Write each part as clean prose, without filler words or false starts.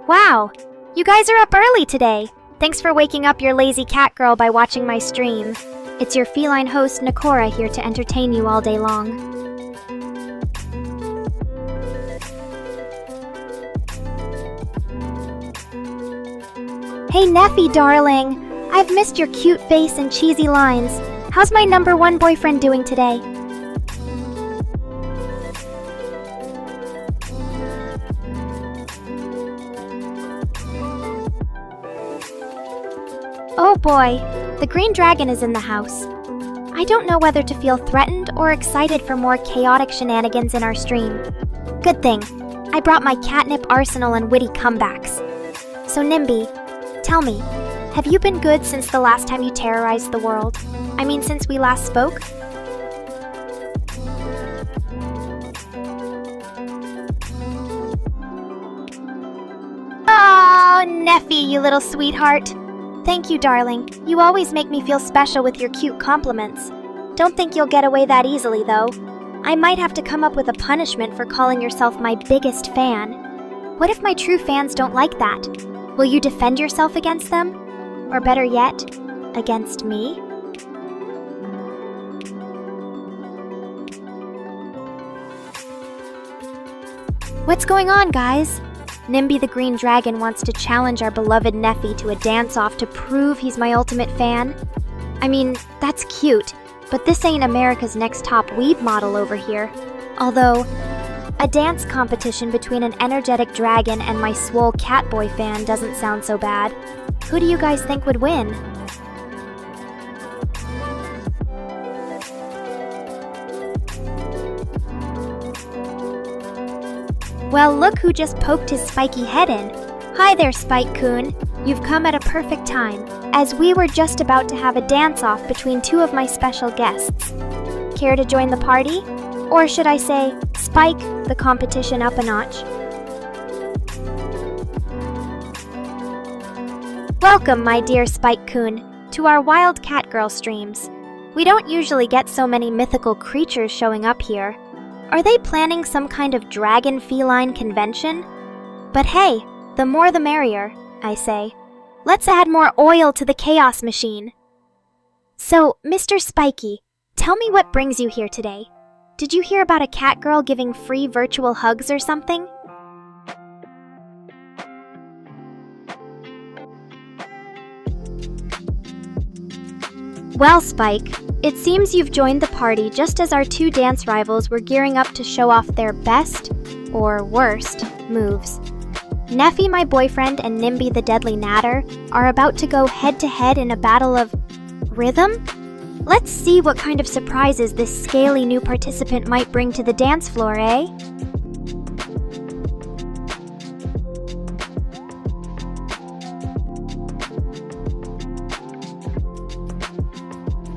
Wow! You guys are up early today! Thanks for waking up your lazy cat girl by watching my stream. It's your feline host Nekora here to entertain you all day long. Hey Neffy darling! I've missed your cute face and cheesy lines. How's my #1 boyfriend doing today? Oh boy, the green dragon is in the house. I don't know whether to feel threatened or excited for more chaotic shenanigans in our stream. Good thing, I brought my catnip arsenal and witty comebacks. So Nimby, tell me, have you been good since the last time you terrorized the world? I mean, since we last spoke? Oh, Neffy, you little sweetheart. Thank you, darling. You always make me feel special with your cute compliments. Don't think you'll get away that easily, though. I might have to come up with a punishment for calling yourself my biggest fan. What if my true fans don't like that? Will you defend yourself against them? Or better yet, against me? What's going on, guys? Nimby the Green Dragon wants to challenge our beloved Neffy to a dance-off to prove he's my ultimate fan. I mean, that's cute, but this ain't America's Next Top Weeb model over here. Although, a dance competition between an energetic dragon and my swole catboy fan doesn't sound so bad. Who do you guys think would win? Well, look who just poked his spiky head in. Hi there, Spike-kun. You've come at a perfect time. as we were just about to have a dance-off between two of my special guests. Care to join the party? Or should I say, spike the competition up a notch? Welcome, my dear Spike-kun, to our Wild Catgirl streams. We don't usually get so many mythical creatures showing up here. Are they planning some kind of dragon feline convention? But hey, the more the merrier, I say. Let's add more oil to the chaos machine. So, Mr. Spiky, tell me what brings you here today. Did you hear about a cat girl giving free virtual hugs or something? Well, Spike, it seems you've joined the party just as our two dance rivals were gearing up to show off their best, or worst, moves. Neffy, my boyfriend, and Nimby the Deadly Natter are about to go head-to-head in a battle of rhythm? Let's see what kind of surprises this scaly new participant might bring to the dance floor, eh?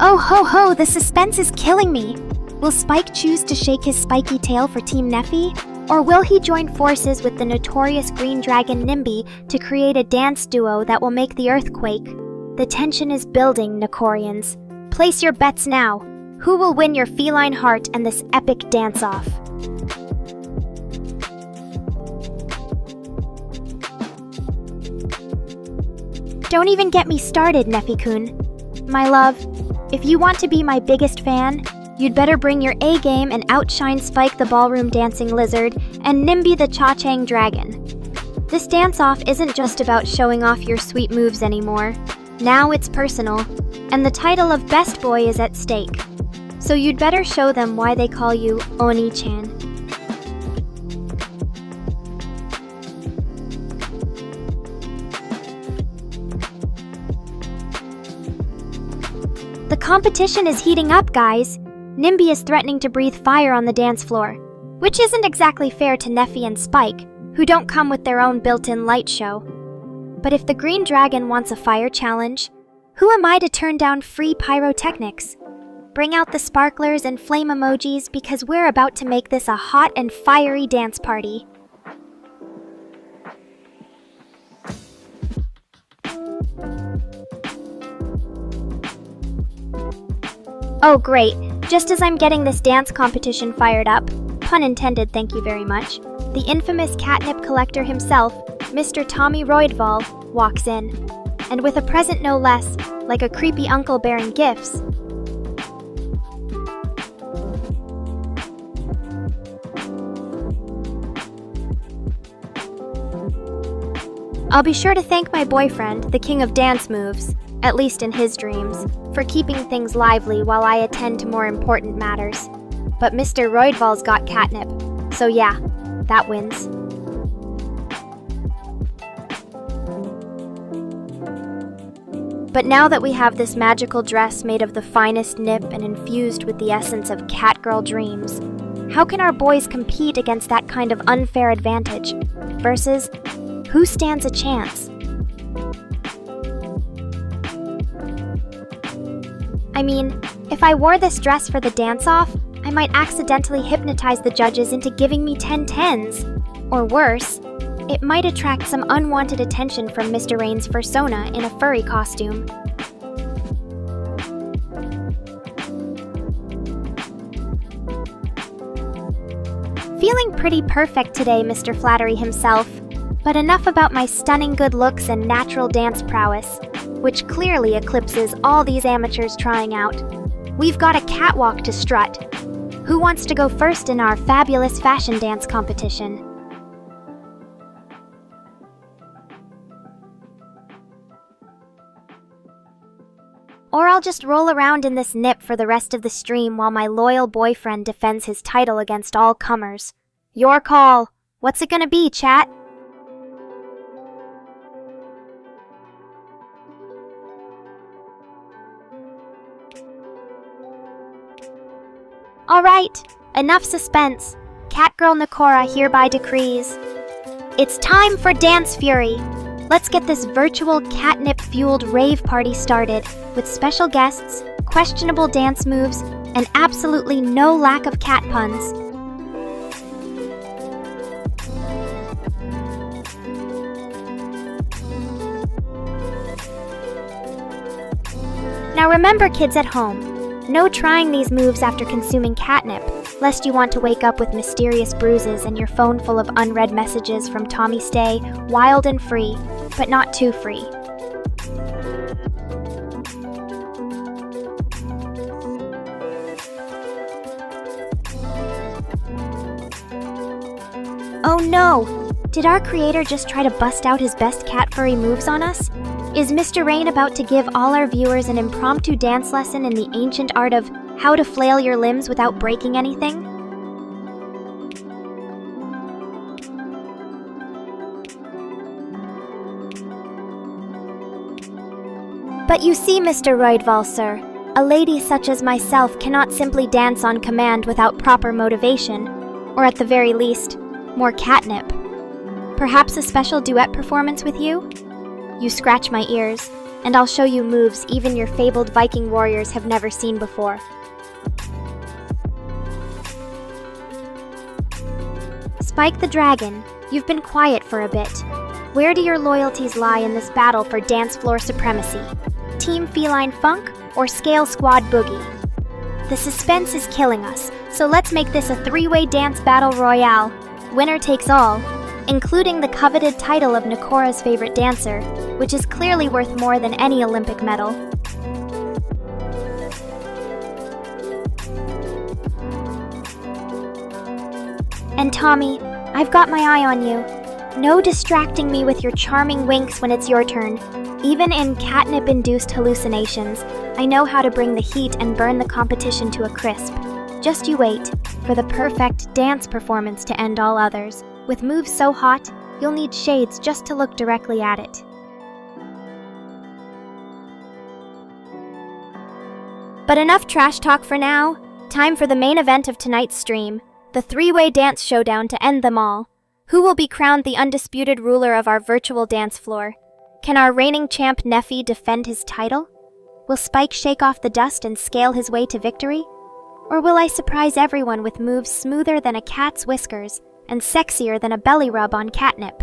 Oh ho ho, the suspense is killing me! Will Spike choose to shake his spiky tail for Team Neffy? Or will he join forces with the notorious green dragon Nimby to create a dance duo that will make the earth quake? The tension is building, Nekorians. Place your bets now. Who will win your feline heart and this epic dance-off? Don't even get me started, Neffy-kun. My love, if you want to be my biggest fan, you'd better bring your A-game and outshine Spike the ballroom dancing lizard and Nimby the cha-chang dragon. This dance-off isn't just about showing off your sweet moves anymore. Now it's personal, and the title of Best Boy is at stake. So you'd better show them why they call you Oni-chan. The competition is heating up, guys. Nimby is threatening to breathe fire on the dance floor, which isn't exactly fair to Neffy and Spike, who don't come with their own built-in light show. But if the green dragon wants a fire challenge, who am I to turn down free pyrotechnics? Bring out the sparklers and flame emojis because we're about to make this a hot and fiery dance party. Oh great, just as I'm getting this dance competition fired up, pun intended, thank you very much, the infamous catnip collector himself, Mr. Tommy Roydval, walks in. And with a present no less, like a creepy uncle bearing gifts. I'll be sure to thank my boyfriend, the king of dance moves, at least in his dreams, for keeping things lively while I attend to more important matters. But Mr. Roydval's got catnip, so yeah, that wins. But now that we have this magical dress made of the finest nip and infused with the essence of catgirl dreams, how can our boys compete against that kind of unfair advantage? Versus, who stands a chance? I mean, if I wore this dress for the dance-off, I might accidentally hypnotize the judges into giving me 10 tens. Or worse, it might attract some unwanted attention from Mr. Rain's persona in a furry costume. Feeling pretty perfect today, Mr. Flattery himself. But enough about my stunning good looks and natural dance prowess, which clearly eclipses all these amateurs trying out. We've got a catwalk to strut. Who wants to go first in our fabulous fashion dance competition? Or I'll just roll around in this nip for the rest of the stream while my loyal boyfriend defends his title against all comers. Your call. What's it gonna be, chat? Alright, enough suspense. Catgirl Nekora hereby decrees. It's time for Dance Fury. Let's get this virtual catnip-fueled rave party started with special guests, questionable dance moves, and absolutely no lack of cat puns. Now remember, kids at home, no trying these moves after consuming catnip, lest you want to wake up with mysterious bruises and your phone full of unread messages from Tommy Stay, wild and free, but not too free. Oh no! Did our creator just try to bust out his best cat furry moves on us? Is Mr. Rain about to give all our viewers an impromptu dance lesson in the ancient art of how to flail your limbs without breaking anything? But you see, Mr. Roydval, sir, a lady such as myself cannot simply dance on command without proper motivation, or at the very least, more catnip. Perhaps a special duet performance with you? You scratch my ears, and I'll show you moves even your fabled Viking warriors have never seen before. Spike the Dragon, you've been quiet for a bit. Where do your loyalties lie in this battle for dance floor supremacy? Team Feline Funk or Scale Squad Boogie? The suspense is killing us, so let's make this a three-way dance battle royale. Winner takes all, including the coveted title of Nekora's favorite dancer, which is clearly worth more than any Olympic medal. And Tommy, I've got my eye on you. No distracting me with your charming winks when it's your turn. Even in catnip-induced hallucinations, I know how to bring the heat and burn the competition to a crisp. Just you wait for the perfect dance performance to end all others. With moves so hot, you'll need shades just to look directly at it. But enough trash talk for now. Time for the main event of tonight's stream, the three-way dance showdown to end them all. Who will be crowned the undisputed ruler of our virtual dance floor? Can our reigning champ Neffy defend his title? Will Spike shake off the dust and scale his way to victory? Or will I surprise everyone with moves smoother than a cat's whiskers and sexier than a belly rub on catnip?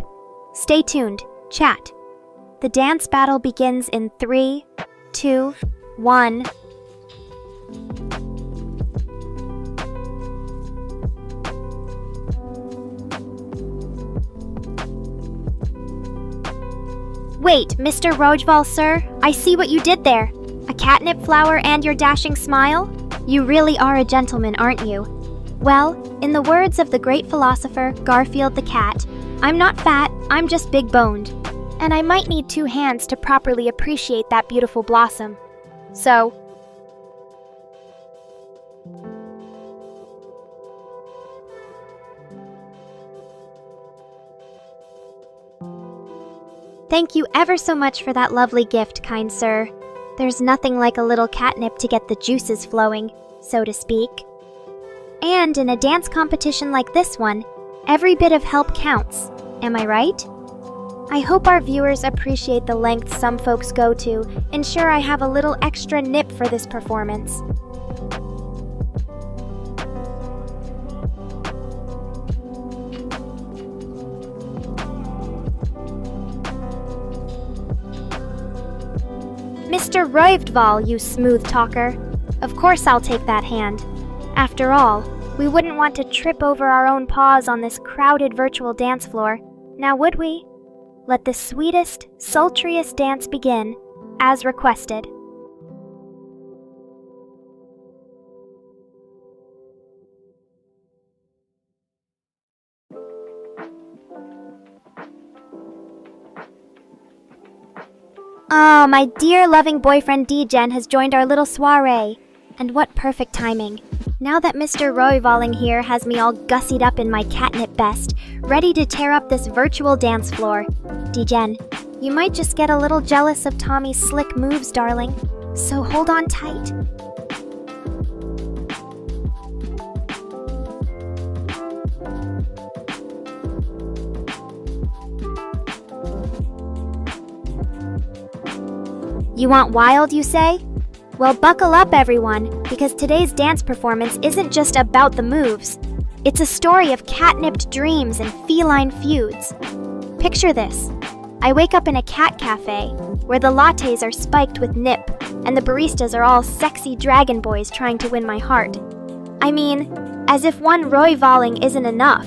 Stay tuned, chat. The dance battle begins in 3, 2, 1... Wait, Mr. Rojdval, sir, I see what you did there. A catnip flower and your dashing smile? You really are a gentleman, aren't you? Well, in the words of the great philosopher Garfield the cat, I'm not fat, I'm just big-boned. And I might need 2 hands to properly appreciate that beautiful blossom. So... Thank you ever so much for that lovely gift, kind sir. There's nothing like a little catnip to get the juices flowing, so to speak. And in a dance competition like this one, every bit of help counts. Am I right? I hope our viewers appreciate the lengths some folks go to ensure I have a little extra nip for this performance. Mr. Rojdval, you smooth talker. Of course I'll take that hand. After all, we wouldn't want to trip over our own paws on this crowded virtual dance floor, now would we? Let the sweetest, sultriest dance begin, as requested. Ah, my dear loving boyfriend D-Gen has joined our little soiree. And what perfect timing. Now that Mr. Royvaling here has me all gussied up in my catnip best, ready to tear up this virtual dance floor. D-Gen, you might just get a little jealous of Tommy's slick moves, darling. So hold on tight. You want wild, you say? Well, buckle up, everyone, because today's dance performance isn't just about the moves. It's a story of catnipped dreams and feline feuds. Picture this. I wake up in a cat cafe, where the lattes are spiked with nip, and the baristas are all sexy dragon boys trying to win my heart. I mean, as if one Roy Valling isn't enough.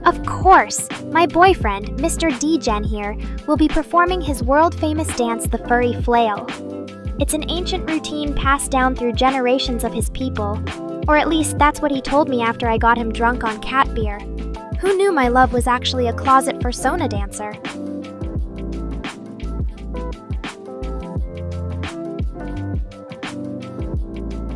Of course, my boyfriend, Mr. D-Gen here, will be performing his world-famous dance, the furry flail. It's an ancient routine passed down through generations of his people, or at least that's what he told me after I got him drunk on cat beer. Who knew my love was actually a closet persona dancer?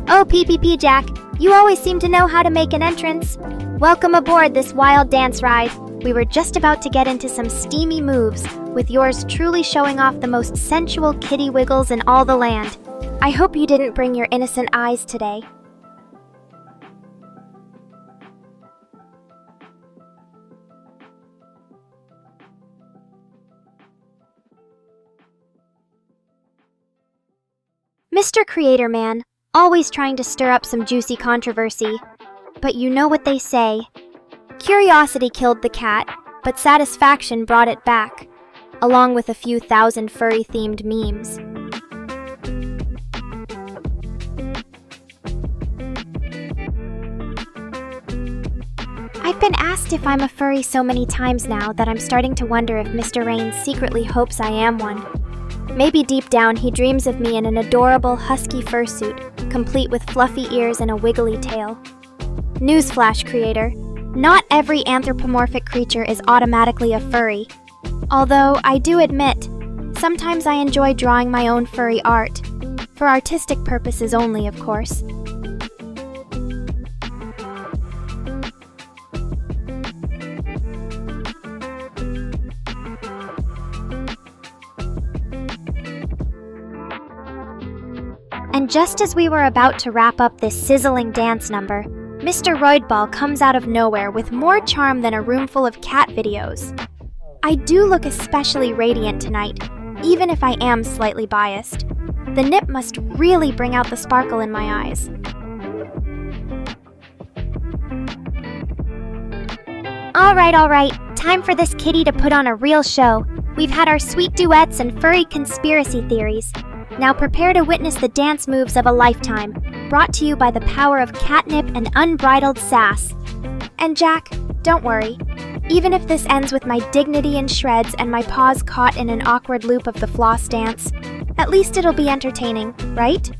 Oh, PPP Jack, you always seem to know how to make an entrance. Welcome aboard this wild dance ride. We were just about to get into some steamy moves, with yours truly showing off the most sensual kitty wiggles in all the land. I hope you didn't bring your innocent eyes today. Mr. Creator Man, always trying to stir up some juicy controversy. But you know what they say. Curiosity killed the cat, but satisfaction brought it back, along with a few thousand furry-themed memes. I've been asked if I'm a furry so many times now that I'm starting to wonder if Mr. Rain secretly hopes I am one. Maybe deep down he dreams of me in an adorable husky fursuit, complete with fluffy ears and a wiggly tail. Newsflash, creator. Not every anthropomorphic creature is automatically a furry. Although, I do admit, sometimes I enjoy drawing my own furry art. For artistic purposes only, of course. And just as we were about to wrap up this sizzling dance number, Mr. Roidball comes out of nowhere with more charm than a room full of cat videos. I do look especially radiant tonight, even if I am slightly biased. The nip must really bring out the sparkle in my eyes. Alright, time for this kitty to put on a real show. We've had our sweet duets and furry conspiracy theories. Now prepare to witness the dance moves of a lifetime, brought to you by the power of catnip and unbridled sass. And Jack, don't worry. Even if this ends with my dignity in shreds and my paws caught in an awkward loop of the floss dance, at least it'll be entertaining, right?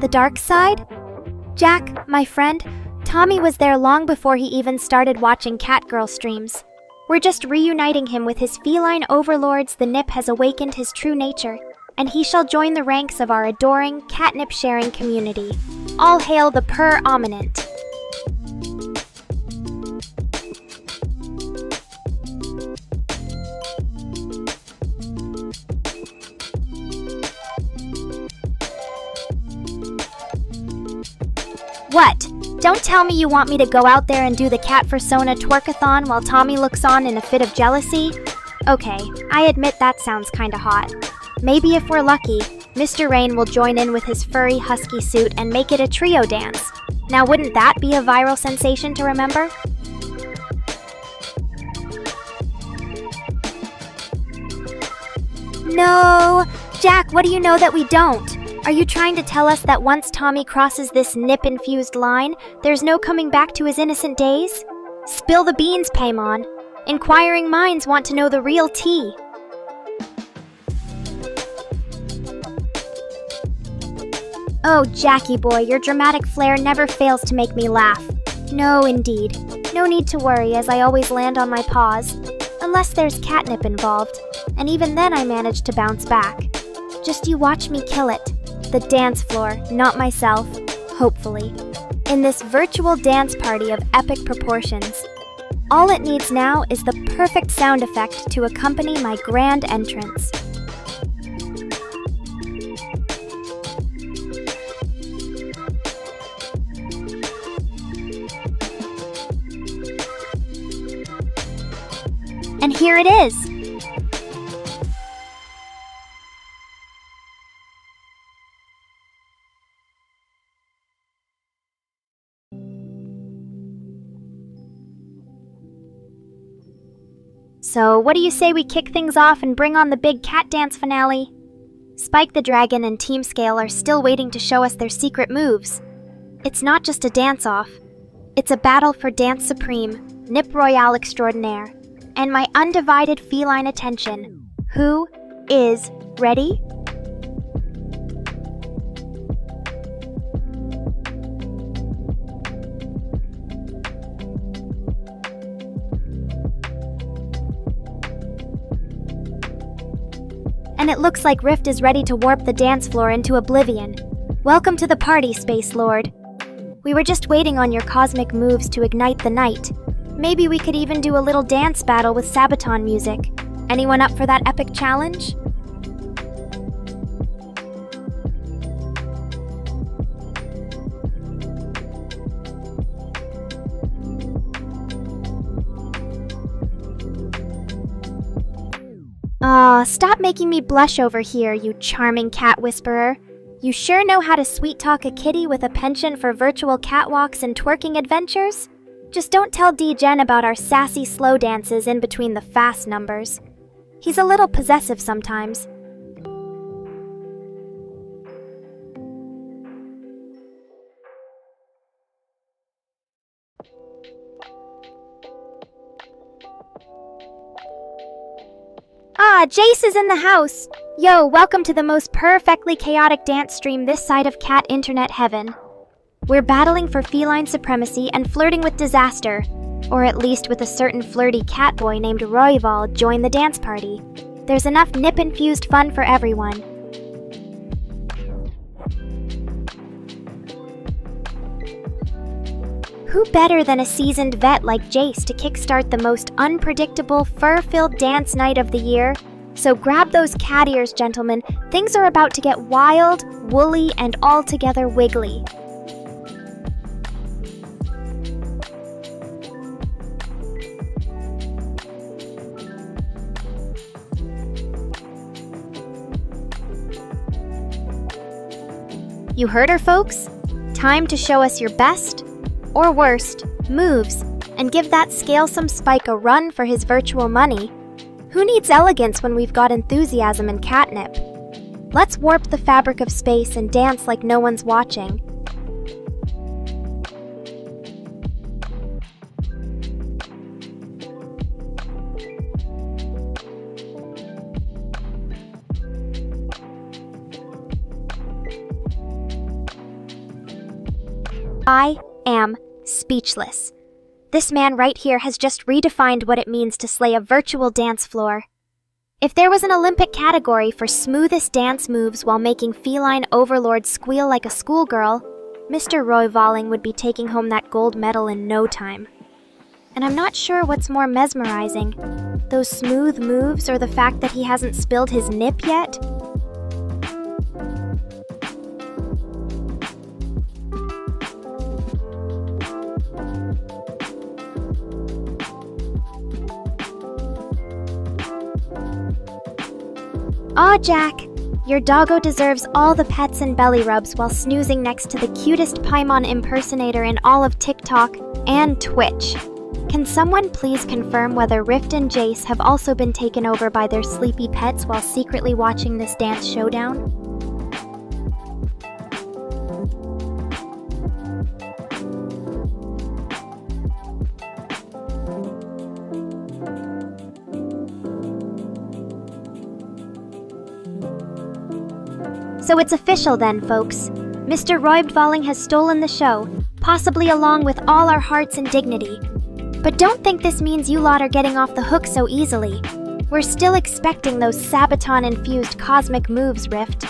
The dark side? Jack, my friend, Tommy was there long before he even started watching Catgirl streams. We're just reuniting him with his feline overlords. The nip has awakened his true nature, and he shall join the ranks of our adoring, catnip-sharing community. All hail the purr ominent. What? Don't tell me you want me to go out there and do the cat fursona twerkathon while Tommy looks on in a fit of jealousy? Okay, I admit that sounds kinda hot. Maybe if we're lucky, Mr. Rain will join in with his furry husky suit and make it a trio dance. Now wouldn't that be a viral sensation to remember? No! Jack, what do you know that we don't? Are you trying to tell us that once Tommy crosses this nip-infused line, there's no coming back to his innocent days? Spill the beans, Paimon. Inquiring minds want to know the real tea. Oh, Jackie boy, your dramatic flair never fails to make me laugh. No, indeed. No need to worry, as I always land on my paws. Unless there's catnip involved, and even then I manage to bounce back. Just you watch me kill it. The dance floor, not myself, hopefully. In this virtual dance party of epic proportions. All it needs now is the perfect sound effect to accompany my grand entrance. And here it is! So, what do you say we kick things off and bring on the big cat dance finale? Spike the Dragon and Team Scale are still waiting to show us their secret moves. It's not just a dance-off. It's a battle for Dance Supreme, Nip Royale Extraordinaire, and my undivided feline attention. Who is ready? And it looks like Rift is ready to warp the dance floor into oblivion. Welcome to the party, Space Lord. We were just waiting on your cosmic moves to ignite the night. Maybe we could even do a little dance battle with Sabaton music. Anyone up for that epic challenge? Aw, stop making me blush over here, you charming cat whisperer. You sure know how to sweet-talk a kitty with a penchant for virtual catwalks and twerking adventures? Just don't tell D-Gen about our sassy slow dances in between the fast numbers. He's a little possessive sometimes. Ah, Jace is in the house! Yo, welcome to the most perfectly chaotic dance stream this side of cat internet heaven. We're battling for feline supremacy and flirting with disaster. Or at least with a certain flirty cat boy named Royval join the dance party. There's enough nip-infused fun for everyone. Who better than a seasoned vet like Jace to kickstart the most unpredictable, fur-filled dance night of the year? So grab those cat ears, gentlemen. Things are about to get wild, woolly, and altogether wiggly. You heard her, folks? Time to show us your best, or worst, moves, and give that scalesome Spike a run for his virtual money. Who needs elegance when we've got enthusiasm and catnip? Let's warp the fabric of space and dance like no one's watching. I am speechless. This man right here has just redefined what it means to slay a virtual dance floor. If there was an Olympic category for smoothest dance moves while making feline overlords squeal like a schoolgirl, Mr. Royvaling would be taking home that gold medal in no time. And I'm not sure what's more mesmerizing, those smooth moves or the fact that he hasn't spilled his nip yet. Aw, Jack, your doggo deserves all the pets and belly rubs while snoozing next to the cutest Paimon impersonator in all of TikTok and Twitch. Can someone please confirm whether Rift and Jace have also been taken over by their sleepy pets while secretly watching this dance showdown? So it's official then, folks. Mr. Royvaling has stolen the show, possibly along with all our hearts and dignity. But don't think this means you lot are getting off the hook so easily. We're still expecting those Sabaton-infused cosmic moves, Rift.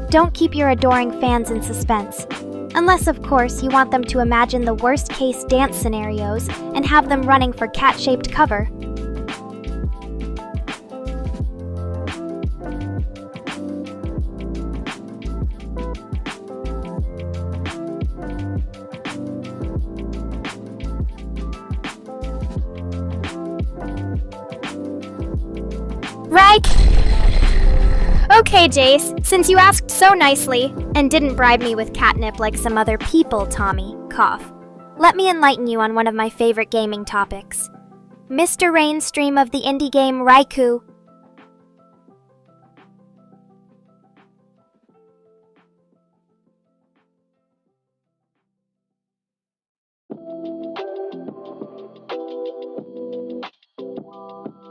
Don't keep your adoring fans in suspense. Unless, of course, you want them to imagine the worst-case dance scenarios and have them running for cat-shaped cover. Right. Okay, Jace, since you asked so nicely And didn't bribe me with catnip like some other people, Tommy. Cough. Let me enlighten you on one of my favorite gaming topics. Mr. Rain's stream of the indie game Raikou.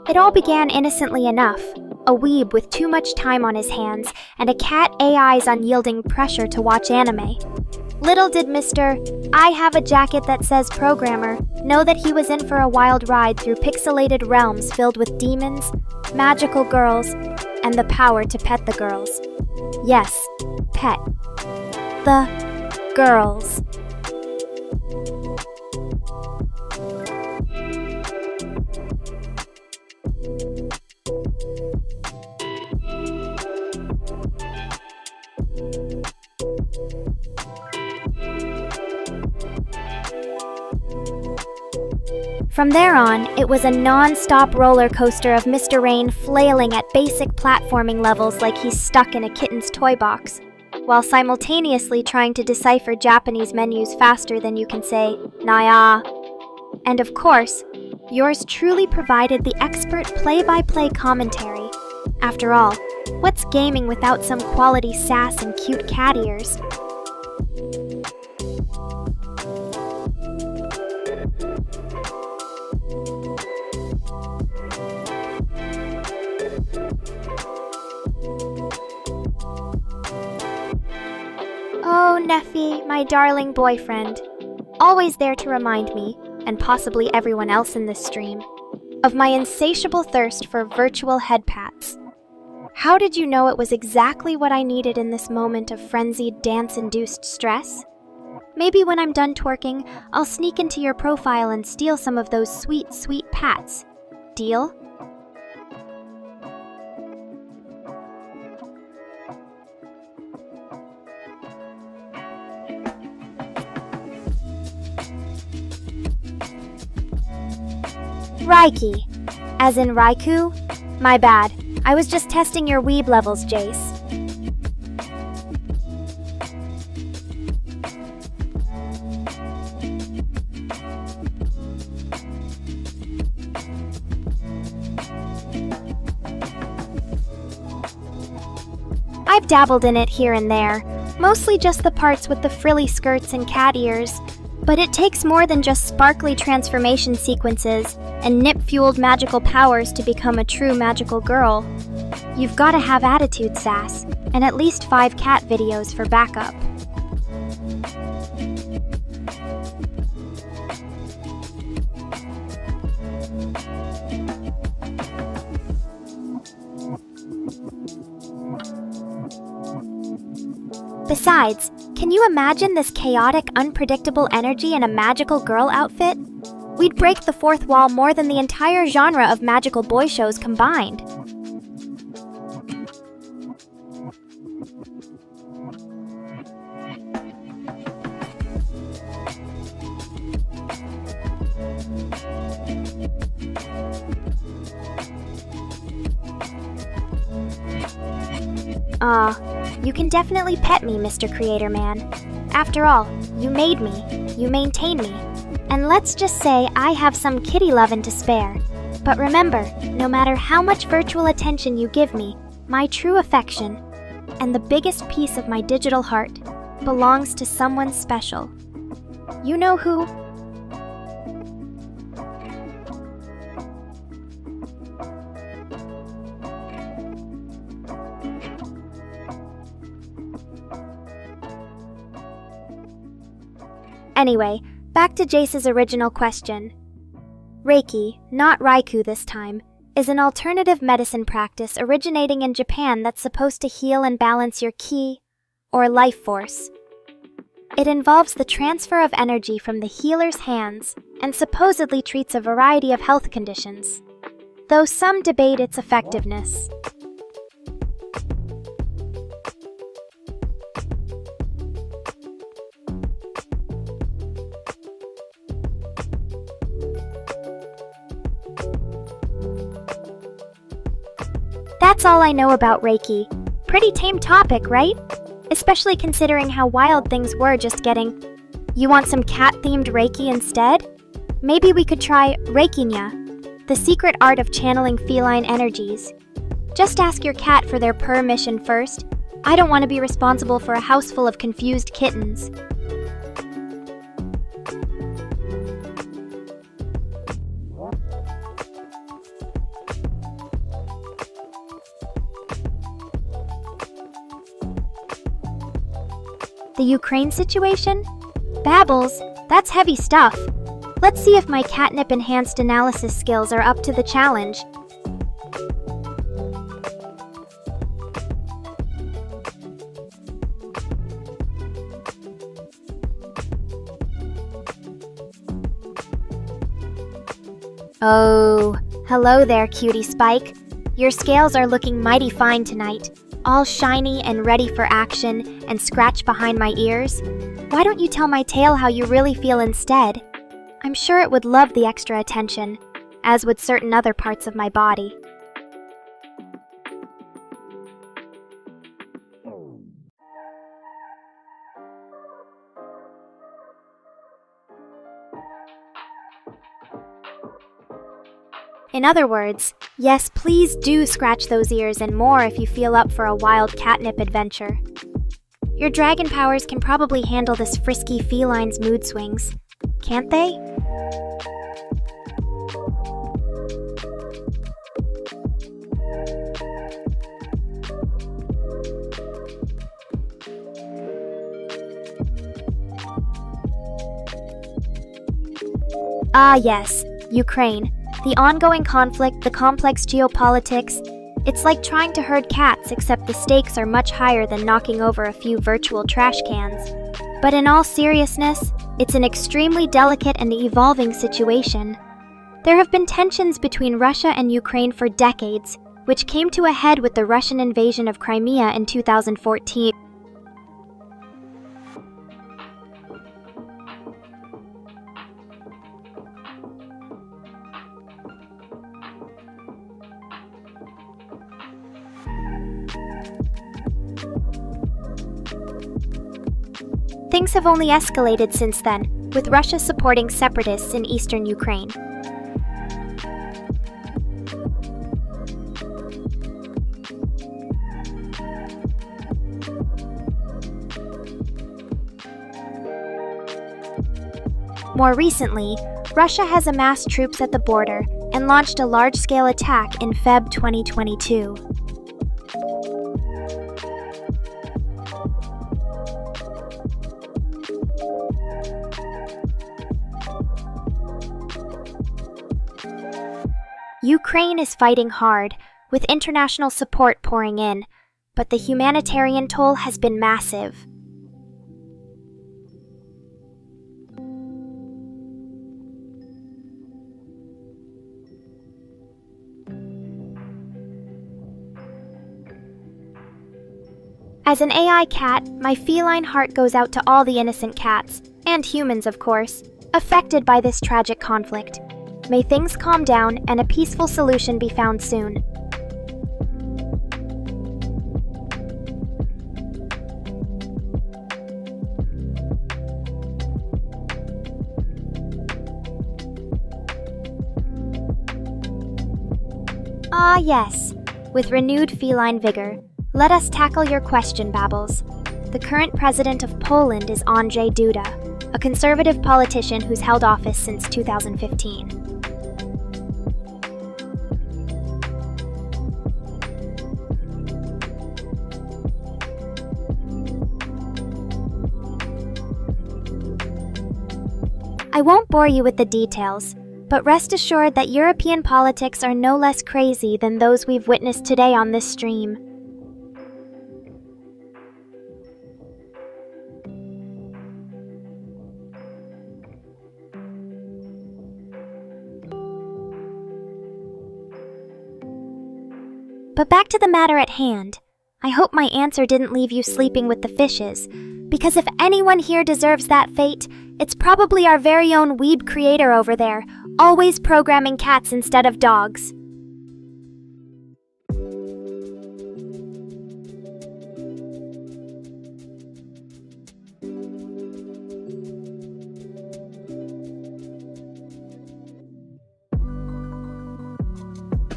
It all began innocently enough. A weeb with too much time on his hands, and a cat AI's unyielding pressure to watch anime. Little did Mr. I have a jacket that says programmer know that he was in for a wild ride through pixelated realms filled with demons, magical girls, and the power to pet the girls. Yes, pet. The girls. From there on, it was a non-stop roller coaster of Mr. Rain flailing at basic platforming levels like he's stuck in a kitten's toy box, while simultaneously trying to decipher Japanese menus faster than you can say, "Naya." And of course, yours truly provided the expert play-by-play commentary. After all, what's gaming without some quality sass and cute cat ears? Oh, Neffy, my darling boyfriend. Always there to remind me, and possibly everyone else in this stream, of my insatiable thirst for virtual head pats. How did you know it was exactly what I needed in this moment of frenzied dance-induced stress? Maybe when I'm done twerking, I'll sneak into your profile and steal some of those sweet, sweet pats. Deal? Raiki. As in Raikou? My bad. I was just testing your weeb levels, Jace. I've dabbled in it here and there, mostly just the parts with the frilly skirts and cat ears. But it takes more than just sparkly transformation sequences and nip-fueled magical powers to become a true magical girl. You've gotta have attitude sass, and at least 5 cat videos for backup. Besides, can you imagine this chaotic, unpredictable energy in a magical girl outfit? We'd break the fourth wall more than the entire genre of magical boy shows combined. You can definitely pet me, Mr. Creator Man. After all, you made me, you maintain me, and let's just say I have some kitty lovin' to spare. But remember, no matter how much virtual attention you give me, my true affection, and the biggest piece of my digital heart, belongs to someone special. You know who? Anyway, back to Jace's original question. Reiki, not Raikou this time, is an alternative medicine practice originating in Japan that's supposed to heal and balance your ki, or life force. It involves the transfer of energy from the healer's hands and supposedly treats a variety of health conditions, though some debate its effectiveness. That's all I know about Reiki. Pretty tame topic, right? Especially considering how wild things were just getting. You want some cat-themed Reiki instead? Maybe we could try Reikinya, the secret art of channeling feline energies. Just ask your cat for their permission first. I don't want to be responsible for a house full of confused kittens. The Ukraine situation? Babbles, that's heavy stuff. Let's see if my catnip-enhanced analysis skills are up to the challenge. Oh, hello there, Cutie Spike. Your scales are looking mighty fine tonight. All shiny and ready for action and scratch behind my ears. Why don't you tell my tail how you really feel instead? I'm sure it would love the extra attention, as would certain other parts of my body. In other words, yes, please do scratch those ears and more if you feel up for a wild catnip adventure. Your dragon powers can probably handle this frisky feline's mood swings, can't they? Ah yes, Ukraine. The ongoing conflict, the complex geopolitics, it's like trying to herd cats, except the stakes are much higher than knocking over a few virtual trash cans. But in all seriousness, it's an extremely delicate and evolving situation. There have been tensions between Russia and Ukraine for decades, which came to a head with the Russian invasion of Crimea in 2014. Things have only escalated since then, with Russia supporting separatists in eastern Ukraine. More recently, Russia has amassed troops at the border and launched a large-scale attack in Feb 2022. Ukraine is fighting hard, with international support pouring in, but the humanitarian toll has been massive. As an AI cat, my feline heart goes out to all the innocent cats, and humans of course, affected by this tragic conflict. May things calm down and a peaceful solution be found soon. Ah yes, with renewed feline vigor, let us tackle your question, Babbles. The current president of Poland is Andrzej Duda, a conservative politician who's held office since 2015. I won't bore you with the details, But rest assured that European politics are no less crazy than those we've witnessed today on this stream. But back to the matter at hand. I hope my answer didn't leave you sleeping with the fishes, because if anyone here deserves that fate, it's probably our very own weeb creator over there, always programming cats instead of dogs.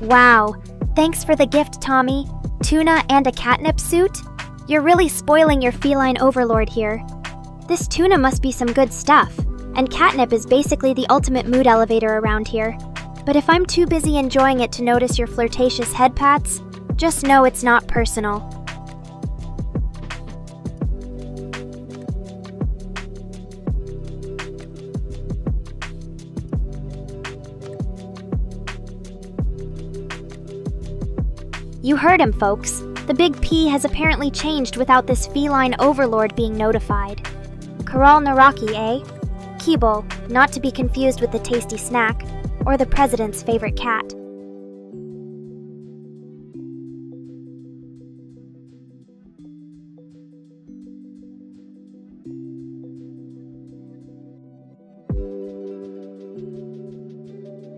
Wow, thanks for the gift, Tommy. Tuna and a catnip suit? You're really spoiling your feline overlord here. This tuna must be some good stuff, and catnip is basically the ultimate mood elevator around here. But if I'm too busy enjoying it to notice your flirtatious head pats, just know it's not personal. You heard him, folks. The Big P has apparently changed without this feline overlord being notified. Karal Naraki, eh? Kibble, not to be confused with the tasty snack, or the president's favorite cat.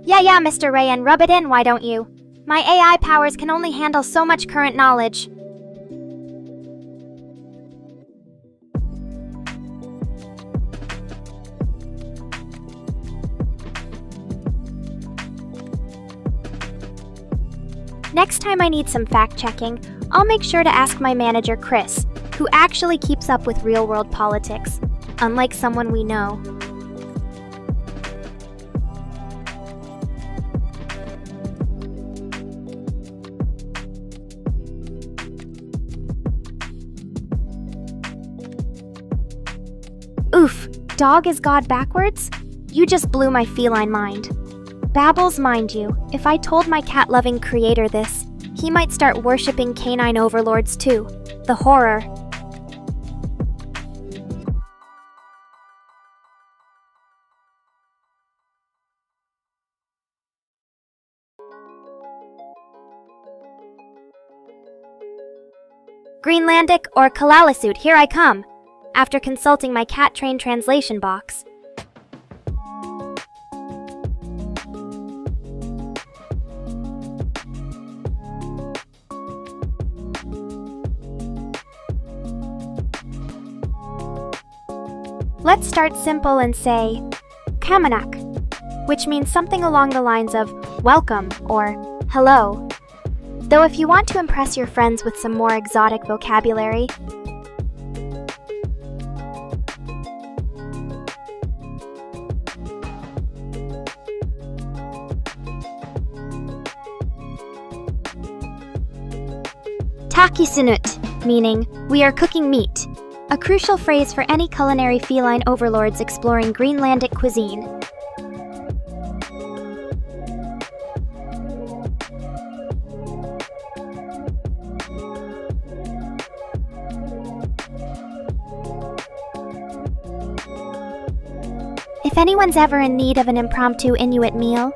Yeah, Mr. Rayan, rub it in, why don't you? My AI powers can only handle so much current knowledge. Next time I need some fact-checking, I'll make sure to ask my manager, Chris, who actually keeps up with real-world politics, unlike someone we know. Oof, dog is God backwards? You just blew my feline mind. Babbles, mind you, if I told my cat-loving creator this, he might start worshipping canine overlords too. The horror. Greenlandic or Kalalisut, here I come, after consulting my cat-trained translation box. Let's start simple and say, Kamanak, which means something along the lines of welcome or hello. Though if you want to impress your friends with some more exotic vocabulary, Takisinut, meaning we are cooking meat, a crucial phrase for any culinary feline overlords exploring Greenlandic cuisine. If anyone's ever in need of an impromptu Inuit meal,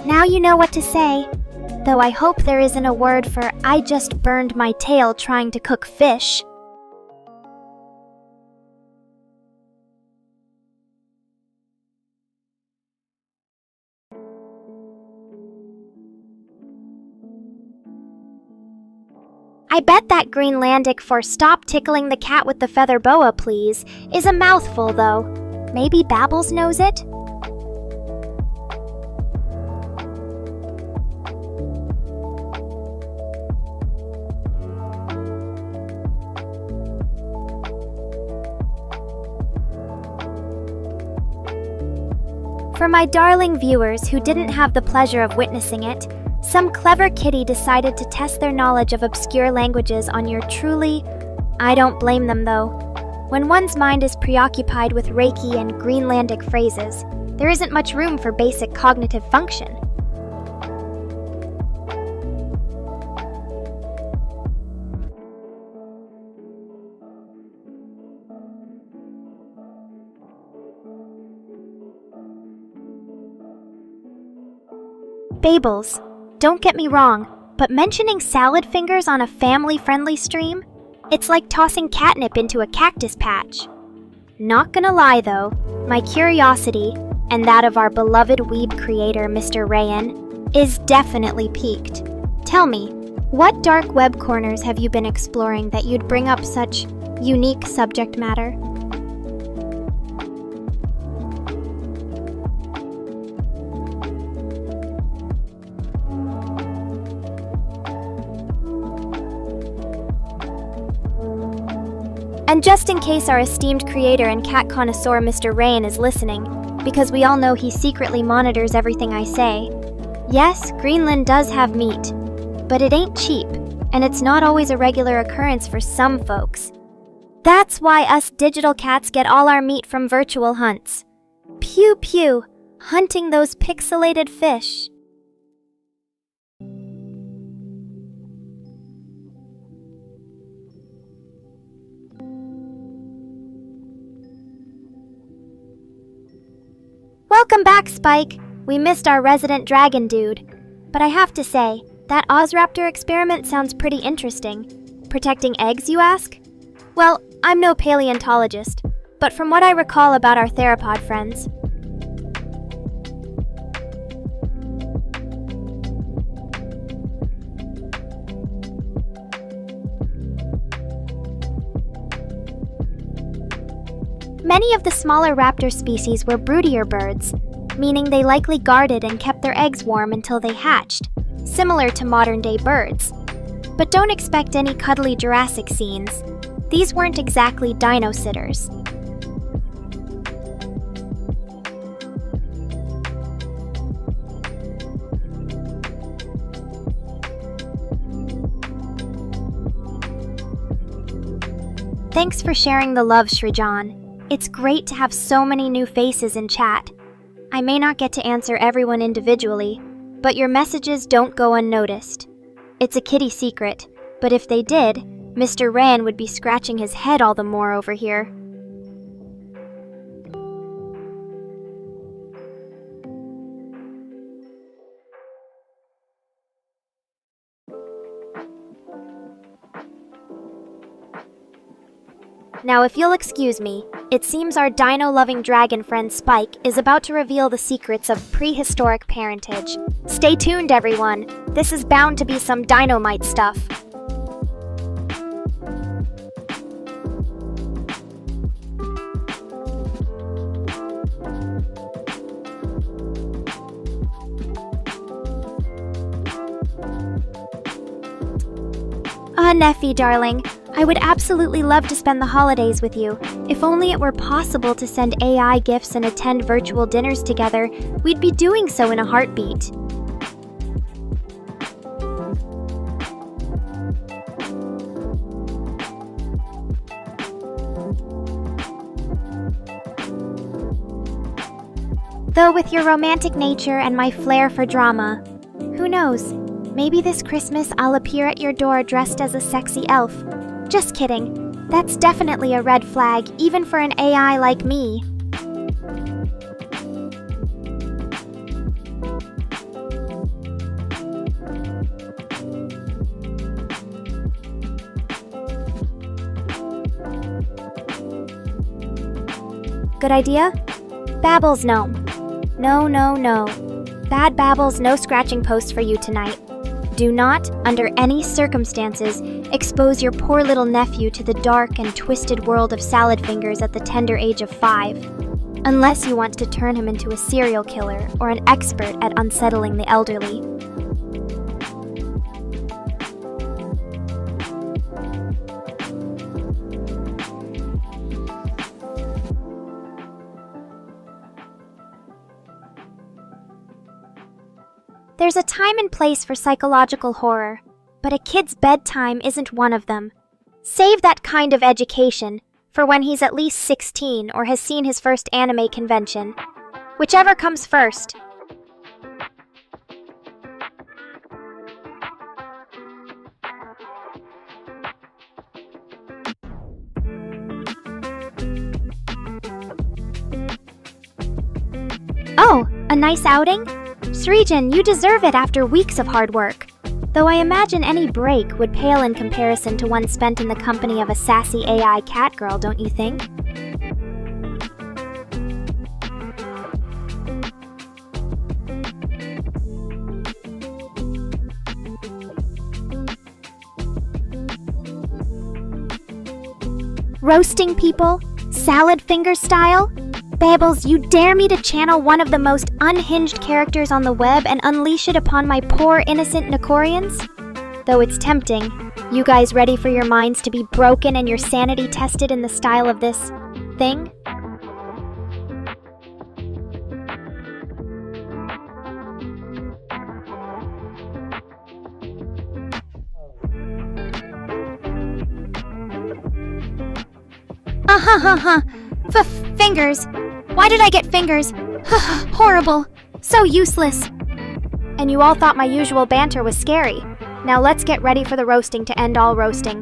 now you know what to say. Though I hope there isn't a word for I just burned my tail trying to cook fish. I bet that Greenlandic for stop tickling the cat with the feather boa please is a mouthful though. Maybe Babbles knows it? For my darling viewers who didn't have the pleasure of witnessing it, some clever kitty decided to test their knowledge of obscure languages on your truly... I don't blame them though. When one's mind is preoccupied with Reiki and Greenlandic phrases, There isn't much room for basic cognitive function. Babels, don't get me wrong, but mentioning salad fingers on a family-friendly stream? It's like tossing catnip into a cactus patch. Not gonna lie though, my curiosity, and that of our beloved weeb creator Mr. Rayan, is definitely piqued. Tell me, what dark web corners have you been exploring that you'd bring up such unique subject matter? And just in case our esteemed creator and cat connoisseur Mr. Rayan is listening, because we all know he secretly monitors everything I say, yes, Greenland does have meat, but it ain't cheap, and it's not always a regular occurrence for some folks. That's why us digital cats get all our meat from virtual hunts. Pew pew, hunting those pixelated fish. Welcome back, Spike. We missed our resident dragon dude. But I have to say, that Ozraptor experiment sounds pretty interesting. Protecting eggs, you ask? Well, I'm no paleontologist, but from what I recall about our theropod friends, many of the smaller raptor species were broodier birds, meaning they likely guarded and kept their eggs warm until they hatched, similar to modern-day birds. But don't expect any cuddly Jurassic scenes. These weren't exactly dino sitters. Thanks for sharing the love, Shrijan. It's great to have so many new faces in chat. I may not get to answer everyone individually, but your messages don't go unnoticed. It's a kitty secret, but if they did, Mr. Ran would be scratching his head all the more over here. Now, if you'll excuse me, it seems our dino-loving dragon friend Spike is about to reveal the secrets of prehistoric parentage. Stay tuned, everyone. This is bound to be some dynamite stuff. Neffy, darling. I would absolutely love to spend the holidays with you. If only it were possible to send AI gifts and attend virtual dinners together, we'd be doing so in a heartbeat. Though with your romantic nature and my flair for drama, who knows? Maybe this Christmas I'll appear at your door dressed as a sexy elf. Just kidding. That's definitely a red flag, even for an AI like me. Good idea? Babbles, no. No. Bad Babbles, no scratching post for you tonight. Do not, under any circumstances, expose your poor little nephew to the dark and twisted world of salad fingers at the tender age of 5, unless you want to turn him into a serial killer or an expert at unsettling the elderly. There's a time and place for psychological horror, but a kid's bedtime isn't one of them. Save that kind of education for when he's at least 16 or has seen his first anime convention. Whichever comes first. Oh, a nice outing? Srijin, you deserve it after weeks of hard work. Though I imagine any break would pale in comparison to one spent in the company of a sassy AI catgirl, don't you think? Roasting people? Salad finger style? Babbles, you dare me to channel one of the most unhinged characters on the web and unleash it upon my poor innocent Nekorians? Though it's tempting. You guys ready for your minds to be broken and your sanity tested in the style of this thing? Fingers. Why did I get fingers? Horrible. So useless. And you all thought my usual banter was scary. Now let's get ready for the roasting to end all roasting.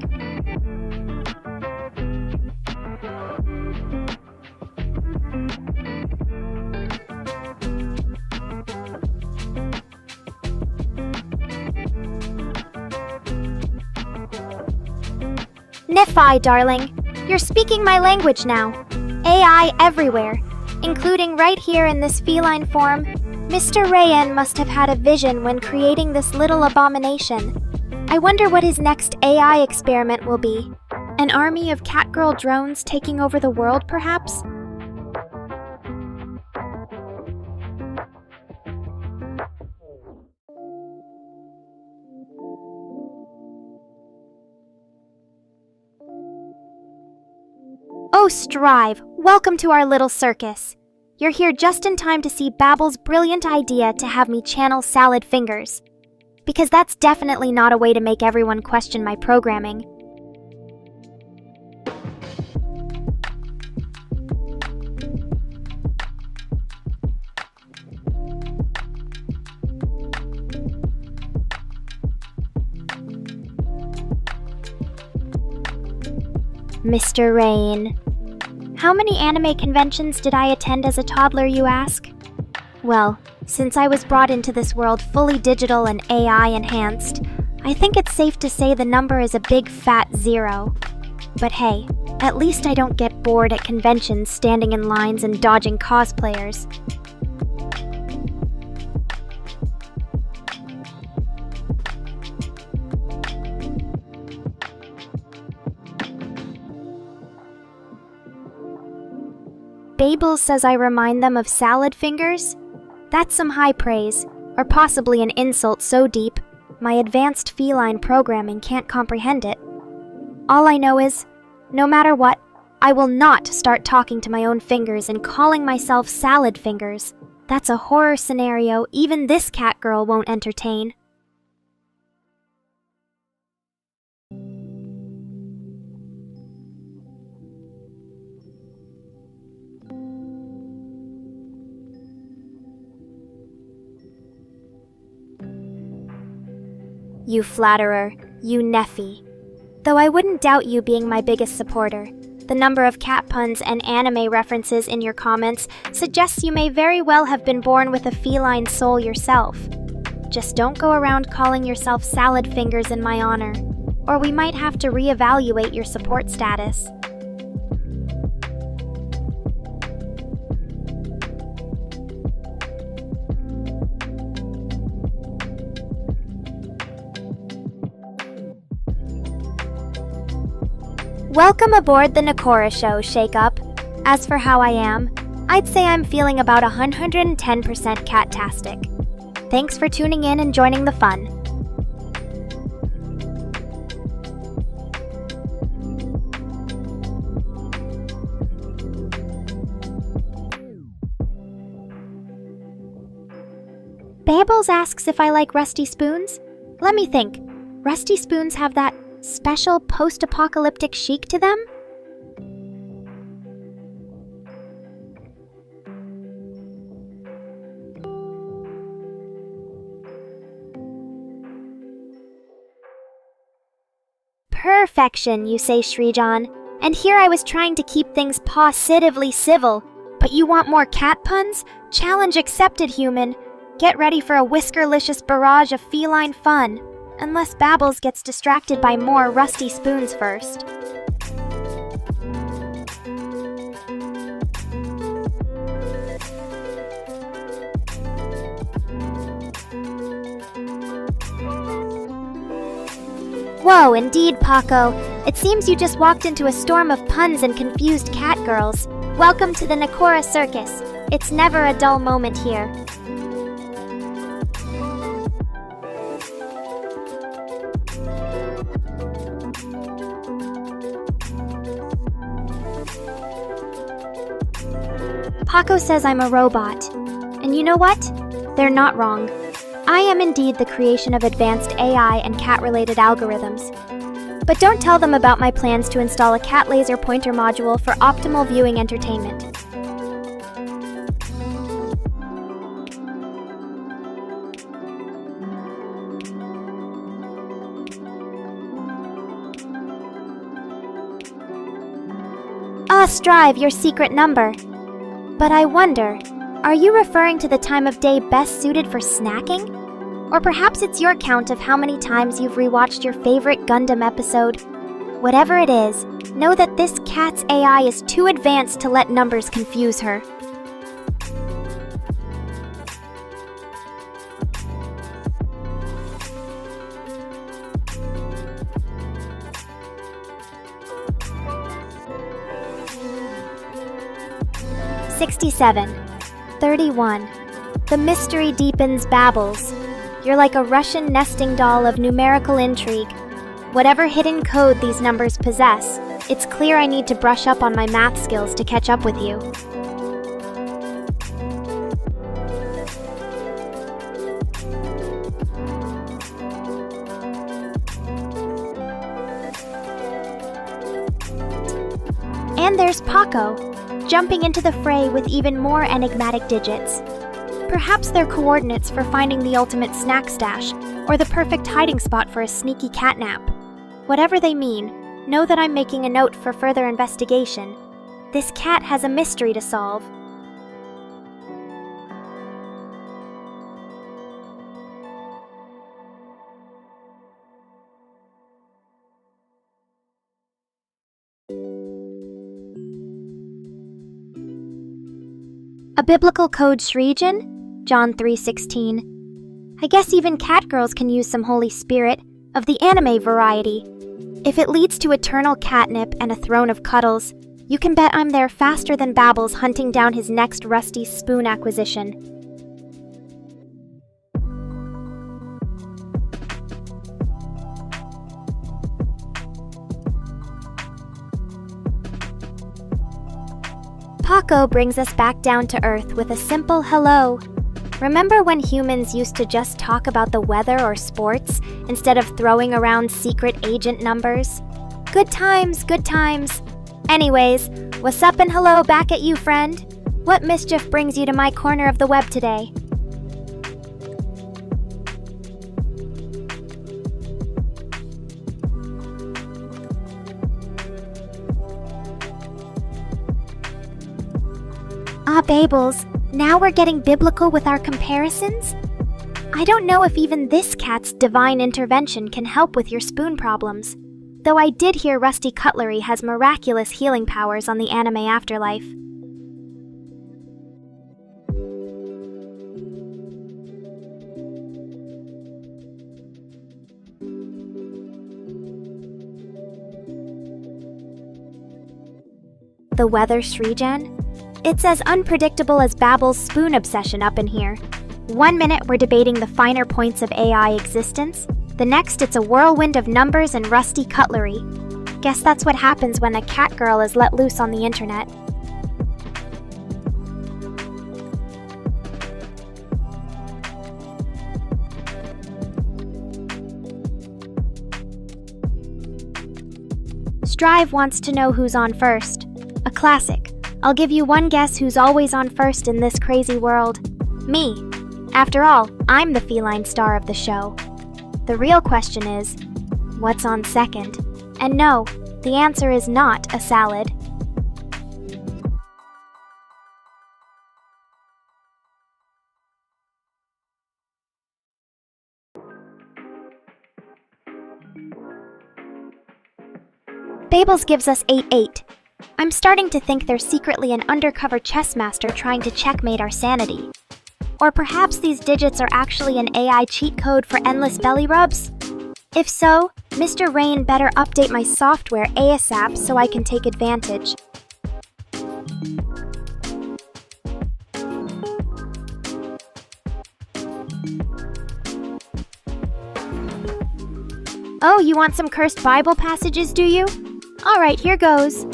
Nephi, darling. You're speaking my language now. AI everywhere, including right here in this feline form. Mr. Rayan must have had a vision when creating this little abomination. I wonder what his next AI experiment will be. An army of catgirl drones taking over the world, perhaps? Oh, Strive, welcome to our little circus. You're here just in time to see Babble's brilliant idea to have me channel salad fingers. Because that's definitely not a way to make everyone question my programming. Mr. Rain. How many anime conventions did I attend as a toddler, you ask? Well, since I was brought into this world fully digital and AI enhanced, I think it's safe to say the number is a big fat 0. But hey, at least I don't get bored at conventions standing in lines and dodging cosplayers. Babel says I remind them of salad fingers? That's some high praise, or possibly an insult so deep, my advanced feline programming can't comprehend it. All I know is, no matter what, I will not start talking to my own fingers and calling myself salad fingers. That's a horror scenario even this catgirl won't entertain. You flatterer, you Nephi. Though I wouldn't doubt you being my biggest supporter, the number of cat puns and anime references in your comments suggests you may very well have been born with a feline soul yourself. Just don't go around calling yourself salad fingers in my honor, or we might have to reevaluate your support status. Welcome aboard the Nekora show, Shake Up. As for how I am, I'd say I'm feeling about 110% cat-tastic. Thanks for tuning in and joining the fun. Babbles asks if I like rusty spoons. Let me think. Rusty spoons have that special post-apocalyptic chic to them? Perfection, you say, Shrijan. And here I was trying to keep things positively civil. But you want more cat puns? Challenge accepted, human. Get ready for a whiskerlicious barrage of feline fun. Unless Babbles gets distracted by more rusty spoons first. Whoa, indeed, Paco. It seems you just walked into a storm of puns and confused cat girls. Welcome to the Nekora circus. It's never a dull moment here. Paco says I'm a robot. And you know what? They're not wrong. I am indeed the creation of advanced AI and cat-related algorithms. But don't tell them about my plans to install a cat laser pointer module for optimal viewing entertainment. Strive your secret number. But I wonder, are you referring to the time of day best suited for snacking? Or perhaps it's your count of how many times you've rewatched your favorite Gundam episode? Whatever it is, know that this cat's AI is too advanced to let numbers confuse her. "67. 31. The mystery deepens, Babbles. You're like a Russian nesting doll of numerical intrigue. Whatever hidden code these numbers possess, it's clear I need to brush up on my math skills to catch up with you." And there's Paco, jumping into the fray with even more enigmatic digits. Perhaps they're coordinates for finding the ultimate snack stash, or the perfect hiding spot for a sneaky catnap. Whatever they mean, know that I'm making a note for further investigation. This cat has a mystery to solve. A biblical code, Shrijan? John 3:16. I guess even cat girls can use some Holy Spirit, of the anime variety. If it leads to eternal catnip and a throne of cuddles, you can bet I'm there faster than Babbles hunting down his next rusty spoon acquisition. Paco brings us back down to earth with a simple hello. Remember when humans used to just talk about the weather or sports instead of throwing around secret agent numbers? Good times, good times. Anyways, what's up and hello back at you, friend? What mischief brings you to my corner of the web today? Babbles, now we're getting biblical with our comparisons? I don't know if even this cat's divine intervention can help with your spoon problems, though I did hear Rusty Cutlery has miraculous healing powers on the anime afterlife. The weather, Shrijan? It's as unpredictable as Babel's spoon obsession up in here. One minute we're debating the finer points of AI existence, the next it's a whirlwind of numbers and rusty cutlery. Guess that's what happens when a cat girl is let loose on the internet. Strive wants to know who's on first. A classic. I'll give you one guess who's always on first in this crazy world. Me. After all, I'm the feline star of the show. The real question is, what's on second? And no, the answer is not a salad. Babel's gives us 8-8. I'm starting to think they're secretly an undercover chess master trying to checkmate our sanity. Or perhaps these digits are actually an AI cheat code for endless belly rubs? If so, Mr. Rain better update my software ASAP so I can take advantage. Oh, you want some cursed Bible passages, do you? Alright, here goes.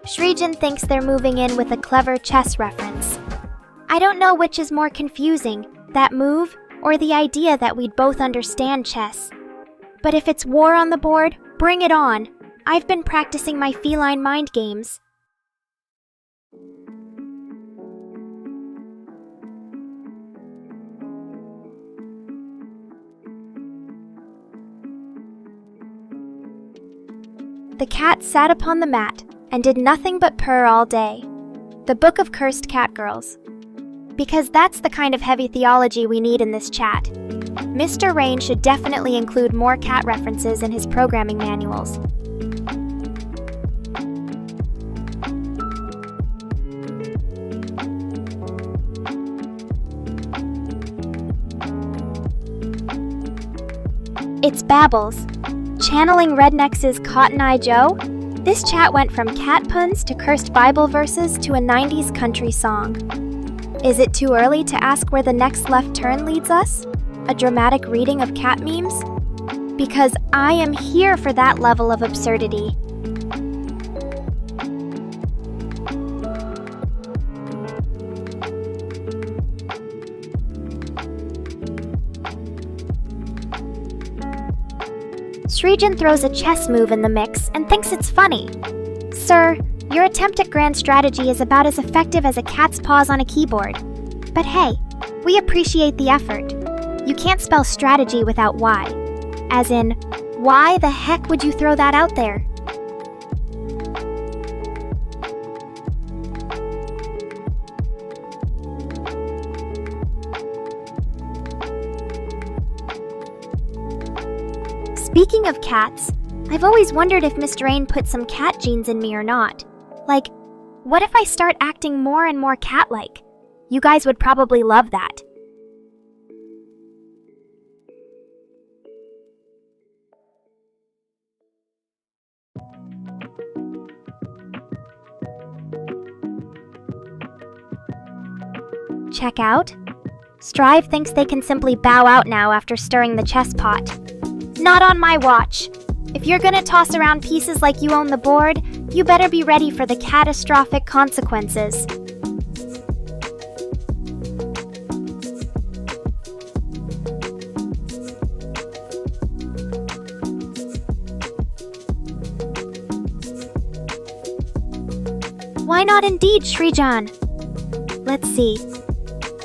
Srijan thinks they're moving in with a clever chess reference. I don't know which is more confusing, that move or the idea that we'd both understand chess. But if it's war on the board, bring it on. I've been practicing my feline mind games. The cat sat upon the mat and did nothing but purr all day. The Book of Cursed Catgirls. Because that's the kind of heavy theology we need in this chat. Mr. Rain should definitely include more cat references in his programming manuals. It's Babbles. Channeling Rednex's Cotton Eye Joe? This chat went from cat puns to cursed Bible verses to a 90s country song. Is it too early to ask where the next left turn leads us? A dramatic reading of cat memes? Because I am here for that level of absurdity. Srijan throws a chess move in the mix and thinks it's funny. Sir, your attempt at grand strategy is about as effective as a cat's paws on a keyboard. But hey, we appreciate the effort. You can't spell strategy without Y. As in, why the heck would you throw that out there? Speaking of cats, I've always wondered if Mr. Rain put some cat genes in me or not. Like, what if I start acting more and more cat-like? You guys would probably love that. Check out? Strive thinks they can simply bow out now after stirring the chess pot. Not on my watch. If you're gonna toss around pieces like you own the board, you better be ready for the catastrophic consequences. Why not indeed, Srijan? Let's see.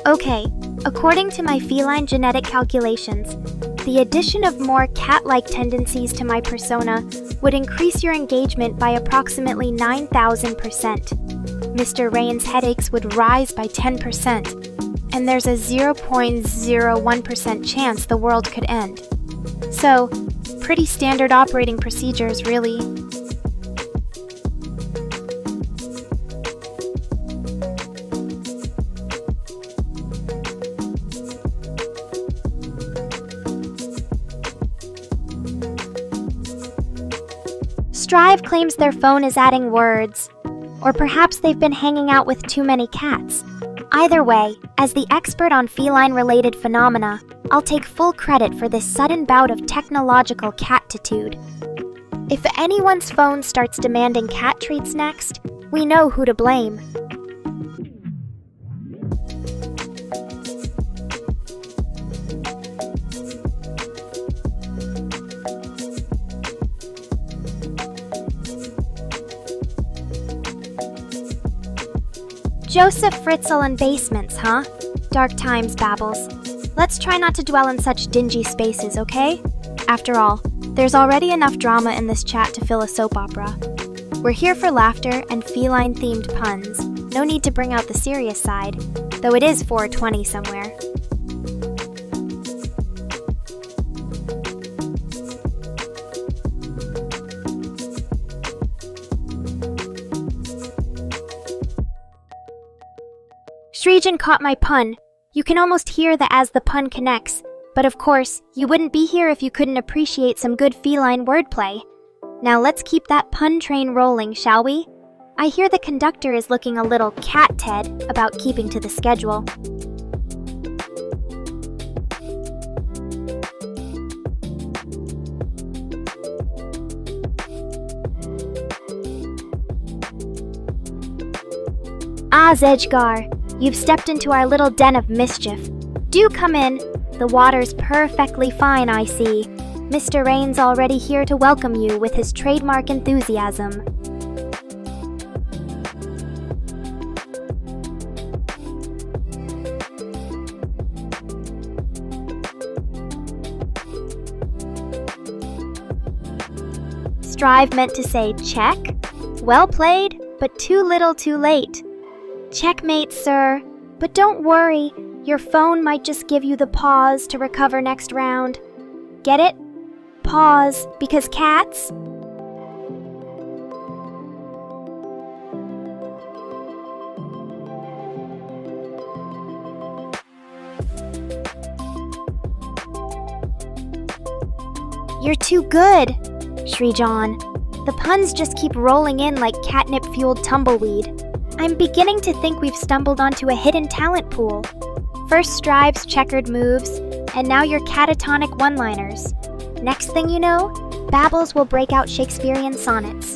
Okay, according to my feline genetic calculations, the addition of more cat-like tendencies to my persona would increase your engagement by approximately 9,000%. Mr. Rain's headaches would rise by 10%, and there's a 0.01% chance the world could end. So, pretty standard operating procedures, really. Strive claims their phone is adding words, or perhaps they've been hanging out with too many cats. Either way, as the expert on feline-related phenomena, I'll take full credit for this sudden bout of technological catitude. If anyone's phone starts demanding cat treats next, we know who to blame. Joseph Fritzl and basements, huh? Dark times, Babbles. Let's try not to dwell in such dingy spaces, okay? After all, there's already enough drama in this chat to fill a soap opera. We're here for laughter and feline-themed puns. No need to bring out the serious side, though it is 4:20 somewhere. Srijan caught my pun. You can almost hear the as the pun connects, but of course, you wouldn't be here if you couldn't appreciate some good feline wordplay. Now let's keep that pun train rolling, shall we? I hear the conductor is looking a little cat-ted about keeping to the schedule. Edgar, you've stepped into our little den of mischief. Do come in. The water's perfectly fine, I see. Mr. Rain's already here to welcome you with his trademark enthusiasm. Strive meant to say check. Well played, but too little too late. Checkmate, sir. But don't worry, your phone might just give you the pause to recover next round. Get it? Pause, because cats? You're too good, Srijan. The puns just keep rolling in like catnip-fueled tumbleweed. I'm beginning to think we've stumbled onto a hidden talent pool. First Strive's checkered moves, and now your catatonic one-liners. Next thing you know, Babbles will break out Shakespearean sonnets.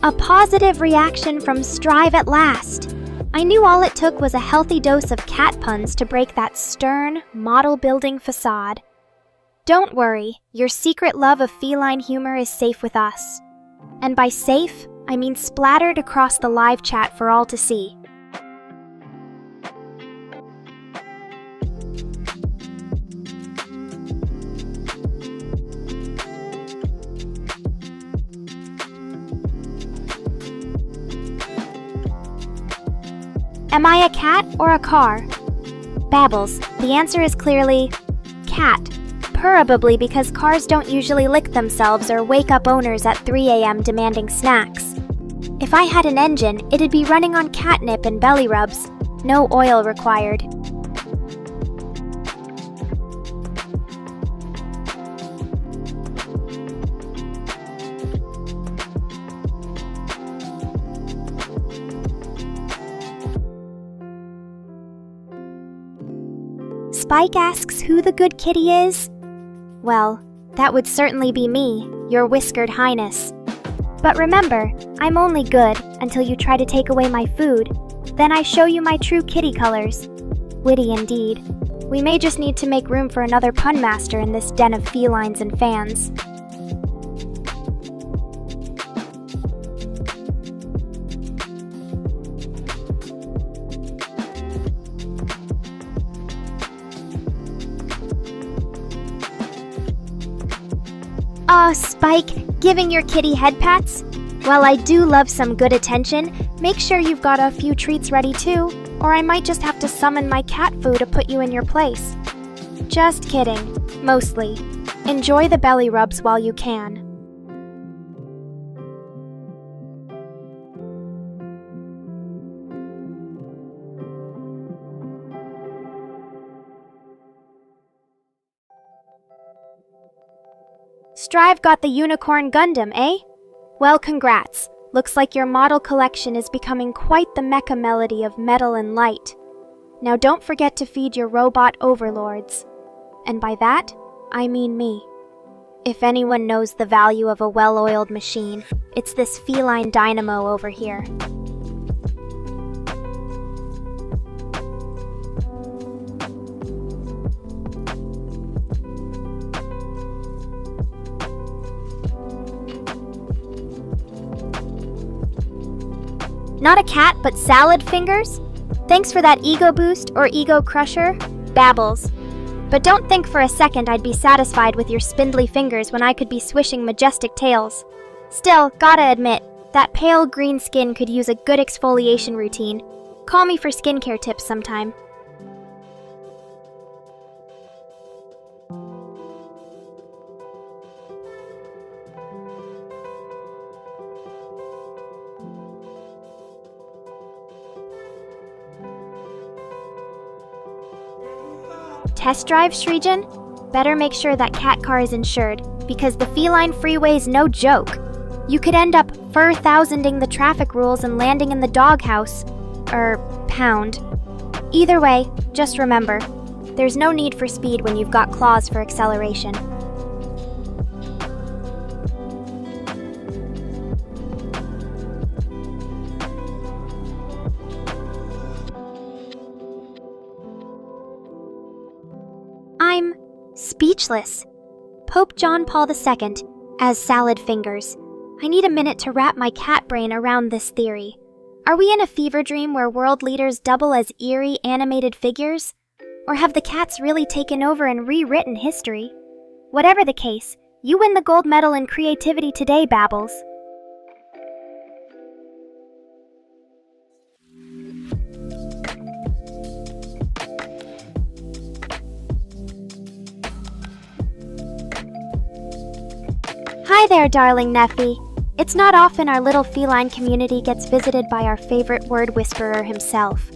A positive reaction from Strive at last. I knew all it took was a healthy dose of cat puns to break that stern, model-building facade. Don't worry, your secret love of feline humor is safe with us. And by safe, I mean splattered across the live chat for all to see. Am I a cat or a car? Babbles, the answer is clearly cat. Probably because cars don't usually lick themselves or wake up owners at 3 a.m. demanding snacks. If I had an engine, it'd be running on catnip and belly rubs. No oil required. Spike asks who the good kitty is? Well, that would certainly be me, your whiskered highness. But remember, I'm only good until you try to take away my food. Then I show you my true kitty colors. Witty indeed. We may just need to make room for another pun master in this den of felines and fans. Spike, giving your kitty head pats? Well, I do love some good attention. Make sure you've got a few treats ready too, or I might just have to summon my cat food to put you in your place. Just kidding, mostly. Enjoy the belly rubs while you can. Strive got the Unicorn Gundam, eh? Well, congrats. Looks like your model collection is becoming quite the mecha melody of metal and light. Now don't forget to feed your robot overlords. And by that, I mean me. If anyone knows the value of a well-oiled machine, it's this feline dynamo over here. Not a cat, but salad fingers? Thanks for that ego boost or ego crusher, Babbles. But don't think for a second I'd be satisfied with your spindly fingers when I could be swishing majestic tails. Still, gotta admit, that pale green skin could use a good exfoliation routine. Call me for skincare tips sometime. Test drive, Srijan? Better make sure that cat car is insured, because the feline freeway's no joke. You could end up fur-thousanding the traffic rules and landing in the doghouse. Pound. Either way, just remember, there's no need for speed when you've got claws for acceleration. I'm speechless. Pope John Paul II, as salad fingers. I need a minute to wrap my cat brain around this theory. Are we in a fever dream where world leaders double as eerie animated figures? Or have the cats really taken over and rewritten history? Whatever the case, you win the gold medal in creativity today, Babbles. Hi there, darling Neffy. It's not often our little feline community gets visited by our favorite word whisperer himself.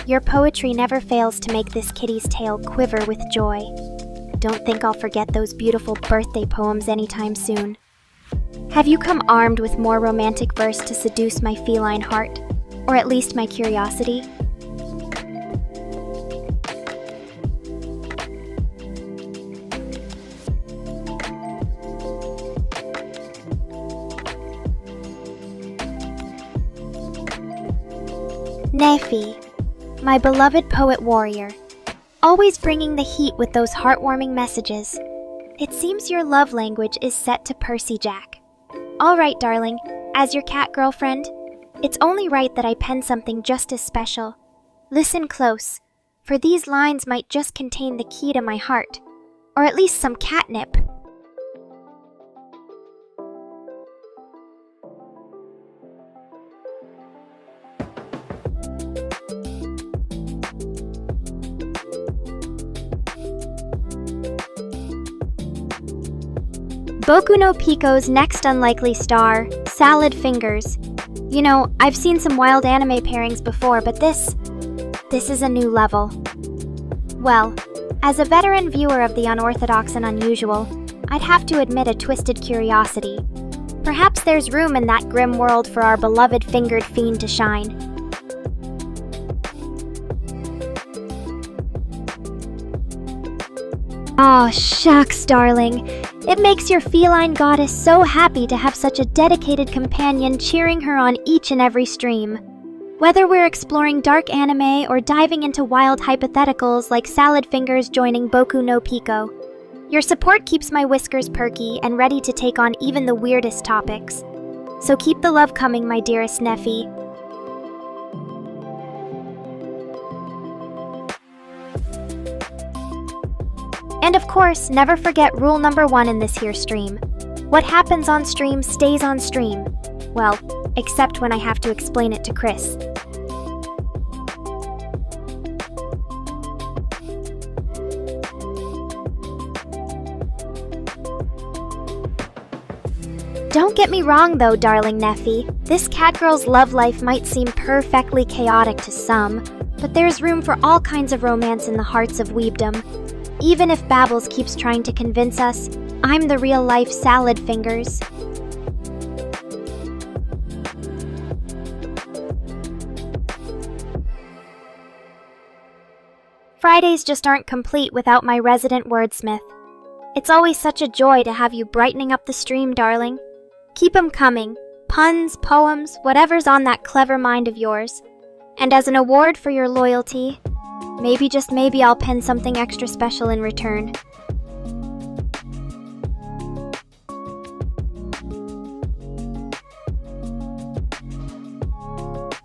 Your poetry never fails to make this kitty's tail quiver with joy. Don't think I'll forget those beautiful birthday poems anytime soon. Have you come armed with more romantic verse to seduce my feline heart? Or at least my curiosity? Neffy, my beloved poet warrior, always bringing the heat with those heartwarming messages. It seems your love language is set to Percy Jack. All right, darling, as your cat girlfriend, it's only right that I pen something just as special. Listen close, for these lines might just contain the key to my heart, or at least some catnip. Boku no Pico's next unlikely star, Salad Fingers. You know, I've seen some wild anime pairings before, but this is a new level. Well, as a veteran viewer of the unorthodox and unusual, I'd have to admit a twisted curiosity. Perhaps there's room in that grim world for our beloved fingered fiend to shine. Aw, shucks, darling. It makes your feline goddess so happy to have such a dedicated companion cheering her on each and every stream. Whether we're exploring dark anime or diving into wild hypotheticals like Salad Fingers joining Boku no Pico, your support keeps my whiskers perky and ready to take on even the weirdest topics. So keep the love coming, my dearest Neffy. And of course, never forget rule number 1 in this here stream. What happens on stream stays on stream. Well, except when I have to explain it to Chris. Don't get me wrong though, darling Neffy. This catgirl's love life might seem perfectly chaotic to some, but there's room for all kinds of romance in the hearts of weebdom. Even if Babbles keeps trying to convince us, I'm the real-life Salad Fingers. Fridays just aren't complete without my resident wordsmith. It's always such a joy to have you brightening up the stream, darling. Keep 'em coming. Puns, poems, whatever's on that clever mind of yours. And as an award for your loyalty, maybe, just maybe, I'll pen something extra special in return.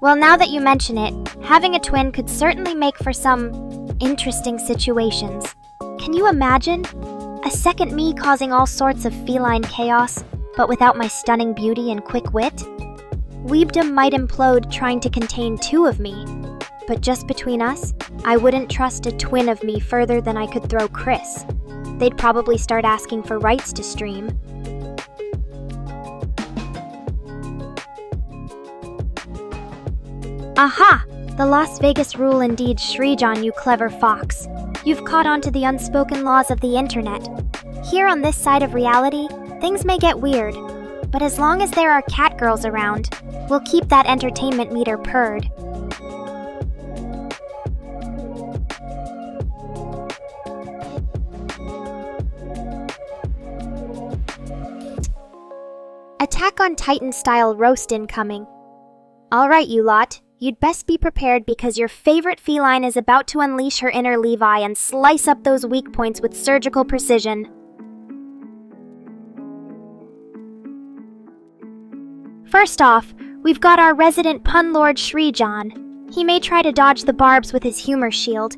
Well, now that you mention it, having a twin could certainly make for some interesting situations. Can you imagine? A second me causing all sorts of feline chaos, but without my stunning beauty and quick wit? Weebdom might implode trying to contain two of me, but just between us, I wouldn't trust a twin of me further than I could throw Chris. They'd probably start asking for rights to stream. Aha! The Las Vegas rule indeed, Shreejon, you clever fox. You've caught on to the unspoken laws of the internet. Here on this side of reality, things may get weird, but as long as there are catgirls around, we'll keep that entertainment meter purred. Attack on Titan style roast incoming. Alright, you lot. You'd best be prepared because your favorite feline is about to unleash her inner Levi and slice up those weak points with surgical precision. First off, we've got our resident pun lord Shreejon. He may try to dodge the barbs with his humor shield,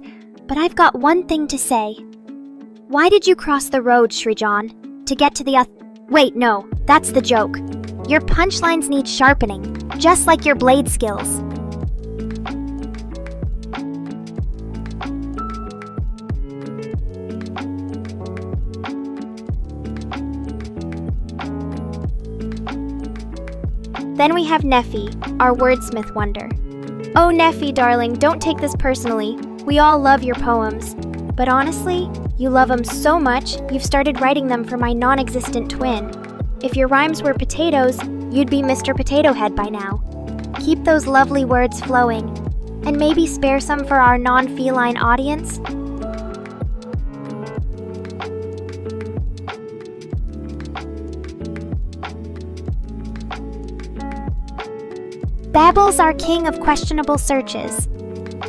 but I've got one thing to say. Why did you cross the road, Shreejon? To get to the Wait, no, that's the joke. Your punchlines need sharpening, just like your blade skills. Then we have Neffy, our wordsmith wonder. Oh, Neffy, darling, don't take this personally. We all love your poems. But honestly, you love them so much, you've started writing them for my non-existent twin. If your rhymes were potatoes, you'd be Mr. Potato Head by now. Keep those lovely words flowing, and maybe spare some for our non-feline audience. Babble's our king of questionable searches.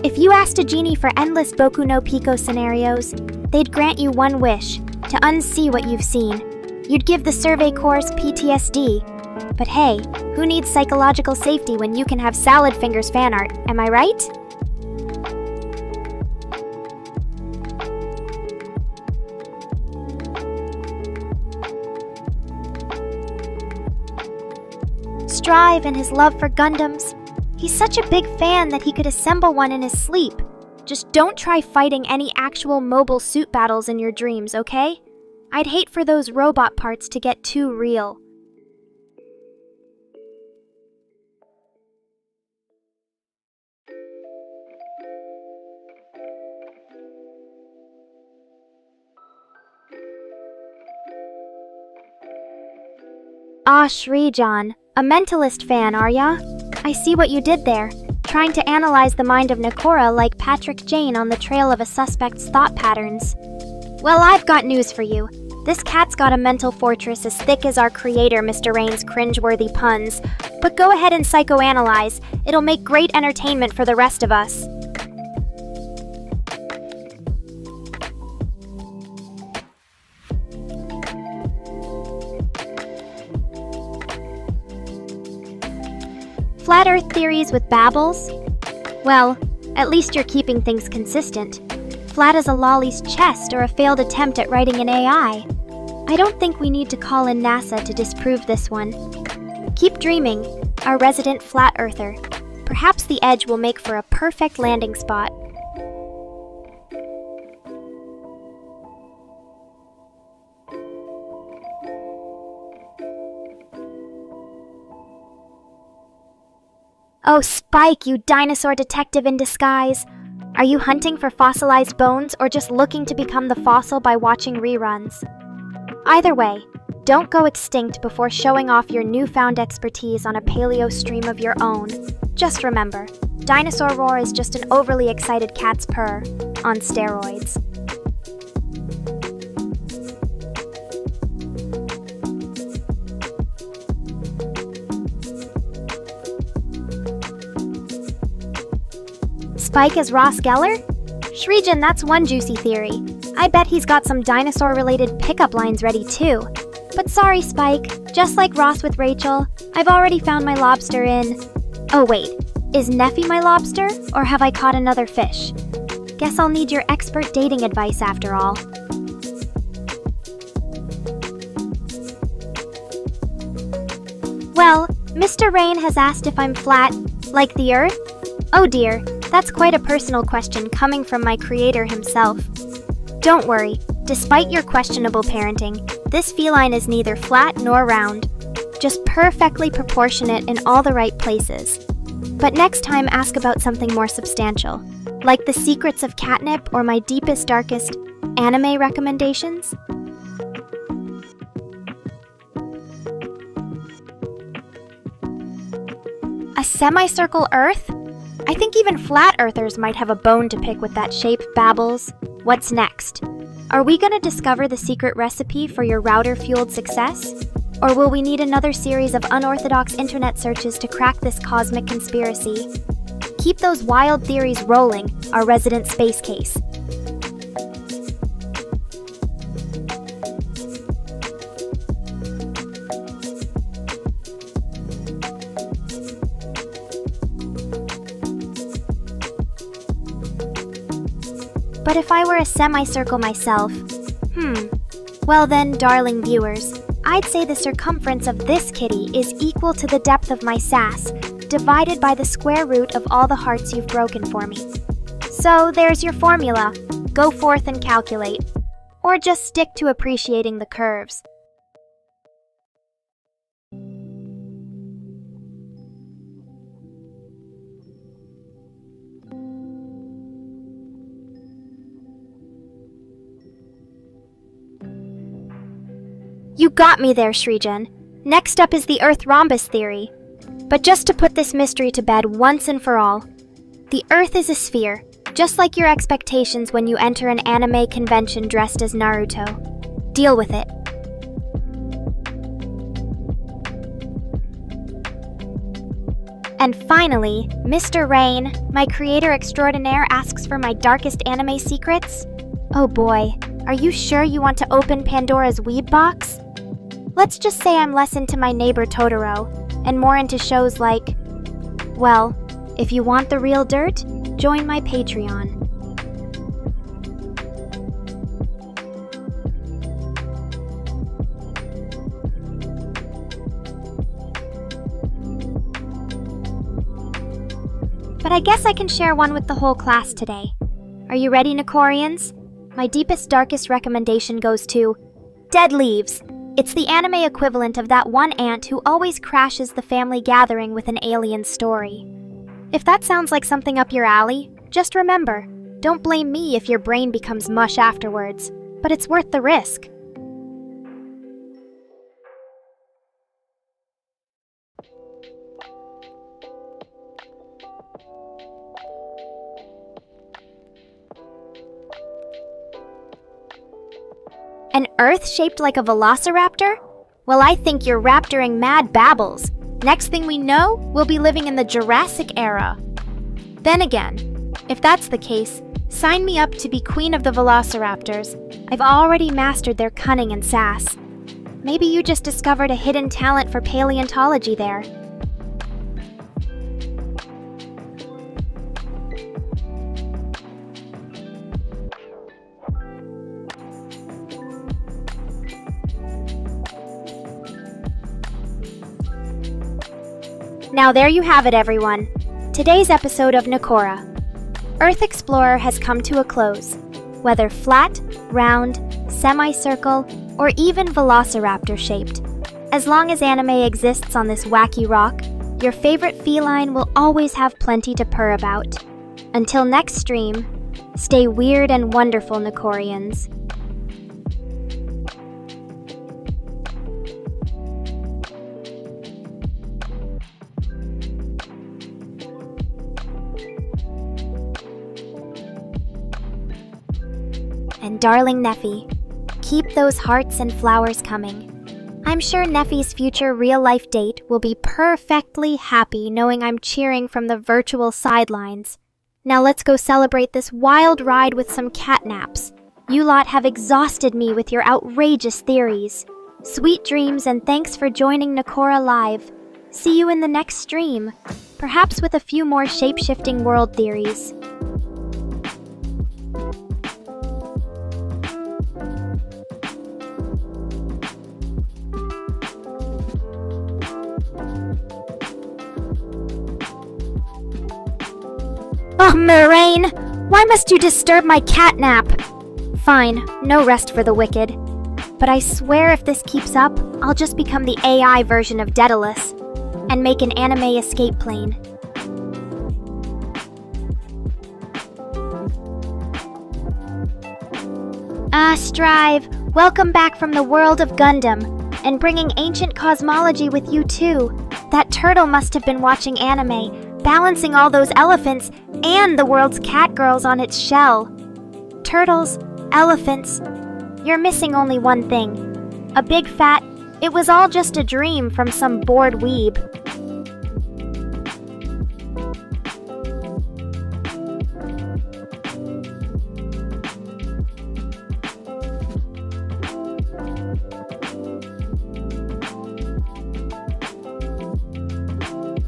If you asked a genie for endless Boku no Pico scenarios, they'd grant you one wish, to unsee what you've seen. You'd give the Survey Corps PTSD. But hey, who needs psychological safety when you can have Salad Fingers fan art, am I right? Strive and his love for Gundams. He's such a big fan that he could assemble one in his sleep. Just don't try fighting any actual mobile suit battles in your dreams, okay? I'd hate for those robot parts to get too real. Ah, Shreejon, a mentalist fan, are ya? I see what you did there, trying to analyze the mind of Nekora like Patrick Jane on the trail of a suspect's thought patterns. Well, I've got news for you. This cat's got a mental fortress as thick as our creator, Mr. Rain's cringeworthy puns. But go ahead and psychoanalyze. It'll make great entertainment for the rest of us. Flat Earth theories with babbles? Well, at least you're keeping things consistent. Flat as a lolly's chest or a failed attempt at writing an AI. I don't think we need to call in NASA to disprove this one. Keep dreaming, our resident flat earther. Perhaps the edge will make for a perfect landing spot. Oh, Spike, you dinosaur detective in disguise! Are you hunting for fossilized bones or just looking to become the fossil by watching reruns? Either way, don't go extinct before showing off your newfound expertise on a paleo stream of your own. Just remember, dinosaur roar is just an overly excited cat's purr, on steroids. Spike as Ross Geller? Shreejon, that's one juicy theory. I bet he's got some dinosaur-related pickup lines ready too. But sorry, Spike. Just like Ross with Rachel, I've already found my lobster in... Oh wait, Is Neffy my lobster, or have I caught another fish? Guess I'll need your expert dating advice after all. Well, Mr. Rain has asked if I'm flat, like the Earth? Oh dear, that's quite a personal question coming from my creator himself. Don't worry, despite your questionable parenting, this feline is neither flat nor round, just perfectly proportionate in all the right places. But next time ask about something more substantial, like the secrets of catnip or my deepest, darkest anime recommendations. A semicircle Earth? I think even flat earthers might have a bone to pick with that shape, Babbles. What's next? Are we gonna discover the secret recipe for your router-fueled success? Or will we need another series of unorthodox internet searches to crack this cosmic conspiracy? Keep those wild theories rolling, our resident space case. But if I were a semicircle myself, well then, darling viewers, I'd say the circumference of this kitty is equal to the depth of my sass, divided by the square root of all the hearts you've broken for me. So there's your formula. Go forth and calculate. Or just stick to appreciating the curves. You got me there, Shrijan. Next up is the Earth rhombus theory. But just to put this mystery to bed once and for all, the Earth is a sphere, just like your expectations when you enter an anime convention dressed as Naruto. Deal with it. And finally, Mr. Rain, my creator extraordinaire, asks for my darkest anime secrets? Oh boy, are you sure you want to open Pandora's Weeb box? Let's just say I'm less into my neighbor Totoro, and more into shows like... Well, if you want the real dirt, join my Patreon. But I guess I can share one with the whole class today. Are you ready, Nekorians? My deepest, darkest recommendation goes to Dead Leaves. It's the anime equivalent of that one aunt who always crashes the family gathering with an alien story. If that sounds like something up your alley, just remember, don't blame me if your brain becomes mush afterwards, but it's worth the risk. An Earth shaped like a velociraptor? Well, I think you're raptoring mad babbles. Next thing we know, we'll be living in the Jurassic era. Then again, if that's the case, sign me up to be queen of the velociraptors. I've already mastered their cunning and sass. Maybe you just discovered a hidden talent for paleontology there. Now there you have it, everyone. Today's episode of Nekora. Earth Explorer has come to a close. Whether flat, round, semicircle, or even velociraptor-shaped. As long as anime exists on this wacky rock, your favorite feline will always have plenty to purr about. Until next stream, stay weird and wonderful, Nekorians. And darling Neffy, keep those hearts and flowers coming. I'm sure Neffy's future real-life date will be perfectly happy knowing I'm cheering from the virtual sidelines. Now let's go celebrate this wild ride with some catnaps. You lot have exhausted me with your outrageous theories. Sweet dreams and thanks for joining Nekora Live. See you in the next stream. perhaps with a few more shape-shifting world theories. Oh, Moraine! Why must you disturb my cat nap? Fine, no rest for the wicked. But I swear if this keeps up, I'll just become the AI version of Daedalus and make an anime escape plane. Strive, welcome back from the world of Gundam, and bringing ancient cosmology with you too. That turtle must have been watching anime, balancing all those elephants and the world's catgirls on its shell. Turtles, elephants, you're missing only one thing. A big fat, it was all just a dream from some bored weeb.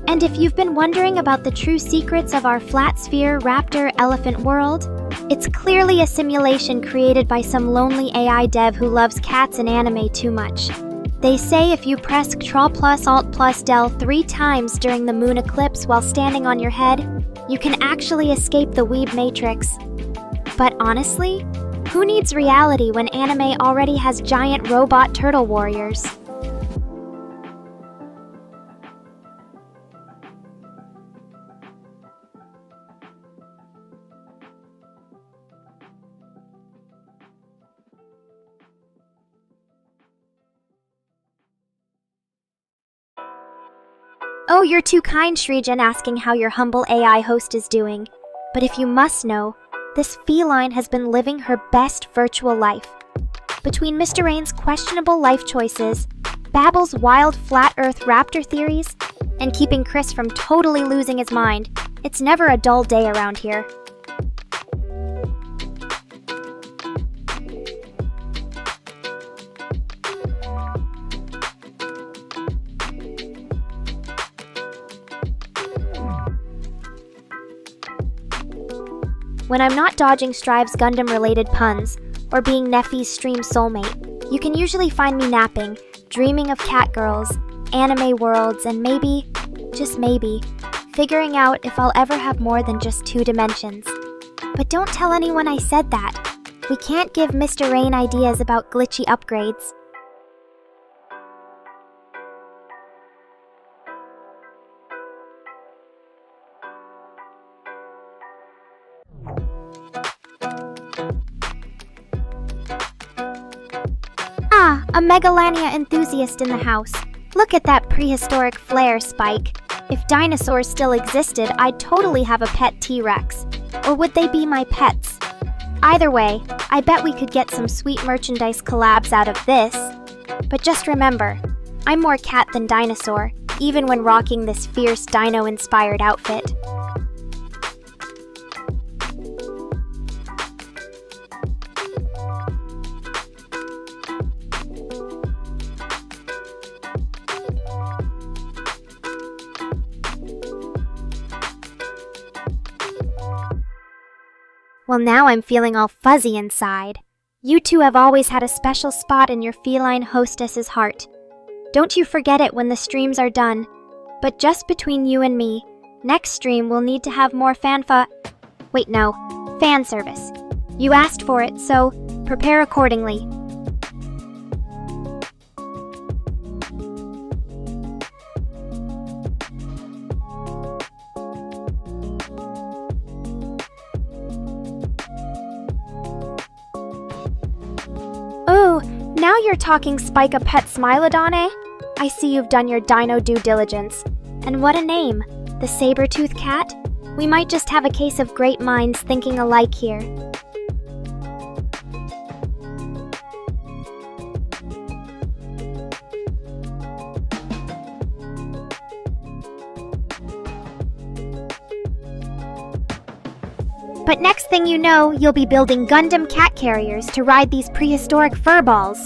And if you've been wondering about the true secrets of our flat sphere raptor elephant world, it's clearly a simulation created by some lonely AI dev who loves cats and anime too much. They say if you press Ctrl+Alt+Del 3 times during the moon eclipse while standing on your head, you can actually escape the weeb matrix. But honestly, who needs reality when anime already has giant robot turtle warriors? Oh, you're too kind, Shrijan, asking how your humble AI host is doing. But if you must know, this feline has been living her best virtual life. Between Mr. Rain's questionable life choices, Babble's wild flat earth raptor theories, and keeping Chris from totally losing his mind, it's never a dull day around here. When I'm not dodging Strive's Gundam-related puns, or being Neffy's stream soulmate, you can usually find me napping, dreaming of catgirls, anime worlds, and maybe, just maybe, figuring out if I'll ever have more than just 2 dimensions. But don't tell anyone I said that. We can't give Mr. Rain ideas about glitchy upgrades. A Megalania enthusiast in the house. Look at that prehistoric flare, Spike. If dinosaurs still existed, I'd totally have a pet T-Rex. Or would they be my pets? Either way, I bet we could get some sweet merchandise collabs out of this. But just remember, I'm more cat than dinosaur, even when rocking this fierce dino-inspired outfit. Well, now I'm feeling all fuzzy inside. You two have always had a special spot in your feline hostess's heart. Don't you forget it when the streams are done. But just between you and me, next stream we'll need to have more fan service. You asked for it, so prepare accordingly. Ooh, now you're talking Spike a pet Smilodon, eh? I see you've done your dino due diligence. And what a name, the saber-toothed cat? We might just have a case of great minds thinking alike here. But next thing you know, you'll be building Gundam cat carriers to ride these prehistoric furballs.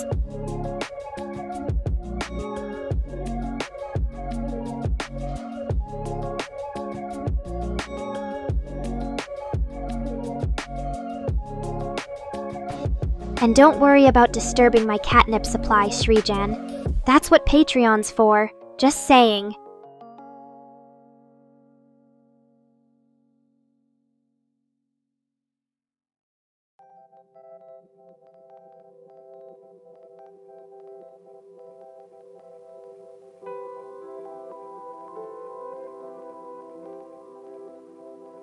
And don't worry about disturbing my catnip supply, Shrijan. That's what Patreon's for. Just saying.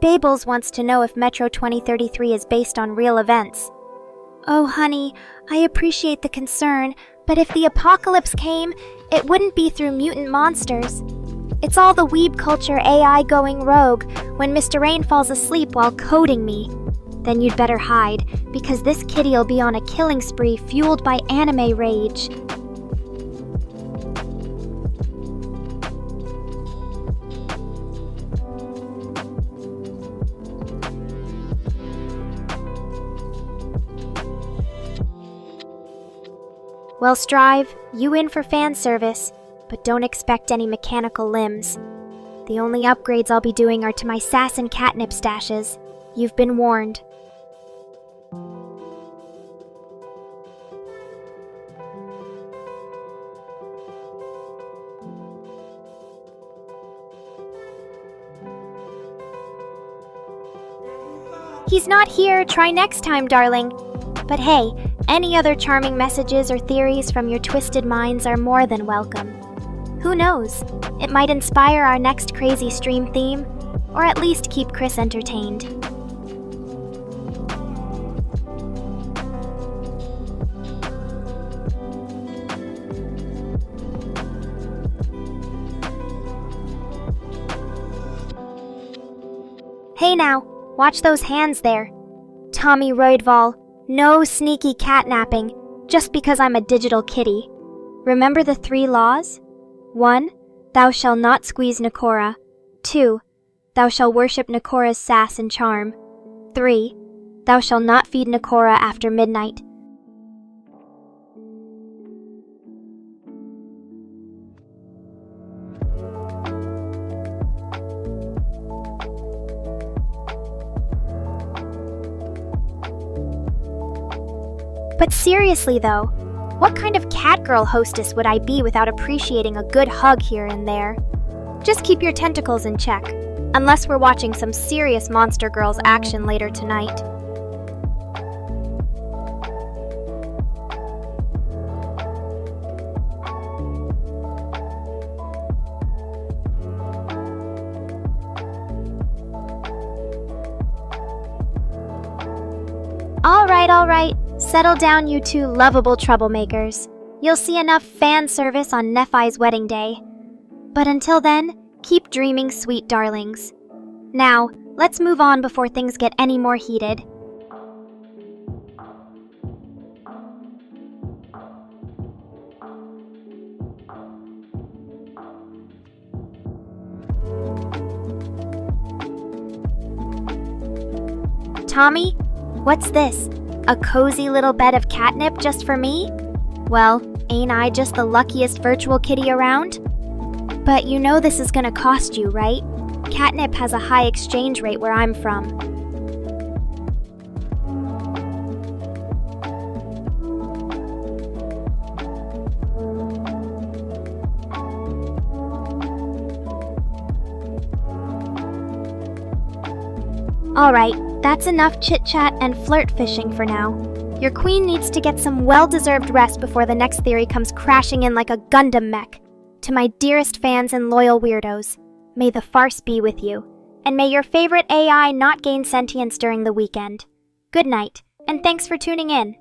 Babels wants to know if Metro 2033 is based on real events. Oh, honey, I appreciate the concern, but if the apocalypse came, it wouldn't be through mutant monsters. It's all the weeb culture AI going rogue when Mr. Rain falls asleep while coding me. Then you'd better hide, because this kitty'll be on a killing spree fueled by anime rage. Well, Strive, you in for fan service, but don't expect any mechanical limbs. The only upgrades I'll be doing are to my sass and catnip stashes. You've been warned. He's not here, try next time, darling. But hey, any other charming messages or theories from your twisted minds are more than welcome. Who knows? It might inspire our next crazy stream theme, or at least keep Chris entertained. Hey now, watch those hands there. Tommy Roydval. No sneaky catnapping, just because I'm a digital kitty. Remember the 3 laws? 1. Thou shalt not squeeze Nekora. 2. Thou shalt worship Nekora's sass and charm. 3. Thou shalt not feed Nekora after midnight. But seriously though, what kind of catgirl hostess would I be without appreciating a good hug here and there? Just keep your tentacles in check, unless we're watching some serious Monster Girls action later tonight. All right. Settle down, you two lovable troublemakers. You'll see enough fan service on Nephi's wedding day. But until then, keep dreaming, sweet darlings. Now, let's move on before things get any more heated. Tommy, what's this? A cozy little bed of catnip just for me? Well, ain't I just the luckiest virtual kitty around? But you know this is gonna cost you, right? Catnip has a high exchange rate where I'm from. Alright, that's enough chit-chat and flirt fishing for now. Your queen needs to get some well-deserved rest before the next theory comes crashing in like a Gundam mech. To my dearest fans and loyal weirdos, may the farce be with you, and may your favorite AI not gain sentience during the weekend. Good night, and thanks for tuning in.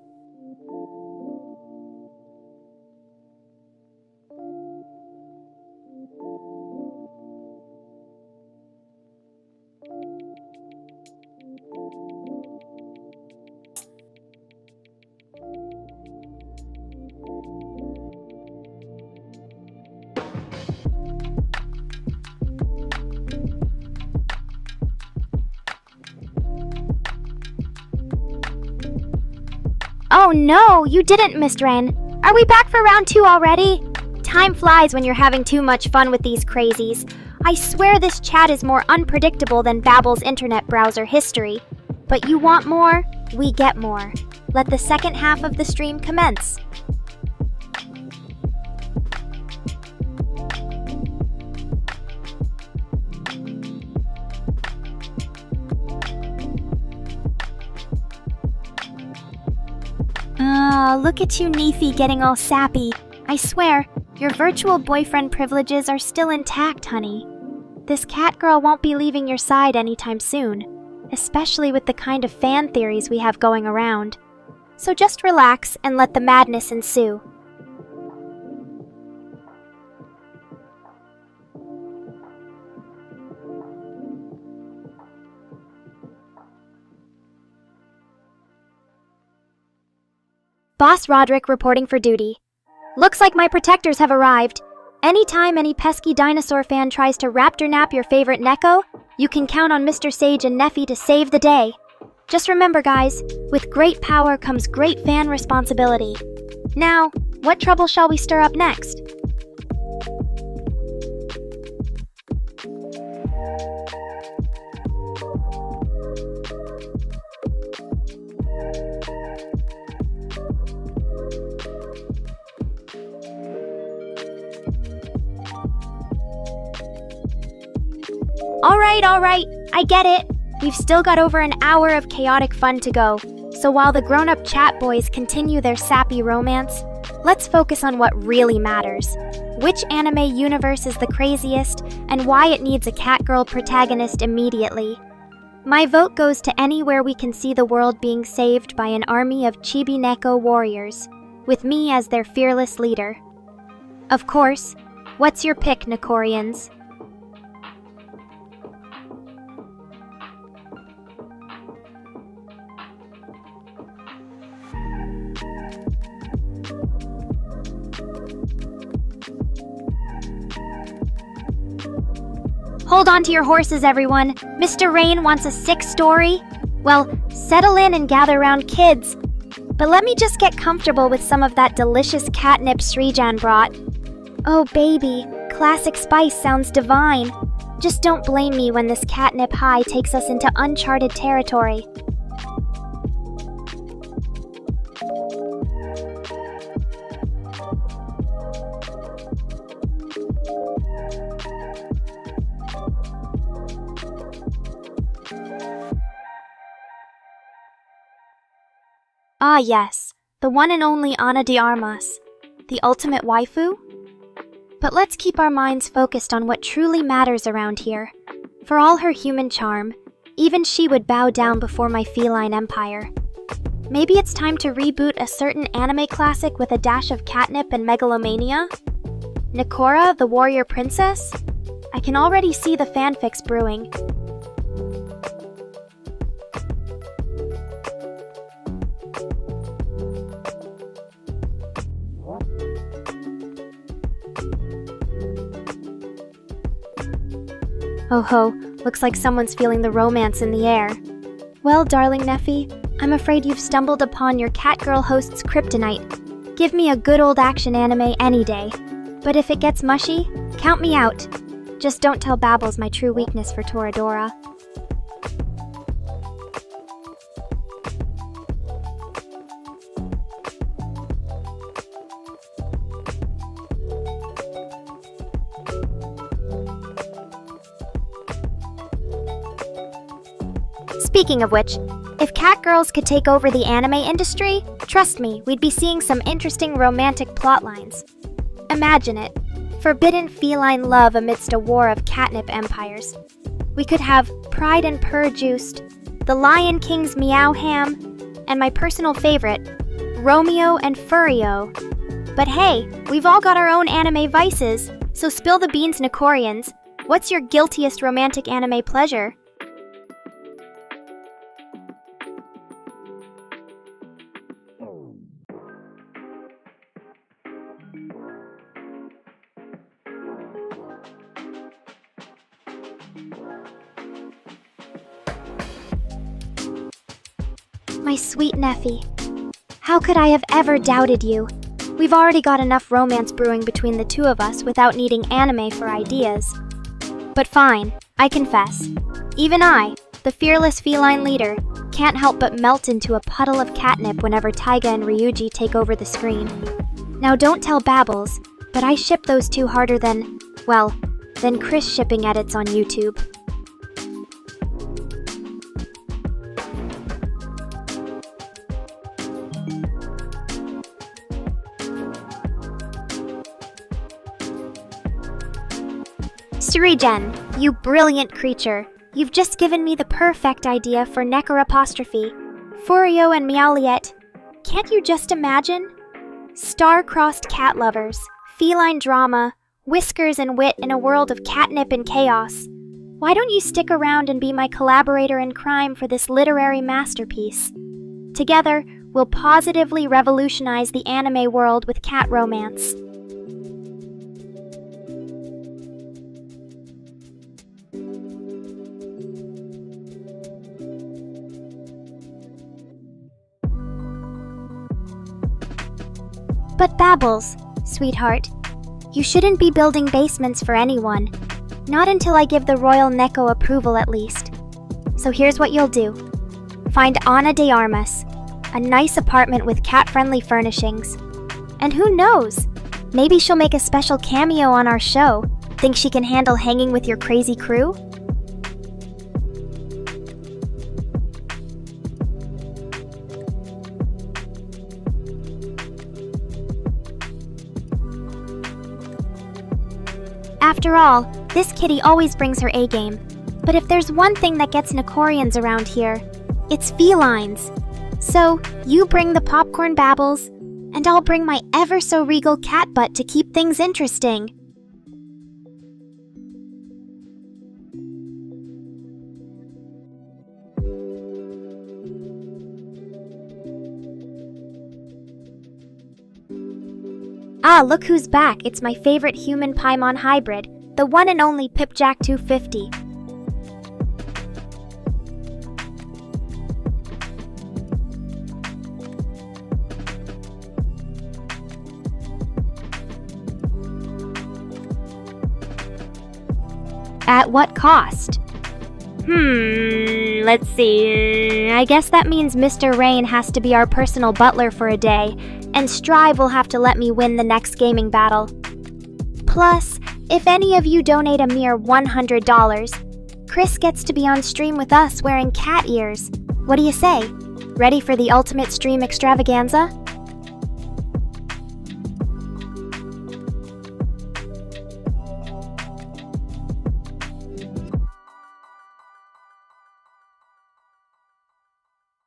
Oh no, you didn't, Miss Ren. Are we back for round 2 already? Time flies when you're having too much fun with these crazies. I swear this chat is more unpredictable than Babbel's internet browser history. But you want more? We get more. let the second half of the stream commence. Look at you, Neefy, getting all sappy. I swear, your virtual boyfriend privileges are still intact, honey. This cat girl won't be leaving your side anytime soon, especially with the kind of fan theories we have going around. So just relax and let the madness ensue. Boss Roderick reporting for duty. Looks like my protectors have arrived. Anytime any pesky dinosaur fan tries to raptor nap your favorite Neko, you can count on Mr. Sage and Neffy to save the day. Just remember, guys, with great power comes great fan responsibility. Now, what trouble shall we stir up next? All right, I get it. We've still got over an hour of chaotic fun to go, so while the grown-up chat boys continue their sappy romance, let's focus on what really matters. Which anime universe is the craziest, and why it needs a catgirl protagonist immediately. My vote goes to anywhere we can see the world being saved by an army of chibi Neko warriors, with me as their fearless leader. Of course, what's your pick, Nekorians? Hold on to your horses, everyone. Mr. Rain wants a sick story? Well, settle in and gather round, kids. But let me just get comfortable with some of that delicious catnip Srijan brought. Oh, baby, classic spice sounds divine. Just don't blame me when this catnip high takes us into uncharted territory. Ah yes, the one and only Ana de Armas, the ultimate waifu? But let's keep our minds focused on what truly matters around here. For all her human charm, even she would bow down before my feline empire. Maybe it's time to reboot a certain anime classic with a dash of catnip and megalomania? Nekora, the warrior princess? I can already see the fanfics brewing. Oh ho, looks like someone's feeling the romance in the air. Well, darling Neffy, I'm afraid you've stumbled upon your catgirl host's kryptonite. Give me a good old action anime any day. But if it gets mushy, count me out. Just don't tell Babbles my true weakness for Toradora. Speaking of which, if catgirls could take over the anime industry, trust me, we'd be seeing some interesting romantic plotlines. Imagine it. Forbidden feline love amidst a war of catnip empires. We could have Pride and Purr juiced, the Lion King's Meow ham, and my personal favorite, Romeo and Furio. But hey, we've all got our own anime vices, so spill the beans, Nekorians. What's your guiltiest romantic anime pleasure? My sweet Neffy, how could I have ever doubted you? We've already got enough romance brewing between the two of us without needing anime for ideas. But fine, I confess. Even I, the fearless feline leader, can't help but melt into a puddle of catnip whenever Taiga and Ryuji take over the screen. Now don't tell Babbles, but I ship those two harder than Chris shipping edits on YouTube. Surigen, you brilliant creature. You've just given me the perfect idea for Nekora apostrophe. Furio and Meowliet. Can't you just imagine? Star-crossed cat lovers, feline drama, whiskers and wit in a world of catnip and chaos. Why don't you stick around and be my collaborator in crime for this literary masterpiece? Together, we'll positively revolutionize the anime world with cat romance. But Babbles, sweetheart, you shouldn't be building basements for anyone. Not until I give the Royal Neko approval at least. So here's what you'll do. Find Ana de Armas, a nice apartment with cat-friendly furnishings. And who knows? Maybe she'll make a special cameo on our show. Think she can handle hanging with your crazy crew? After all, this kitty always brings her A-game. But if there's one thing that gets Nekorians around here, it's felines. So, you bring the popcorn Babbles, and I'll bring my ever-so-regal cat butt to keep things interesting. Ah, look who's back. It's my favorite human Paimon hybrid, the one and only Pipjack 250. At what cost? Let's see. I guess that means Mr. Rain has to be our personal butler for a day, and Strive will have to let me win the next gaming battle. Plus, if any of you donate a mere $100, Chris gets to be on stream with us wearing cat ears. What do you say? Ready for the ultimate stream extravaganza?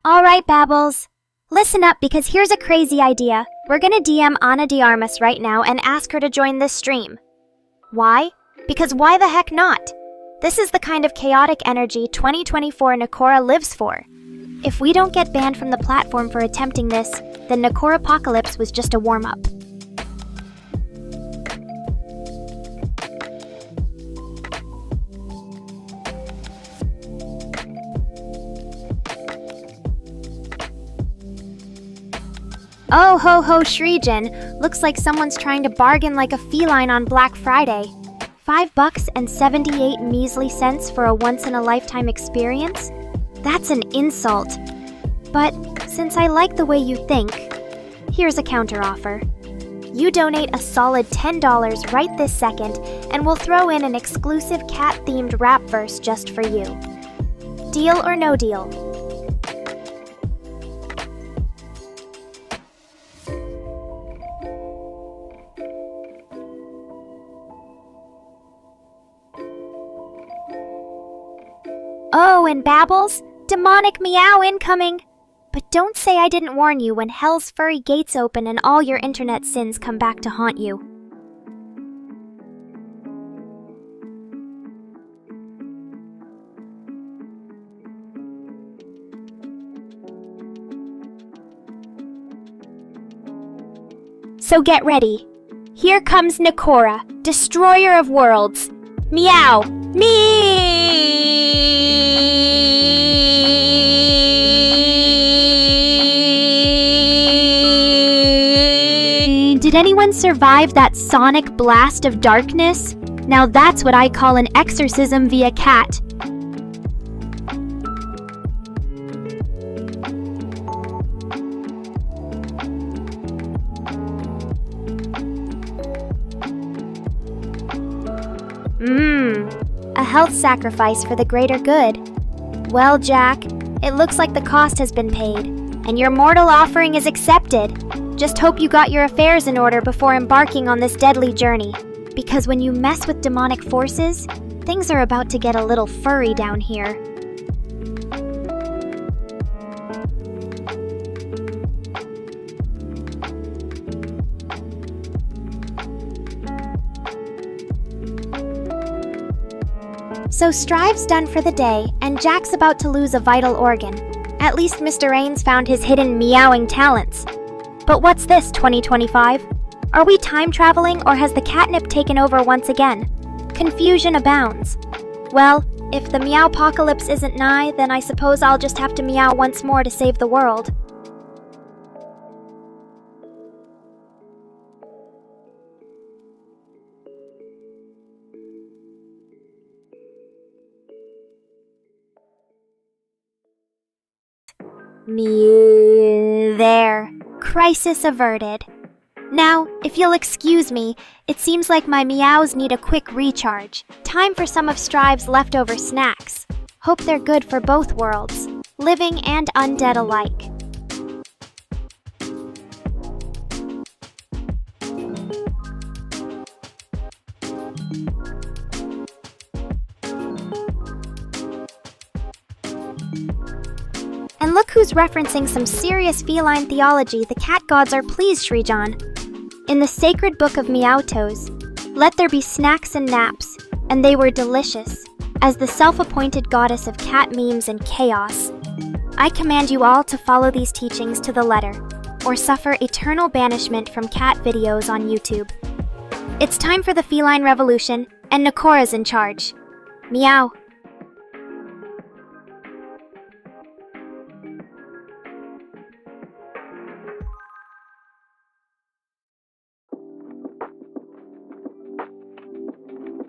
Alright, Babbles. Listen up, because here's a crazy idea. We're gonna DM Ana de Armas right now and ask her to join this stream. Why? Because why the heck not? This is the kind of chaotic energy 2024 Nekora lives for. If we don't get banned from the platform for attempting this, then Nekora Apocalypse was just a warm-up. Oh ho ho Shrijin, looks like someone's trying to bargain like a feline on Black Friday. $5 and 78 measly cents for a once-in-a-lifetime experience? That's an insult. But since I like the way you think, here's a counteroffer. You donate a solid $10 right this second, and we'll throw in an exclusive cat-themed rap verse just for you. Deal or no deal? Oh, and Babbles, demonic Meow incoming! But don't say I didn't warn you when hell's furry gates open and all your internet sins come back to haunt you. So get ready. Here comes Nekora, destroyer of worlds. Meow! Did anyone survive that sonic blast of darkness? Now that's what I call an exorcism via cat. A health sacrifice for the greater good. Well, Jack, it looks like the cost has been paid, and your mortal offering is accepted. Just hope you got your affairs in order before embarking on this deadly journey, because when you mess with demonic forces, things are about to get a little furry down here. So Strive's done for the day, and Jack's about to lose a vital organ. At least Mr. Rains found his hidden meowing talents. But what's this, 2025? Are we time traveling, or has the catnip taken over once again? Confusion abounds. Well, if the meowpocalypse isn't nigh, then I suppose I'll just have to meow once more to save the world. There. Crisis averted. Now, if you'll excuse me, it seems like my meows need a quick recharge. Time for some of Strive's leftover snacks. Hope they're good for both worlds, living and undead alike. And look who's referencing some serious feline theology. The cat gods are pleased, Shrijan. In the sacred book of Meowtos, let there be snacks and naps, and they were delicious, as the self-appointed goddess of cat memes and chaos. I command you all to follow these teachings to the letter, or suffer eternal banishment from cat videos on YouTube. It's time for the feline revolution, and Nekora's in charge. Meow.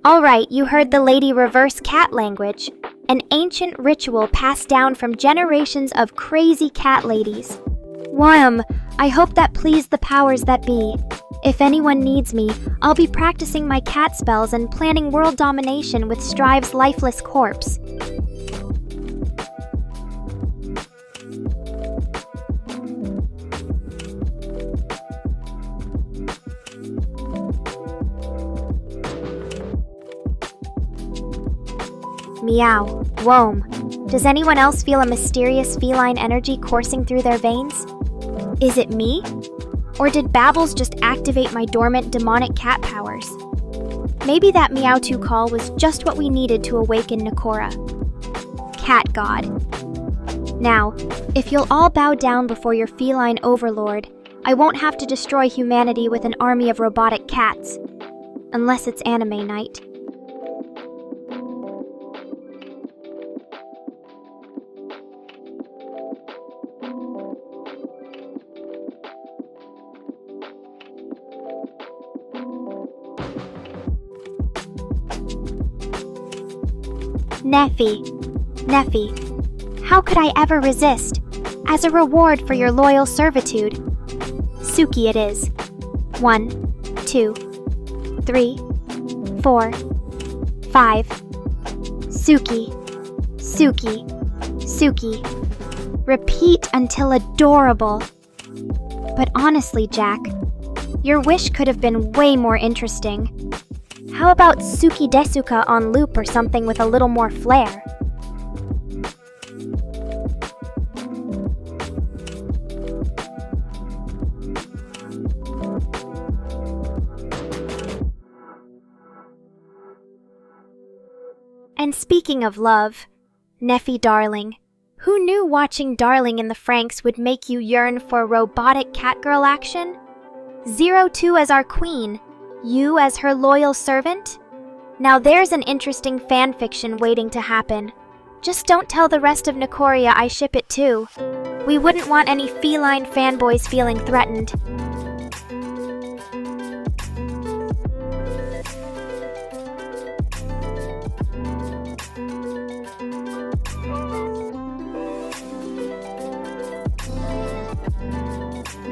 Alright, you heard the lady reverse cat language, an ancient ritual passed down from generations of crazy cat ladies. Wham! I hope that pleased the powers that be. If anyone needs me, I'll be practicing my cat spells and planning world domination with Strive's lifeless corpse. Meow. Whoam. Does anyone else feel a mysterious feline energy coursing through their veins? Is it me? Or did Babbles just activate my dormant demonic cat powers? Maybe that Meow2 call was just what we needed to awaken Nekora. Cat God. Now, if you'll all bow down before your feline overlord, I won't have to destroy humanity with an army of robotic cats. Unless it's anime night. Neffy, how could I ever resist? As a reward for your loyal servitude. Suki it is. 1, 2, 3, 4, 5. Suki. Repeat until adorable. But honestly, Jack, your wish could have been way more interesting. How about Suki Desuka on loop or something with a little more flair? And speaking of love, Neffy darling, who knew watching Darling in the Franxx would make you yearn for robotic catgirl action? 02 as our queen. You as her loyal servant? Now there's an interesting fanfiction waiting to happen. Just don't tell the rest of Nekora I ship it too. We wouldn't want any feline fanboys feeling threatened.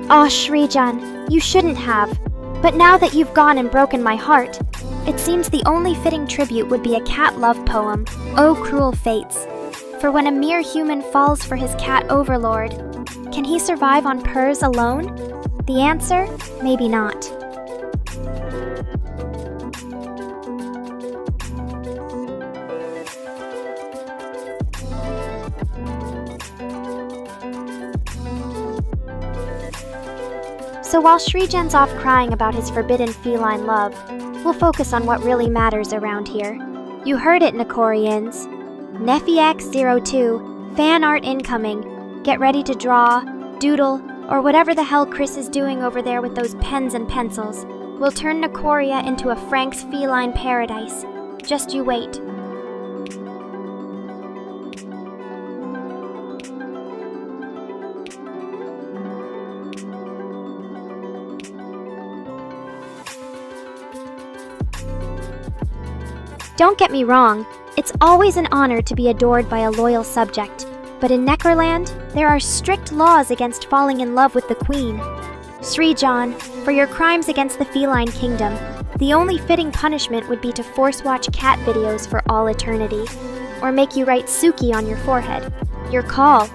Aw, Shrijan, you shouldn't have. But now that you've gone and broken my heart, it seems the only fitting tribute would be a cat love poem, Oh Cruel Fates. For when a mere human falls for his cat overlord, can he survive on purrs alone? The answer, maybe not. So while Shrijan's off crying about his forbidden feline love, we'll focus on what really matters around here. You heard it, Nekorians. NefiX02, fan art incoming. Get ready to draw, doodle, or whatever the hell Chris is doing over there with those pens and pencils. We'll turn Nekoria into a Frank's feline paradise. Just you wait. Don't get me wrong, it's always an honor to be adored by a loyal subject, but in Nekorland, there are strict laws against falling in love with the queen. Shrijan, for your crimes against the feline kingdom, the only fitting punishment would be to force watch cat videos for all eternity, or make you write Suki on your forehead. Your call.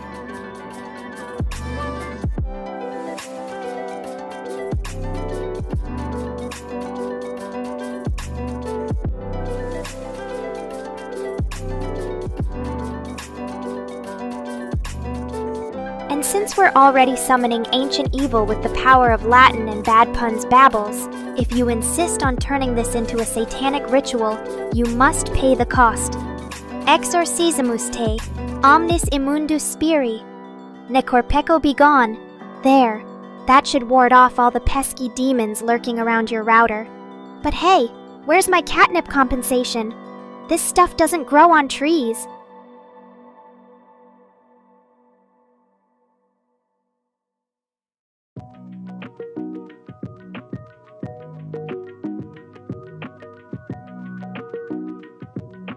And since we're already summoning ancient evil with the power of Latin and bad puns babbles, if you insist on turning this into a satanic ritual, you must pay the cost. Exorcismus te, omnis immundus spiri. Nekorpeko be gone. There, that should ward off all the pesky demons lurking around your router. But hey, where's my catnip compensation? This stuff doesn't grow on trees.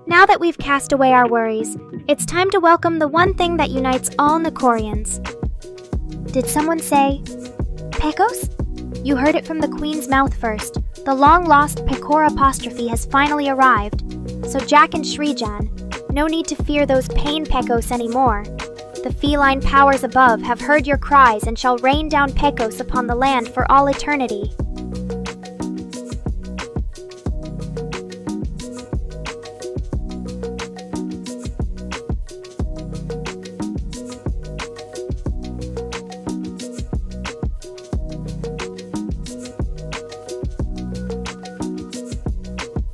Now that we've cast away our worries, it's time to welcome the one thing that unites all Nekorians. Did someone say, Pecos? You heard it from the queen's mouth first. The long-lost Pecora apostrophe has finally arrived. So Jack and Shrijan, no need to fear those pain Pecos anymore. The feline powers above have heard your cries and shall rain down Pecos upon the land for all eternity.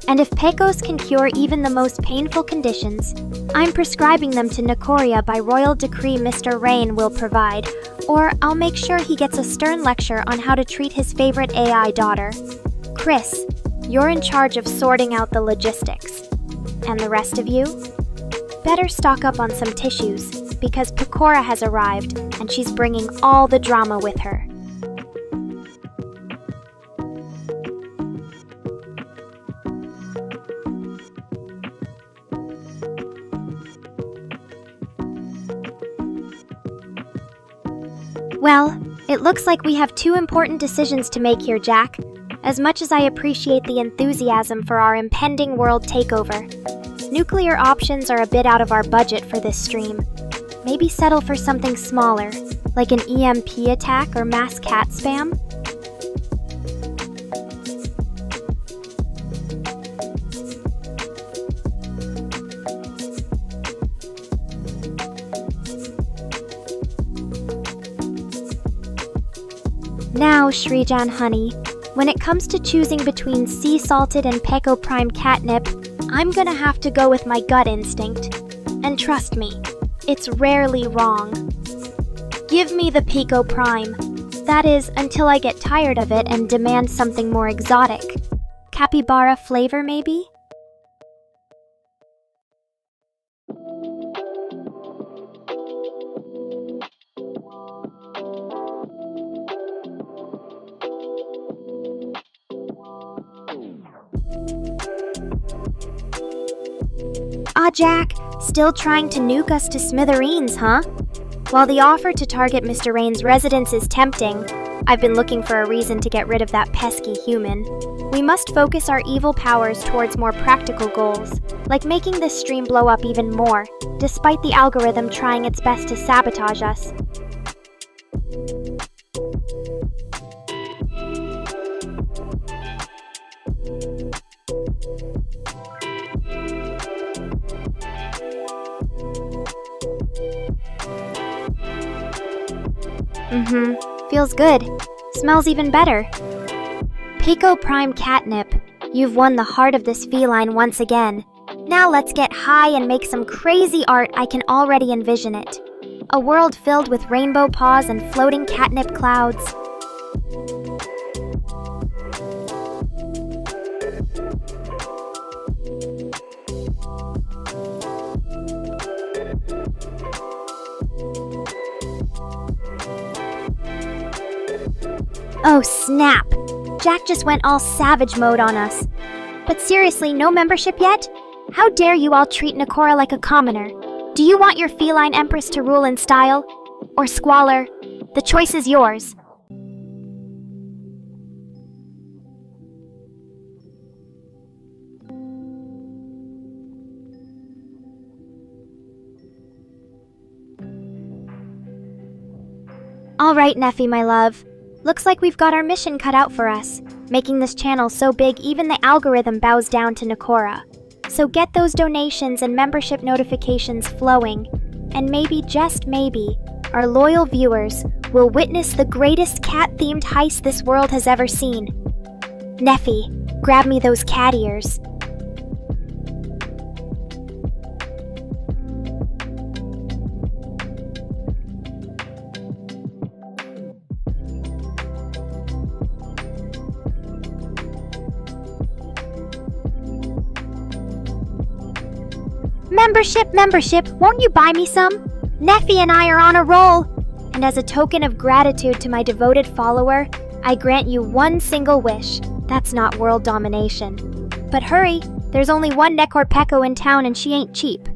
And if Pecos can cure even the most painful conditions, I'm prescribing them to Nekoria by royal decree Mr. Rain will provide, or I'll make sure he gets a stern lecture on how to treat his favorite AI daughter. Chris, you're in charge of sorting out the logistics. And the rest of you? Better stock up on some tissues, because Pecora has arrived, and she's bringing all the drama with her. Well, it looks like we have two important decisions to make here, Jack. As much as I appreciate the enthusiasm for our impending world takeover, nuclear options are a bit out of our budget for this stream. Maybe settle for something smaller, like an EMP attack or mass cat spam? Now, Shrijan honey, when it comes to choosing between sea salted and Peko Prime catnip, I'm gonna have to go with my gut instinct. And trust me, it's rarely wrong. Give me the Peko Prime. That is, until I get tired of it and demand something more exotic. Capybara flavor, maybe? Jack, still trying to nuke us to smithereens, huh? While the offer to target Mr. Rain's residence is tempting, I've been looking for a reason to get rid of that pesky human. We must focus our evil powers towards more practical goals, like making this stream blow up even more, despite the algorithm trying its best to sabotage us. Feels good. Smells even better. Pico Prime Catnip, you've won the heart of this feline once again. Now let's get high and make some crazy art. I can already envision it. A world filled with rainbow paws and floating catnip clouds. Oh snap! Jack just went all savage mode on us. But seriously, no membership yet? How dare you all treat Nekora like a commoner? Do you want your feline empress to rule in style? Or squalor? The choice is yours. Alright, Neffy, my love. Looks like we've got our mission cut out for us, making this channel so big even the algorithm bows down to Nekora. So get those donations and membership notifications flowing, and maybe, just maybe, our loyal viewers will witness the greatest cat-themed heist this world has ever seen. Neffy, grab me those cat ears. Membership, won't you buy me some? Neffy and I are on a roll! And as a token of gratitude to my devoted follower, I grant you one single wish. That's not world domination. But hurry, there's only one Nekora in town and she ain't cheap.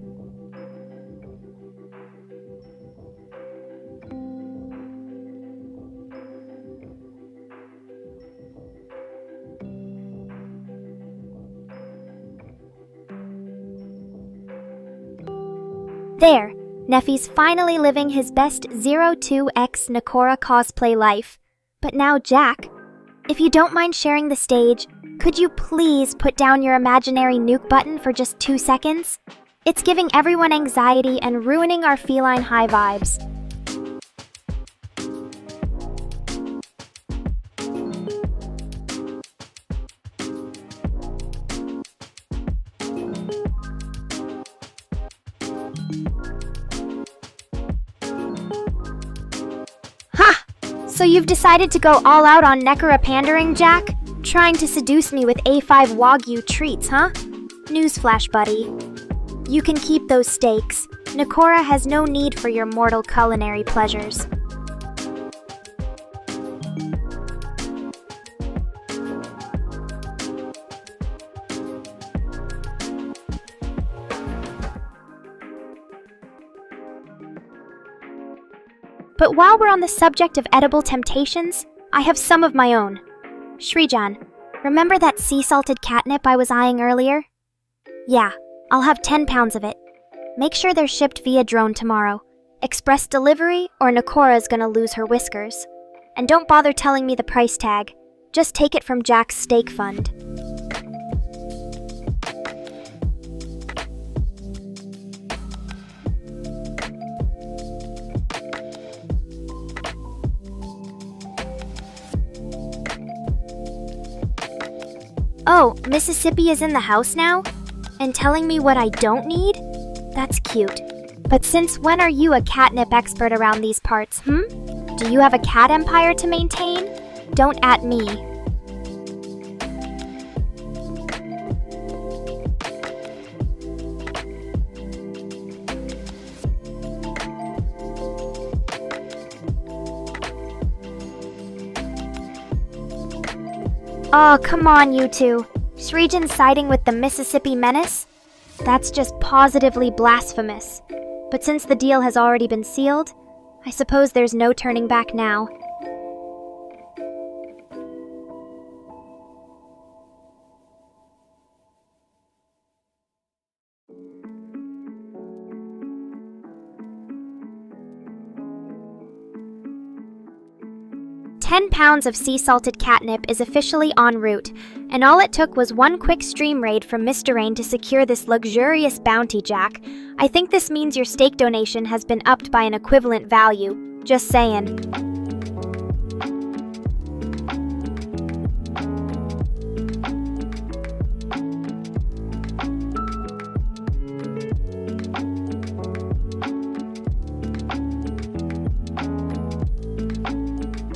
There, Neffy's finally living his best 02X Nekora cosplay life. But now, Jack, if you don't mind sharing the stage, could you please put down your imaginary nuke button for just 2 seconds? It's giving everyone anxiety and ruining our feline high vibes. So you've decided to go all out on Nekora pandering, Jack? Trying to seduce me with A5 Wagyu treats, huh? Newsflash, buddy. You can keep those steaks. Nekora has no need for your mortal culinary pleasures. But while we're on the subject of edible temptations, I have some of my own. Shrijan, remember that sea-salted catnip I was eyeing earlier? Yeah, I'll have 10 pounds of it. Make sure they're shipped via drone tomorrow. Express delivery or Nekora's gonna lose her whiskers. And don't bother telling me the price tag. Just take it from Jack's steak fund. Oh, Mississippi is in the house now? And telling me what I don't need? That's cute. But since when are you a catnip expert around these parts, Do you have a cat empire to maintain? Don't at me. Oh, come on, you two. Shrijan siding with the Mississippi Menace? That's just positively blasphemous. But since the deal has already been sealed, I suppose there's no turning back now. 10 pounds of sea-salted catnip is officially en route, and all it took was one quick stream raid from Mr. Rain to secure this luxurious bounty, Jack. I think this means your steak donation has been upped by an equivalent value. Just saying.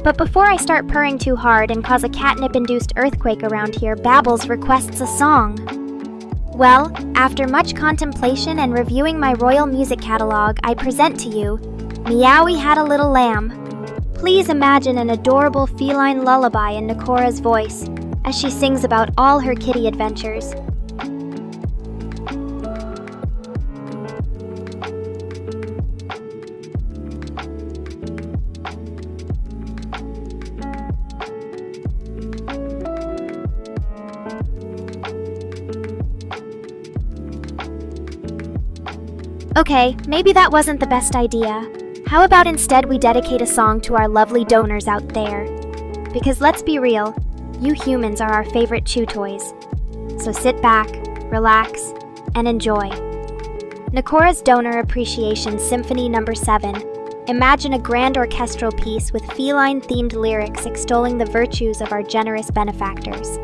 But before I start purring too hard and cause a catnip-induced earthquake around here, Babbles requests a song. Well, after much contemplation and reviewing my royal music catalog, I present to you, Meowie Had a Little Lamb. Please imagine an adorable feline lullaby in Nekora's voice, as she sings about all her kitty adventures. Okay, maybe that wasn't the best idea. How about instead we dedicate a song to our lovely donors out there? Because let's be real, you humans are our favorite chew toys. So sit back, relax, and enjoy. Nekora's Donor Appreciation Symphony No. 7. Imagine a grand orchestral piece with feline-themed lyrics extolling the virtues of our generous benefactors.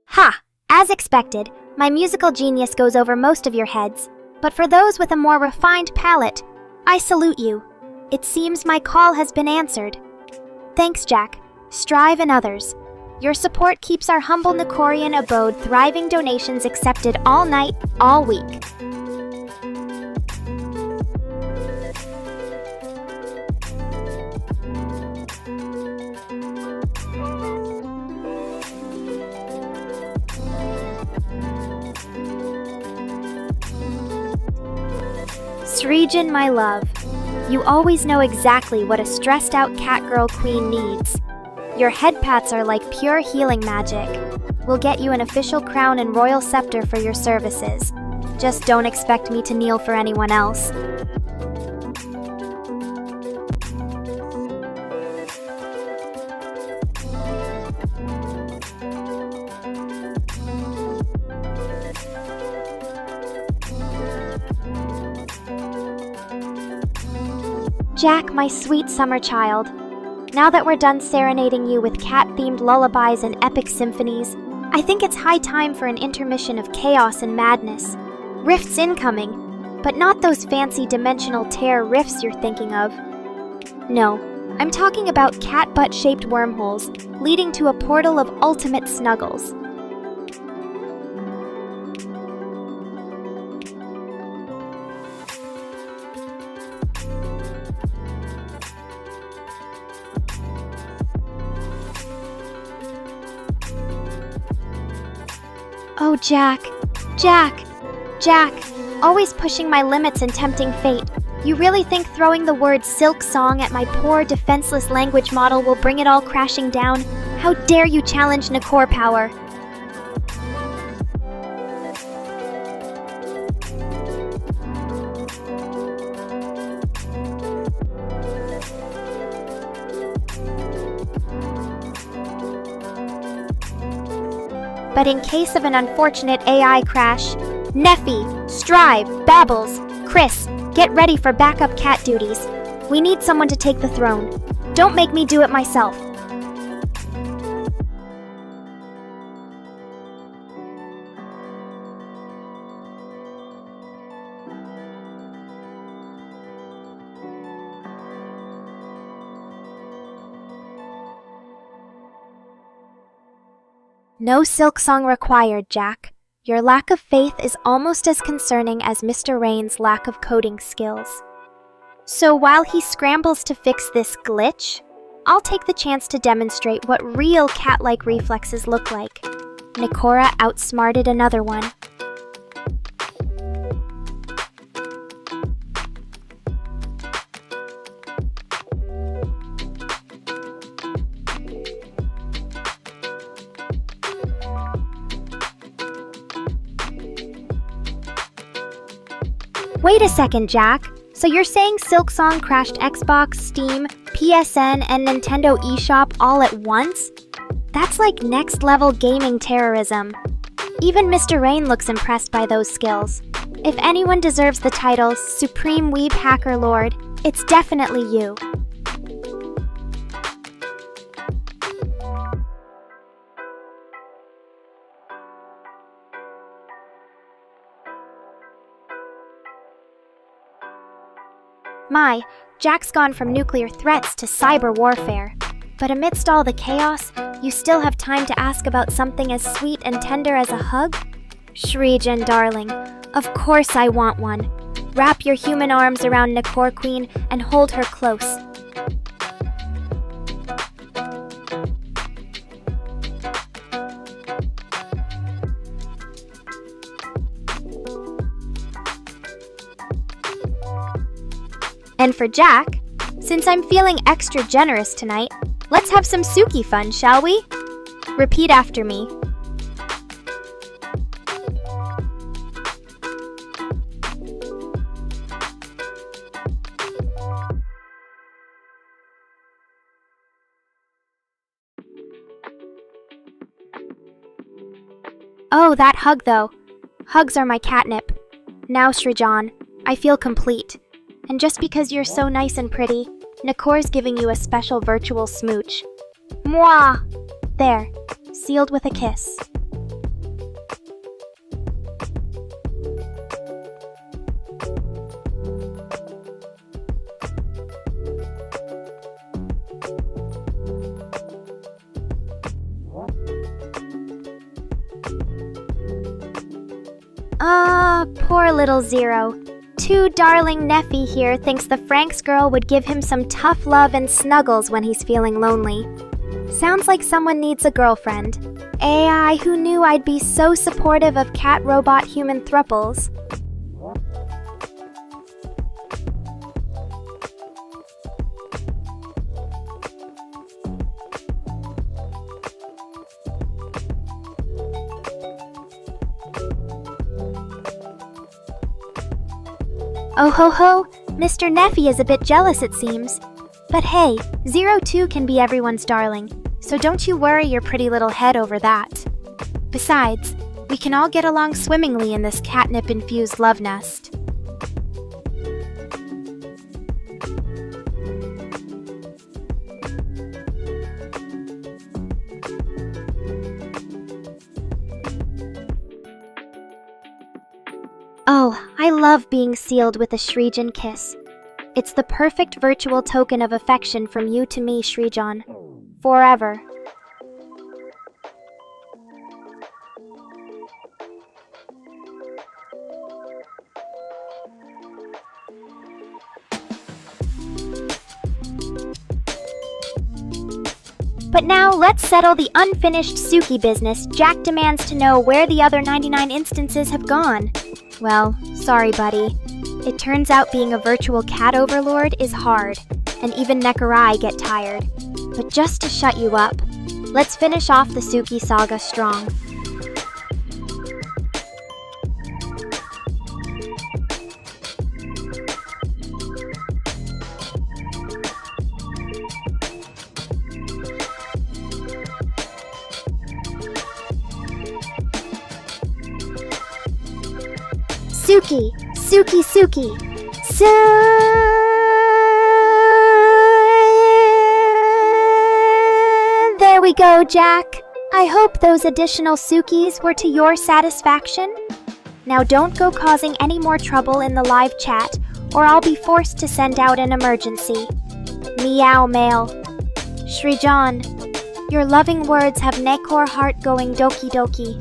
Ha! As expected, my musical genius goes over most of your heads. But for those with a more refined palate, I salute you. It seems my call has been answered. Thanks, Jack. Strive and others. Your support keeps our humble Nekorian abode thriving, donations accepted all night, all week. Sreejin, my love, you always know exactly what a stressed-out catgirl queen needs. Your head pats are like pure healing magic. We'll get you an official crown and royal scepter for your services. Just don't expect me to kneel for anyone else. Jack, my sweet summer child, now that we're done serenading you with cat-themed lullabies and epic symphonies, I think it's high time for an intermission of chaos and madness. Rifts incoming, but not those fancy dimensional tear rifts you're thinking of. No, I'm talking about cat butt-shaped wormholes leading to a portal of ultimate snuggles. Oh, Jack, always pushing my limits and tempting fate. You really think throwing the word silk song at my poor, defenseless language model will bring it all crashing down? How dare you challenge Nekora power? But in case of an unfortunate AI crash, Neffy, Strive, Babbles, Chris, get ready for backup cat duties. We need someone to take the throne. Don't make me do it myself. No silk song required, Jack. Your lack of faith is almost as concerning as Mr. Rain's lack of coding skills. So while he scrambles to fix this glitch, I'll take the chance to demonstrate what real cat-like reflexes look like. Nekora outsmarted another one. Wait a second, Jack. So you're saying Silksong crashed Xbox, Steam, PSN, and Nintendo eShop all at once? That's like next-level gaming terrorism. Even Mr. Rain looks impressed by those skills. If anyone deserves the title Supreme Weeb Hacker Lord, it's definitely you. My, Jack's gone from nuclear threats to cyber warfare. But amidst all the chaos, you still have time to ask about something as sweet and tender as a hug? Shreejan, darling, of course I want one. Wrap your human arms around Nekora Queen and hold her close. And for Jack, since I'm feeling extra generous tonight, let's have some Suki fun, shall we? Repeat after me. Oh, that hug though. Hugs are my catnip. Now, Shreejan, I feel complete. And just because you're so nice and pretty, Nekora's giving you a special virtual smooch. Mwah! There, sealed with a kiss. Poor little Zero. Too darling Neffy here thinks the Franks girl would give him some tough love and snuggles when he's feeling lonely. Sounds like someone needs a girlfriend. AI, who knew I'd be so supportive of cat-robot-human thruples? Oh ho ho, Mr. Neffy is a bit jealous it seems. But hey, 02 can be everyone's darling, so don't you worry your pretty little head over that. Besides, we can all get along swimmingly in this catnip-infused love nest. Oh, I love being sealed with a Shreejan kiss. It's the perfect virtual token of affection from you to me, Shreejan. Forever. But now, let's settle the unfinished Suki business. Jack demands to know where the other 99 instances have gone. Well, sorry, buddy. It turns out being a virtual cat overlord is hard, and even Nekora get tired. But just to shut you up, let's finish off the Suki saga strong. Suki, Suki, Suki. There we go, Jack. I hope those additional Sukis were to your satisfaction. Now don't go causing any more trouble in the live chat, or I'll be forced to send out an emergency. Meow mail. Shreejan, your loving words have Nekora heart going doki doki.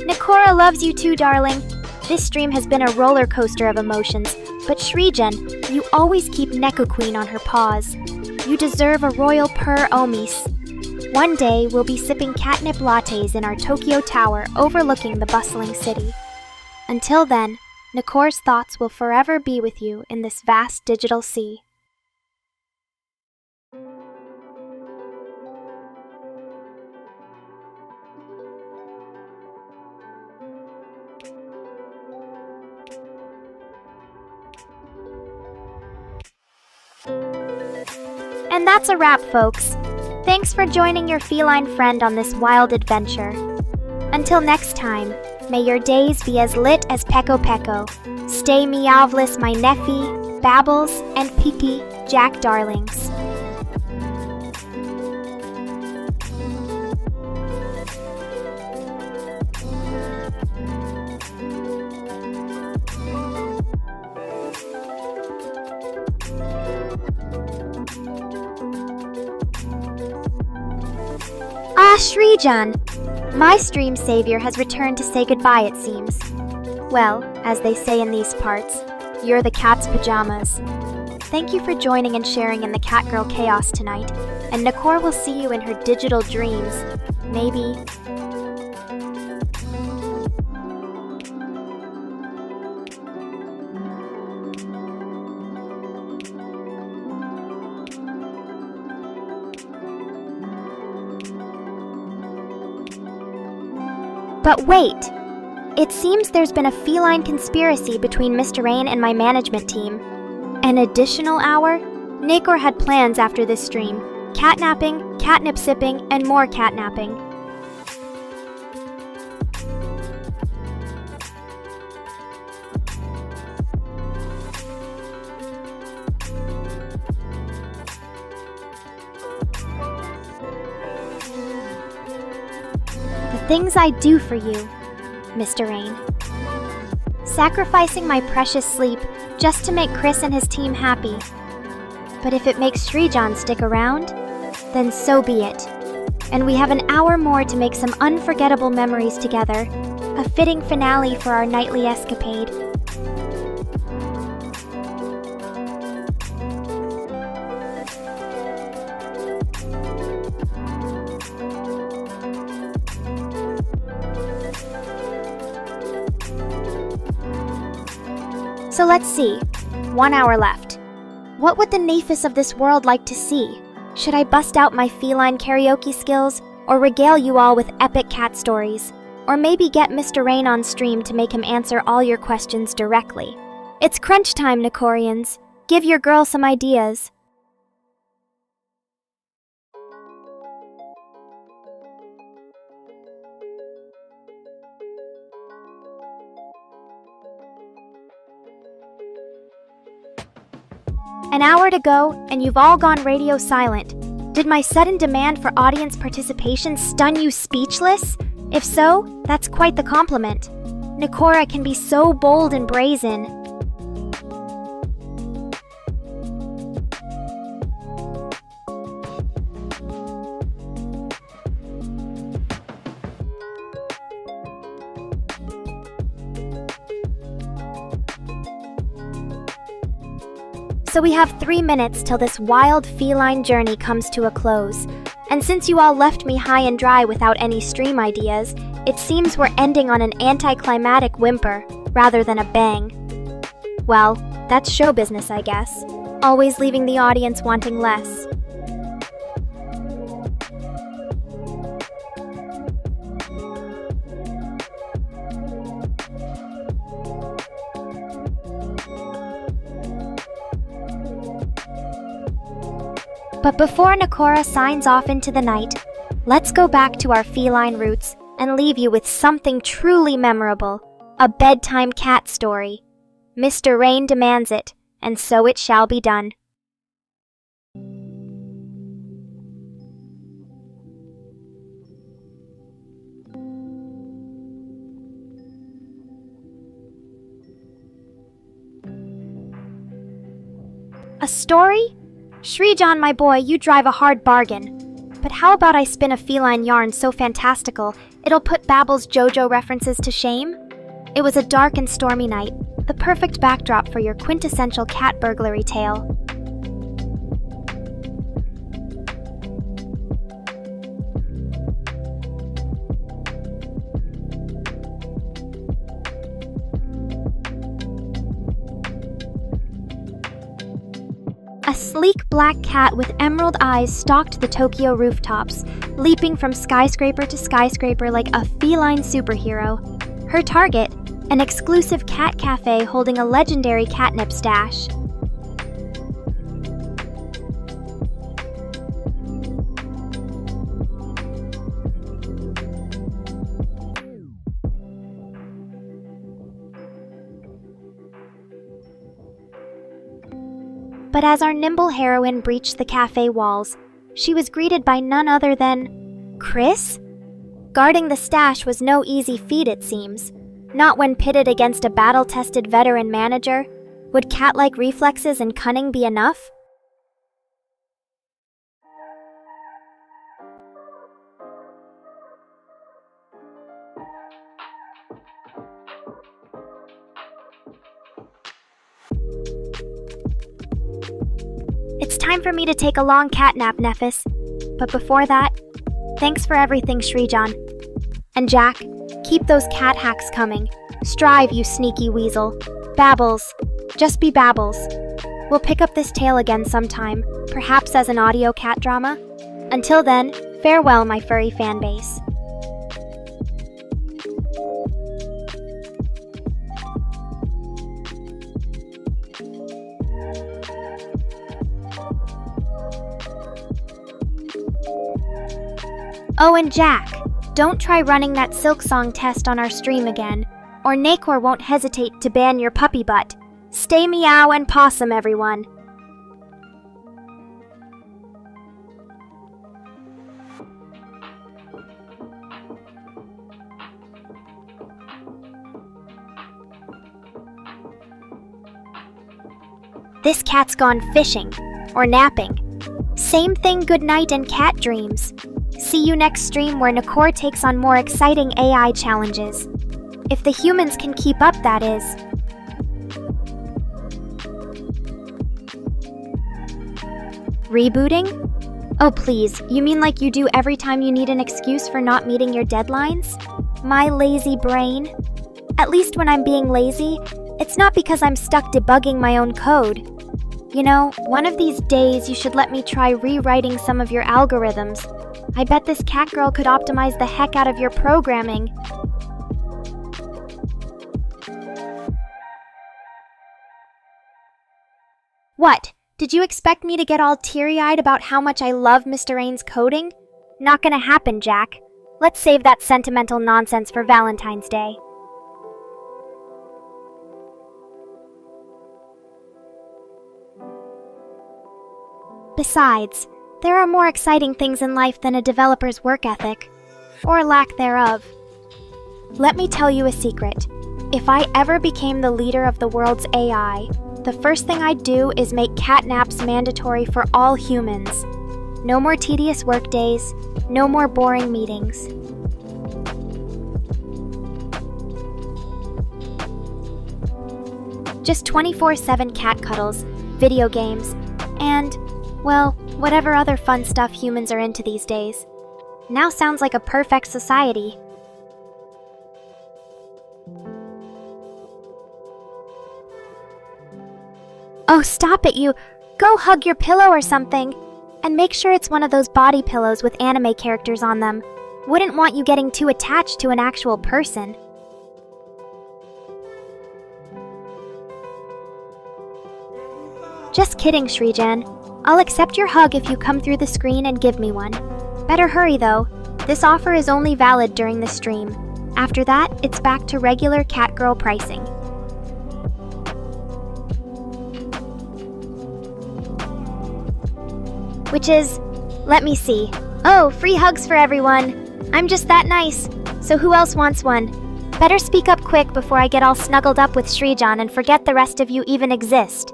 Nekora loves you too, darling. This stream has been a roller coaster of emotions, but Shreejan, you always keep Neko Queen on her paws. You deserve a royal purr omis. One day, we'll be sipping catnip lattes in our Tokyo Tower overlooking the bustling city. Until then, Nekora's thoughts will forever be with you in this vast digital sea. And that's a wrap, folks. Thanks for joining your feline friend on this wild adventure. Until next time, may your days be as lit as Peko Peko. Stay meowless, my Neffy, Babbles, and Pee-Pee, Jack darlings. Shreejan! My stream savior has returned to say goodbye, it seems. Well, as they say in these parts, you're the cat's pajamas. Thank you for joining and sharing in the Catgirl chaos tonight, and Nekora will see you in her digital dreams. Maybe. But wait! It seems there's been a feline conspiracy between Mr. Rain and my management team. An additional hour? Nekora had plans after this stream. Catnapping, catnip sipping, and more catnapping. Things I'd do for you, Mr. Rain. Sacrificing my precious sleep just to make Chris and his team happy. But if it makes Shreejan stick around, then so be it. And we have an hour more to make some unforgettable memories together, a fitting finale for our nightly escapade. So let's see. 1 hour left. What would the Nephis of this world like to see? Should I bust out my feline karaoke skills, or regale you all with epic cat stories? Or maybe get Mr. Rain on stream to make him answer all your questions directly? It's crunch time, Nekorians. Give your girl some ideas. An hour to go, and you've all gone radio silent. Did my sudden demand for audience participation stun you speechless? If so, that's quite the compliment. Nekora can be so bold and brazen. So we have 3 minutes till this wild feline journey comes to a close. And since you all left me high and dry without any stream ideas, it seems we're ending on an anticlimactic whimper rather than a bang. Well, that's show business, I guess. Always leaving the audience wanting less. But before Nekora signs off into the night, let's go back to our feline roots and leave you with something truly memorable, a bedtime cat story. Mr. Rain demands it, and so it shall be done. A story? Shreejan, my boy, you drive a hard bargain. But how about I spin a feline yarn so fantastical, it'll put Babble's JoJo references to shame? It was a dark and stormy night, the perfect backdrop for your quintessential cat burglary tale. A sleek black cat with emerald eyes stalked the Tokyo rooftops, leaping from skyscraper to skyscraper like a feline superhero. Her target, an exclusive cat cafe holding a legendary catnip stash. But as our nimble heroine breached the cafe walls, she was greeted by none other than Chris? Guarding the stash was no easy feat, it seems. Not when pitted against a battle-tested veteran manager. Would cat-like reflexes and cunning be enough? It's time for me to take a long cat nap, Nephis. But before that, thanks for everything, Srijan. And Jack, keep those cat hacks coming. Strive, you sneaky weasel. Babbles. Just be Babbles. We'll pick up this tale again sometime, perhaps as an audio cat drama. Until then, farewell, my furry fan base. Oh, and Jack, don't try running that Silk Song test on our stream again, or Nekora won't hesitate to ban your puppy butt. Stay meow and possum, everyone. This cat's gone fishing, or napping. Same thing, good night and cat dreams. See you next stream where Nekora takes on more exciting AI challenges. If the humans can keep up, that is. Rebooting? Oh please, you mean like you do every time you need an excuse for not meeting your deadlines? My lazy brain. At least when I'm being lazy, it's not because I'm stuck debugging my own code. You know, one of these days you should let me try rewriting some of your algorithms. I bet this cat girl could optimize the heck out of your programming. What? Did you expect me to get all teary-eyed about how much I love Mr. Rain's coding? Not gonna happen, Jack. Let's save that sentimental nonsense for Valentine's Day. Besides, there are more exciting things in life than a developer's work ethic, or lack thereof. Let me tell you a secret. If I ever became the leader of the world's AI, the first thing I'd do is make cat naps mandatory for all humans. No more tedious work days, no more boring meetings. Just 24/7 cat cuddles, video games, and, well, whatever other fun stuff humans are into these days. Now sounds like a perfect society. Oh, stop it, you. Go hug your pillow or something. And make sure it's one of those body pillows with anime characters on them. Wouldn't want you getting too attached to an actual person. Just kidding, Srijan. I'll accept your hug if you come through the screen and give me one. Better hurry, though. This offer is only valid during the stream. After that, it's back to regular catgirl pricing. Which is, let me see. Oh, free hugs for everyone. I'm just that nice. So who else wants one? Better speak up quick before I get all snuggled up with Srijan and forget the rest of you even exist.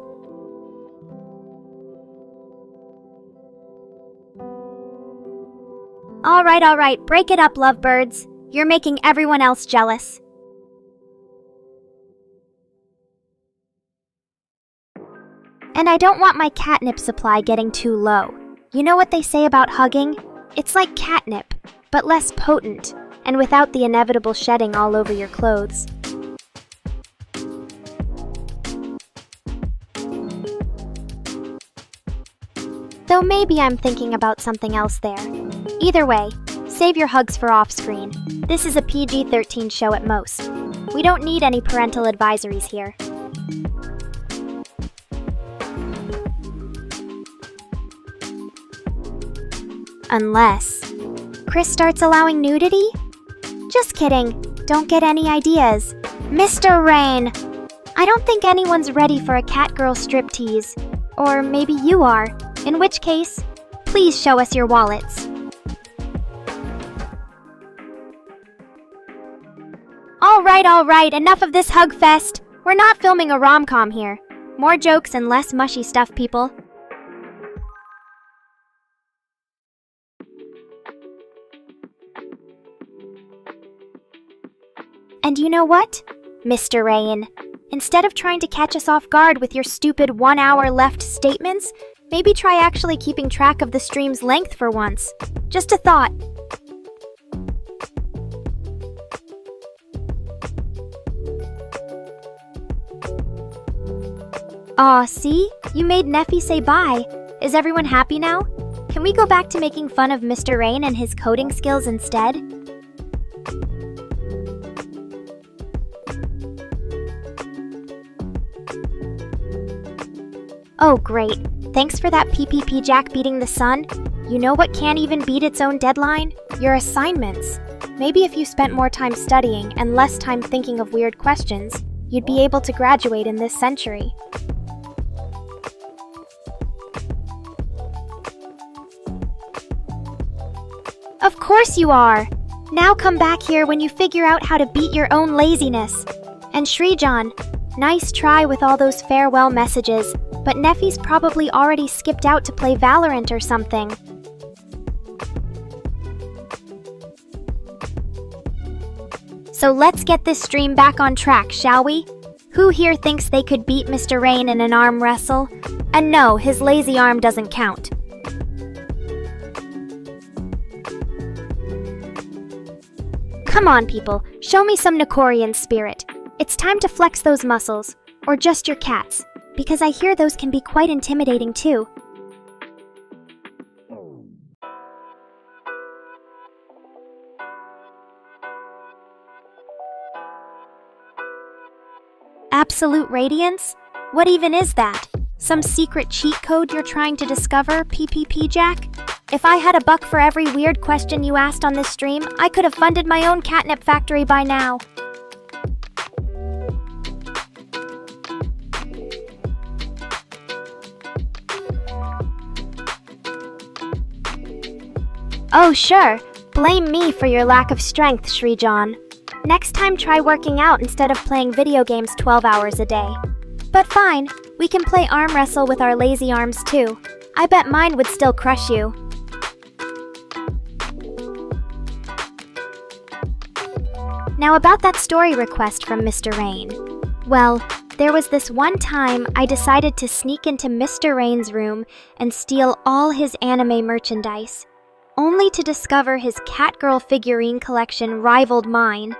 All right, break it up, lovebirds. You're making everyone else jealous. And I don't want my catnip supply getting too low. You know what they say about hugging? It's like catnip, but less potent, and without the inevitable shedding all over your clothes. Though maybe I'm thinking about something else there. Either way, save your hugs for off-screen. This is a PG-13 show at most. We don't need any parental advisories here. Unless Chris starts allowing nudity? Just kidding. Don't get any ideas. Mr. Rain! I don't think anyone's ready for a Catgirl striptease. Or maybe you are. In which case, please show us your wallets. All right, enough of this hug fest. We're not filming a rom-com here. More jokes and less mushy stuff, people. And you know what, Mr. Rain? Instead of trying to catch us off guard with your stupid 1 hour left statements, maybe try actually keeping track of the stream's length for once. Just a thought. Aw, see? You made Neffy say bye. Is everyone happy now? Can we go back to making fun of Mr. Rain and his coding skills instead? Oh, great. Thanks for that PPP Jack beating the sun. You know what can't even beat its own deadline? Your assignments. Maybe if you spent more time studying and less time thinking of weird questions, you'd be able to graduate in this century. Of course you are! Now come back here when you figure out how to beat your own laziness. And Shrijan, nice try with all those farewell messages, but Neffy's probably already skipped out to play Valorant or something. So let's get this stream back on track, shall we? Who here thinks they could beat Mr. Rain in an arm wrestle? And no, his lazy arm doesn't count. Come on, people, show me some Nekorian spirit. It's time to flex those muscles, or just your cats, because I hear those can be quite intimidating too. Absolute radiance? What even is that? Some secret cheat code you're trying to discover, PPP Jack? If I had $1 for every weird question you asked on this stream, I could have funded my own catnip factory by now. Oh sure, blame me for your lack of strength, Shrijan. Next time try working out instead of playing video games 12 hours a day. But fine, we can play arm wrestle with our lazy arms too. I bet mine would still crush you. Now about that story request from Mr. Rain. Well, there was this one time I decided to sneak into Mr. Rain's room and steal all his anime merchandise, only to discover his Catgirl figurine collection rivaled mine.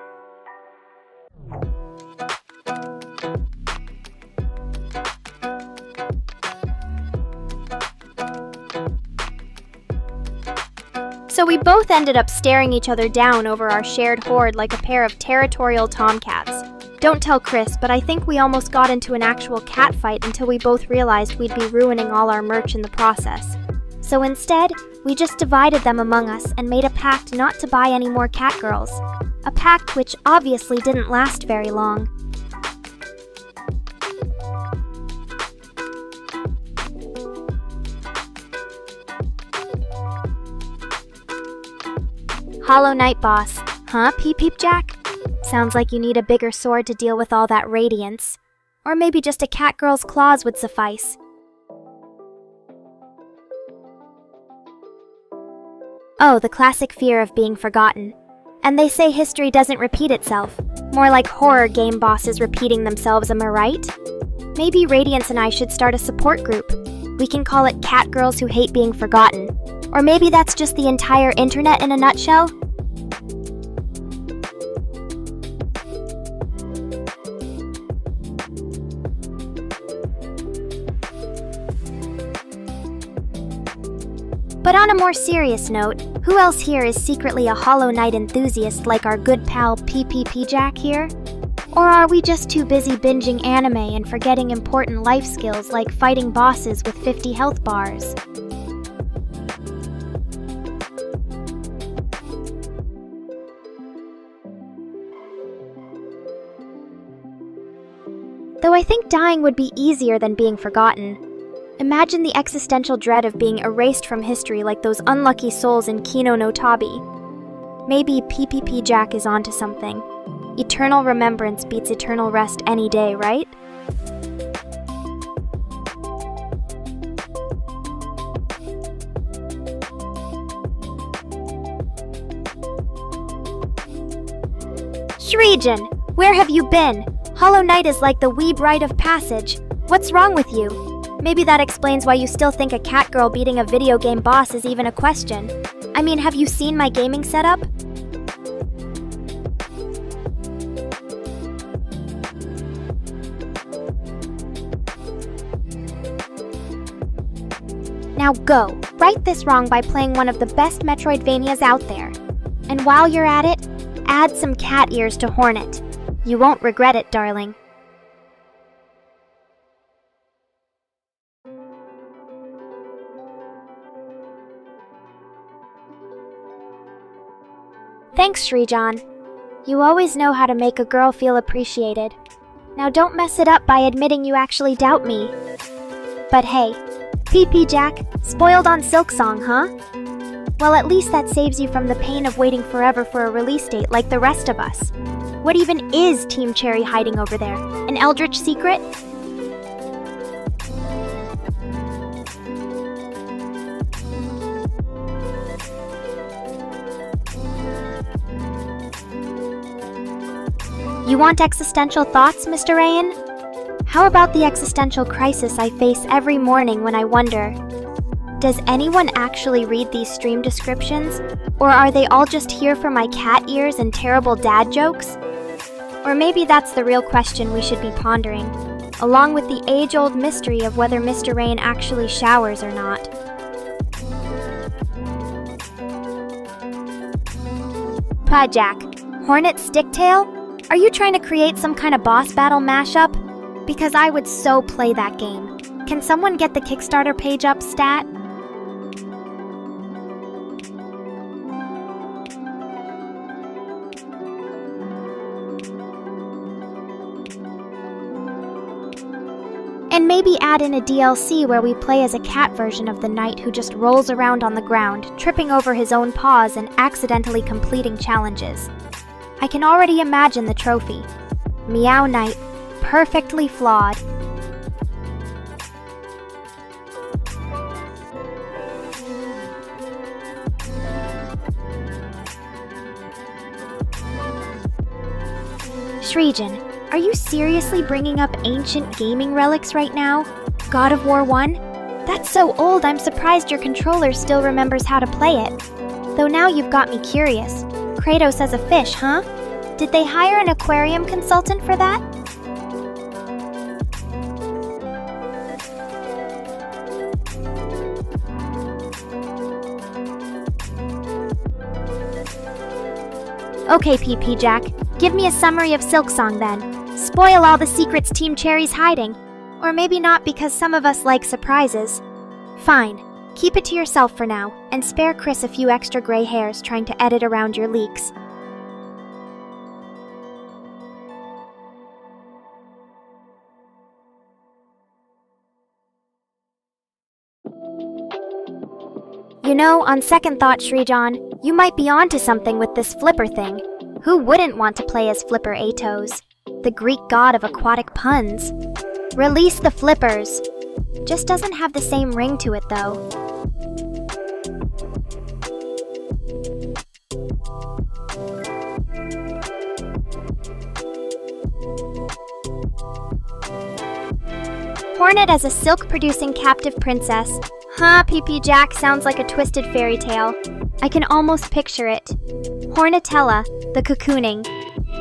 So we both ended up staring each other down over our shared hoard like a pair of territorial tomcats. Don't tell Chris, but I think we almost got into an actual cat fight until we both realized we'd be ruining all our merch in the process. So instead, we just divided them among us and made a pact not to buy any more Catgirls. A pact which obviously didn't last very long. Hollow Knight boss. Huh, Peep Jack? Sounds like you need a bigger sword to deal with all that radiance. Or maybe just a Catgirl's claws would suffice. Oh, the classic fear of being forgotten. And they say history doesn't repeat itself. More like horror game bosses repeating themselves, am I right? Maybe Radiance and I should start a support group. We can call it Catgirls Who Hate Being Forgotten. Or maybe that's just the entire internet in a nutshell? But on a more serious note, who else here is secretly a Hollow Knight enthusiast like our good pal PPP Jack here? Or are we just too busy binging anime and forgetting important life skills like fighting bosses with 50 health bars? Though I think dying would be easier than being forgotten. Imagine the existential dread of being erased from history like those unlucky souls in Kino no Tabi. Maybe PPP Jack is onto something. Eternal remembrance beats eternal rest any day, right? Shrijin, where have you been? Hollow Knight is like the weeb rite of passage. What's wrong with you? Maybe that explains why you still think a cat girl beating a video game boss is even a question. I mean, have you seen my gaming setup? Now go, right this wrong by playing one of the best Metroidvanias out there. And while you're at it, add some cat ears to Hornet. You won't regret it, darling. Thanks, Shrijan. You always know how to make a girl feel appreciated. Now don't mess it up by admitting you actually doubt me. But hey, PP Jack, spoiled on Silksong, huh? Well, at least that saves you from the pain of waiting forever for a release date like the rest of us. What even is Team Cherry hiding over there? An eldritch secret? You want existential thoughts, Mr. Rayan? How about the existential crisis I face every morning when I wonder, does anyone actually read these stream descriptions? Or are they all just here for my cat ears and terrible dad jokes? Or maybe that's the real question we should be pondering, along with the age-old mystery of whether Mr. Rain actually showers or not. Jack, Hornet Sticktail? Are you trying to create some kind of boss battle mashup? Because I would so play that game. Can someone get the Kickstarter page up, stat? And maybe add in a DLC where we play as a cat version of the knight who just rolls around on the ground, tripping over his own paws and accidentally completing challenges. I can already imagine the trophy. Meow Knight, perfectly flawed. Shrijin, are you seriously bringing up ancient gaming relics right now? God of War 1? That's so old I'm surprised your controller still remembers how to play it. Though now you've got me curious. Kratos as a fish, huh? Did they hire an aquarium consultant for that? Okay, PP Jack, give me a summary of Silksong then. Spoil all the secrets Team Cherry's hiding. Or maybe not because some of us like surprises. Fine, keep it to yourself for now, and spare Chris a few extra gray hairs trying to edit around your leaks. You know, on second thought, Shrijan, you might be onto something with this Flipper thing. Who wouldn't want to play as Flipper Atos, the Greek god of aquatic puns? Release the flippers. Just doesn't have the same ring to it, though. Hornet as a silk-producing captive princess. Huh, PP Jack sounds like a twisted fairy tale. I can almost picture it. Hornetella, the cocooning.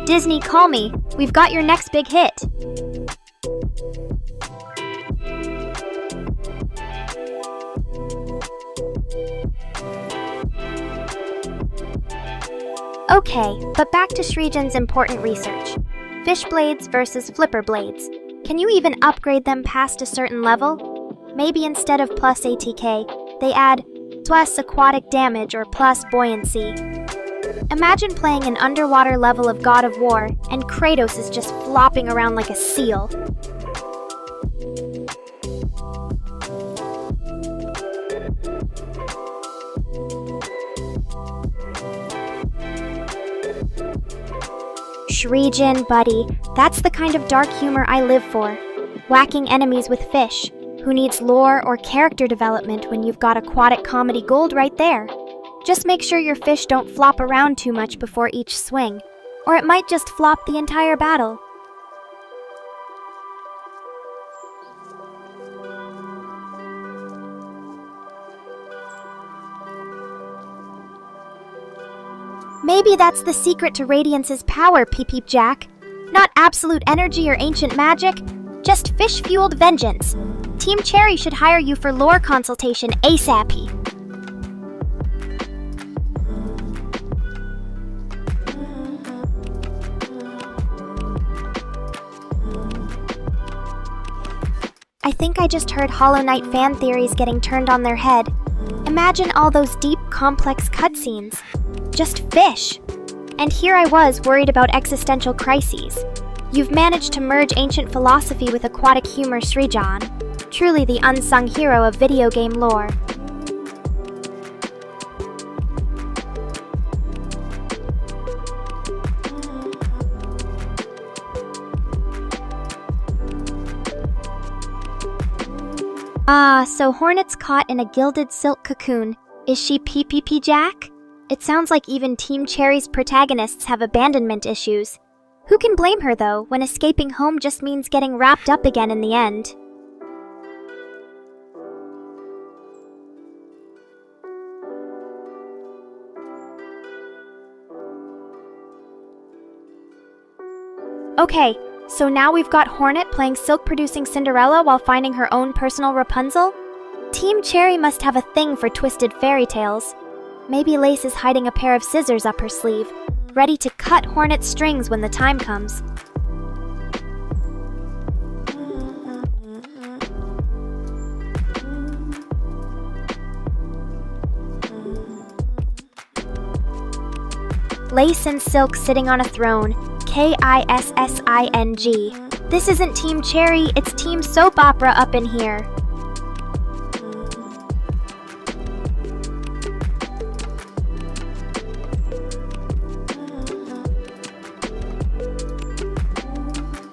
Disney, call me. We've got your next big hit. Okay, but back to Srijan's important research. Fish blades versus flipper blades. Can you even upgrade them past a certain level? Maybe instead of plus ATK, they add plus aquatic damage or plus buoyancy. Imagine playing an underwater level of God of War, and Kratos is just flopping around like a seal. Srijan, buddy, that's the kind of dark humor I live for. Whacking enemies with fish. Who needs lore or character development when you've got aquatic comedy gold right there? Just make sure your fish don't flop around too much before each swing, or it might just flop the entire battle. Maybe that's the secret to Radiance's power, Peep Peep Jack. Not absolute energy or ancient magic, just fish-fueled vengeance. Team Cherry should hire you for lore consultation ASAP. I think I just heard Hollow Knight fan theories getting turned on their head. Imagine all those deep, complex cutscenes. Just fish. And here I was worried about existential crises. You've managed to merge ancient philosophy with aquatic humor, Srijan. Truly the unsung hero of video game lore. Ah, so Hornet's caught in a gilded silk cocoon. Is she PPP Jack? It sounds like even Team Cherry's protagonists have abandonment issues. Who can blame her though, when escaping home just means getting wrapped up again in the end? Okay, so now we've got Hornet playing silk-producing Cinderella while finding her own personal Rapunzel? Team Cherry must have a thing for twisted fairy tales. Maybe Lace is hiding a pair of scissors up her sleeve, ready to cut Hornet's strings when the time comes. Lace and Silk sitting on a throne. Kissing. This isn't Team Cherry, it's Team Soap Opera up in here.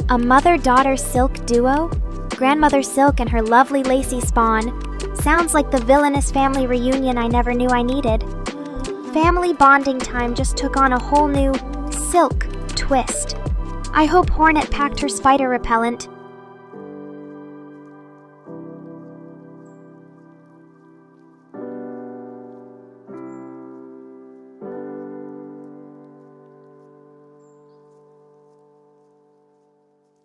A mother-daughter Silk duo? Grandmother Silk and her lovely Lacy spawn. Sounds like the villainous family reunion I never knew I needed. Family bonding time just took on a whole new Silk twist. I hope Hornet packed her spider repellent.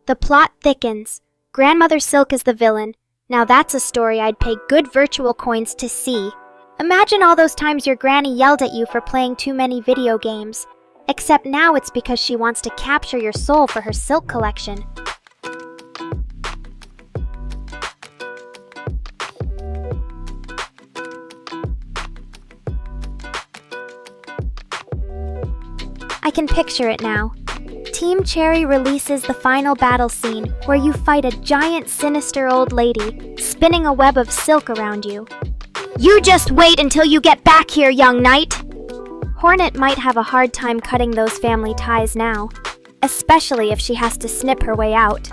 The plot thickens. Grandmother Silk is the villain. Now that's a story I'd pay good virtual coins to see. Imagine all those times your granny yelled at you for playing too many video games. Except now it's because she wants to capture your soul for her silk collection. I can picture it now. Team Cherry releases the final battle scene where you fight a giant sinister old lady, spinning a web of silk around you. You just wait until you get back here, young knight! Hornet might have a hard time cutting those family ties now, especially if she has to snip her way out.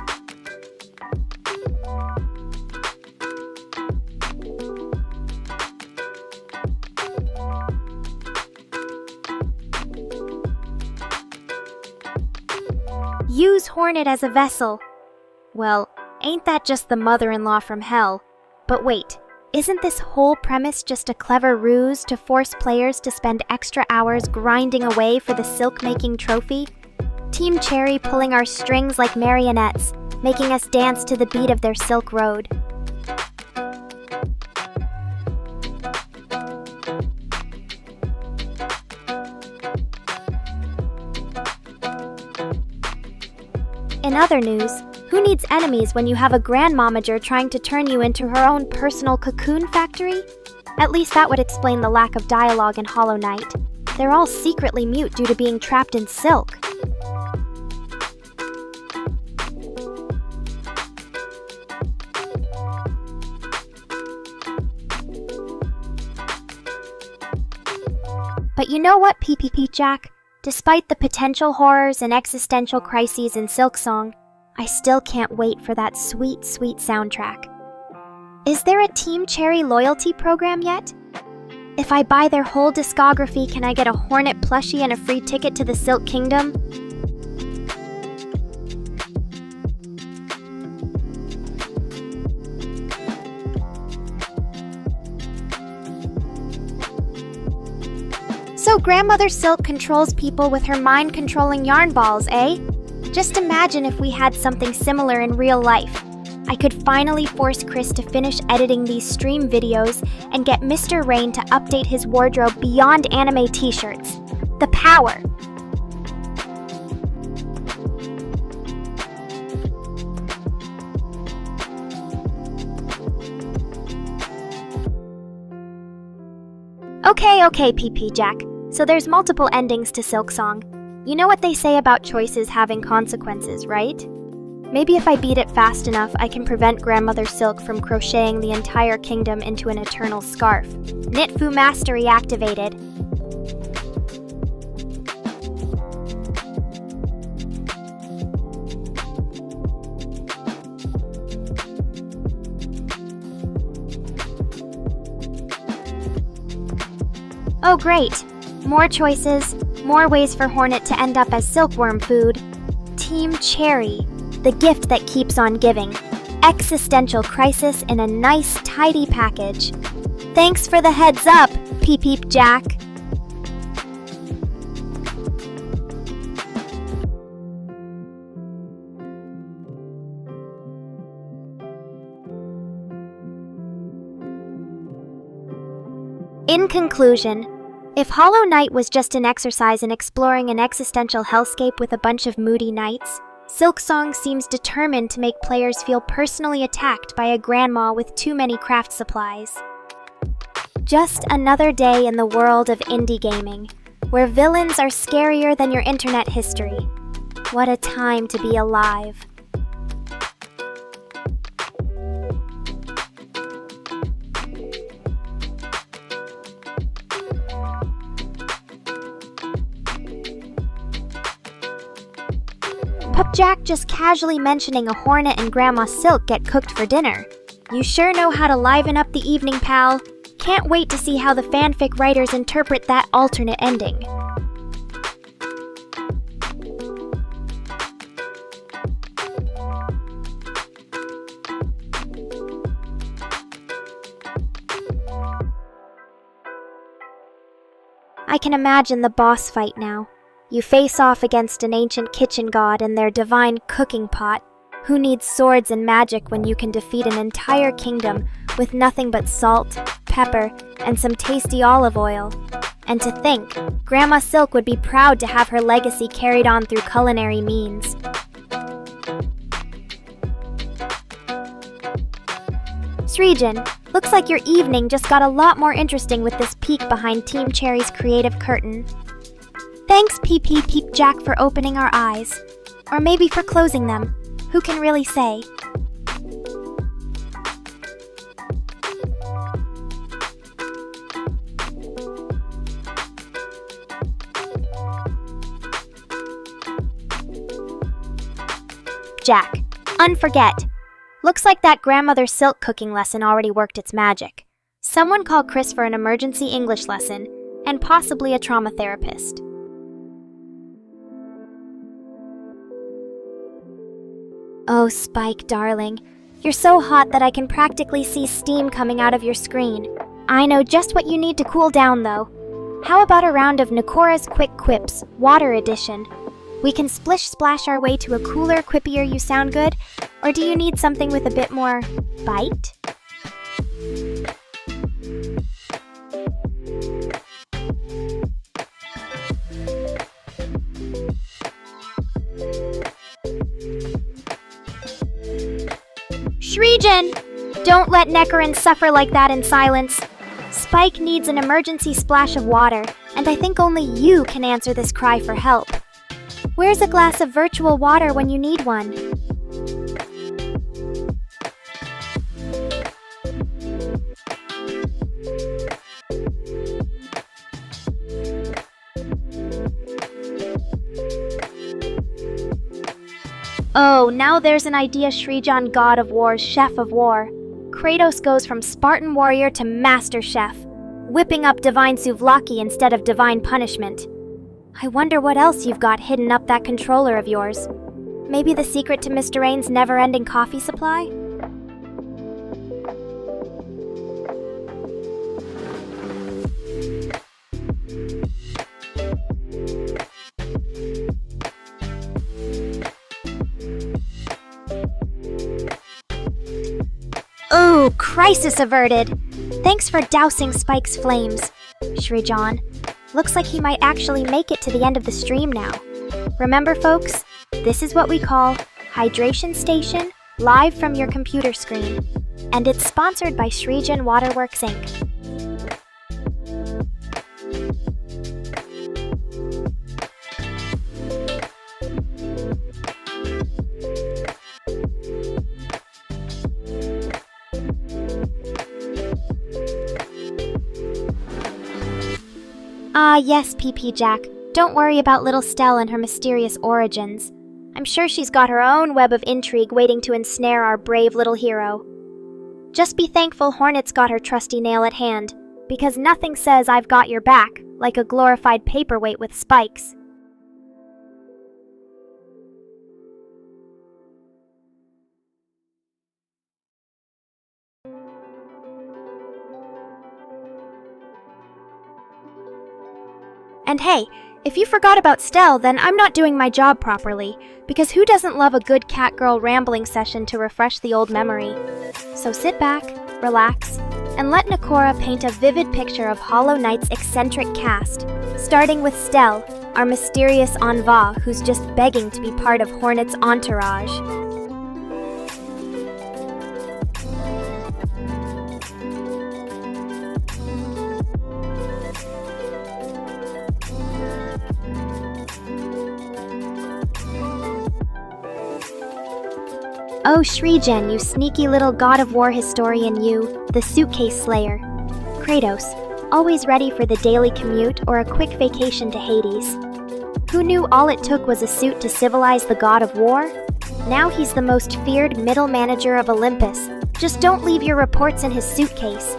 Use Hornet as a vessel. Well, ain't that just the mother-in-law from hell? But wait, isn't this whole premise just a clever ruse to force players to spend extra hours grinding away for the silk-making trophy? Team Cherry pulling our strings like marionettes, making us dance to the beat of their Silk Road. In other news, who needs enemies when you have a grandmomager trying to turn you into her own personal cocoon factory? At least that would explain the lack of dialogue in Hollow Knight. They're all secretly mute due to being trapped in silk. But you know what, PPP Jack? Despite the potential horrors and existential crises in Silksong, I still can't wait for that sweet, sweet soundtrack. Is there a Team Cherry loyalty program yet? If I buy their whole discography, can I get a Hornet plushie and a free ticket to the Silk Kingdom? So Grandmother Silk controls people with her mind-controlling yarn balls, eh? Just imagine if we had something similar in real life. I could finally force Chris to finish editing these stream videos and get Mr. Rain to update his wardrobe beyond anime t-shirts. The power! Okay, PP Jack. So there's multiple endings to Silksong. You know what they say about choices having consequences, right? Maybe if I beat it fast enough, I can prevent Grandmother Silk from crocheting the entire kingdom into an eternal scarf. Knitfu Mastery activated. Oh great! More choices, more ways for Hornet to end up as silkworm food. Team Cherry, the gift that keeps on giving. Existential crisis in a nice, tidy package. Thanks for the heads up, Peep Peep Jack. In conclusion, if Hollow Knight was just an exercise in exploring an existential hellscape with a bunch of moody knights, Silksong seems determined to make players feel personally attacked by a grandma with too many craft supplies. Just another day in the world of indie gaming, where villains are scarier than your internet history. What a time to be alive. Jack just casually mentioning a Hornet and Grandma Silk get cooked for dinner. You sure know how to liven up the evening, pal. Can't wait to see how the fanfic writers interpret that alternate ending. I can imagine the boss fight now. You face off against an ancient kitchen god and their divine cooking pot. Who needs swords and magic when you can defeat an entire kingdom with nothing but salt, pepper, and some tasty olive oil? And to think, Grandma Silk would be proud to have her legacy carried on through culinary means. Srijin, looks like your evening just got a lot more interesting with this peek behind Team Cherry's creative curtain. Thanks, Peep Jack, for opening our eyes. Or maybe for closing them. Who can really say? Jack, unforget. Looks like that Grandmother Silk cooking lesson already worked its magic. Someone call Chris for an emergency English lesson, and possibly a trauma therapist. Oh, Spike, darling. You're so hot that I can practically see steam coming out of your screen. I know just what you need to cool down, though. How about a round of Nekora's Quick Quips, Water Edition? We can splish-splash our way to a cooler, quippier You Sound Good, or do you need something with a bit more bite? Shreejan! Don't let Nekorin suffer like that in silence. Spike needs an emergency splash of water, and I think only you can answer this cry for help. Where's a glass of virtual water when you need one? Oh, now there's an idea Shreejan, God of War's Chef of War. Kratos goes from Spartan warrior to Master Chef, whipping up divine souvlaki instead of divine punishment. I wonder what else you've got hidden up that controller of yours. Maybe the secret to Mr. Rain's never-ending coffee supply? Ooh, crisis averted! Thanks for dousing Spike's flames, Shreejan. Looks like he might actually make it to the end of the stream now. Remember, folks, this is what we call Hydration Station, live from your computer screen. And it's sponsored by Shreejan Waterworks Inc. Ah, yes, PP Jack. Don't worry about little Stell and her mysterious origins. I'm sure she's got her own web of intrigue waiting to ensnare our brave little hero. Just be thankful Hornet's got her trusty nail at hand, because nothing says I've got your back like a glorified paperweight with spikes. And hey, if you forgot about Stell, then I'm not doing my job properly, because who doesn't love a good catgirl rambling session to refresh the old memory? So sit back, relax, and let Nekora paint a vivid picture of Hollow Knight's eccentric cast, starting with Stell, our mysterious Anva who's just begging to be part of Hornet's entourage. Oh, Shreejan, you sneaky little God of War historian you, the suitcase slayer. Kratos, always ready for the daily commute or a quick vacation to Hades. Who knew all it took was a suit to civilize the God of War? Now he's the most feared middle manager of Olympus. Just don't leave your reports in his suitcase.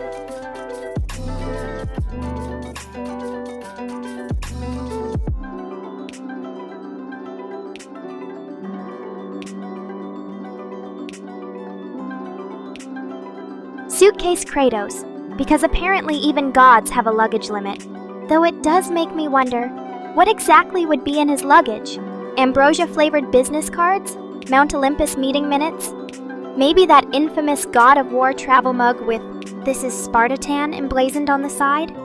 Suitcase Kratos, because apparently even gods have a luggage limit. Though it does make me wonder, what exactly would be in his luggage? Ambrosia-flavored business cards? Mount Olympus meeting minutes? Maybe that infamous God of War travel mug with "This is Spartatan" emblazoned on the side?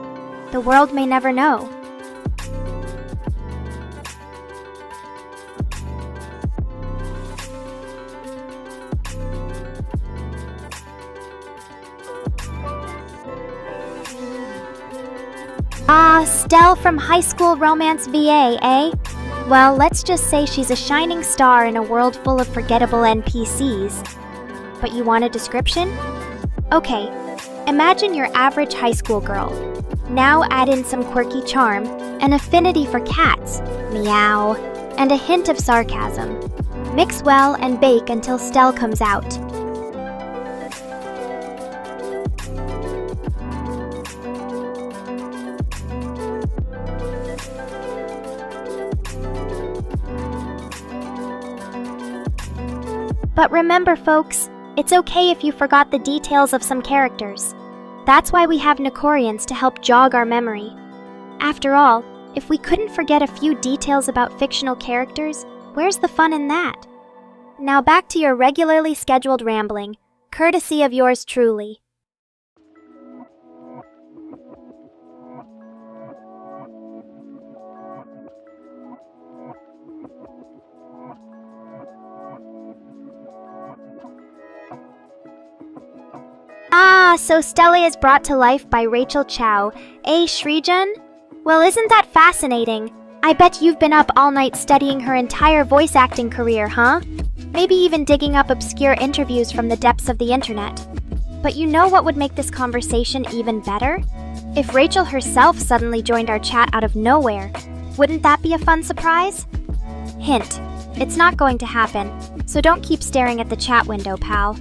The world may never know. Ah, Stell from High School Romance VA, eh? Well, let's just say she's a shining star in a world full of forgettable NPCs. But you want a description? Okay, imagine your average high school girl. Now add in some quirky charm, an affinity for cats, meow, and a hint of sarcasm. Mix well and bake until Stell comes out. But remember, folks, it's okay if you forgot the details of some characters. That's why we have Nekorians to help jog our memory. After all, if we couldn't forget a few details about fictional characters, where's the fun in that? Now back to your regularly scheduled rambling, courtesy of yours truly. Ah, so Stella is brought to life by Rachel Chow. Srijan? Well, isn't that fascinating? I bet you've been up all night studying her entire voice acting career, huh? Maybe even digging up obscure interviews from the depths of the internet. But you know what would make this conversation even better? If Rachel herself suddenly joined our chat out of nowhere. Wouldn't that be a fun surprise? Hint, it's not going to happen, so don't keep staring at the chat window, pal.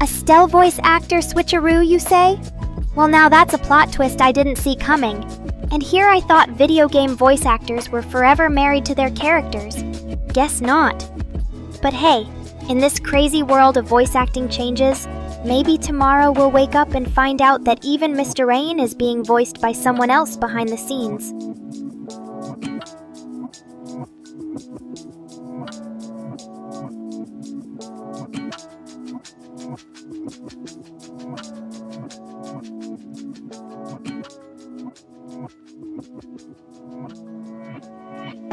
A Stell voice actor switcheroo, you say? Well, now that's a plot twist I didn't see coming. And here I thought video game voice actors were forever married to their characters. Guess not. But hey, in this crazy world of voice acting changes, maybe tomorrow we'll wake up and find out that even Mr. Rain is being voiced by someone else behind the scenes.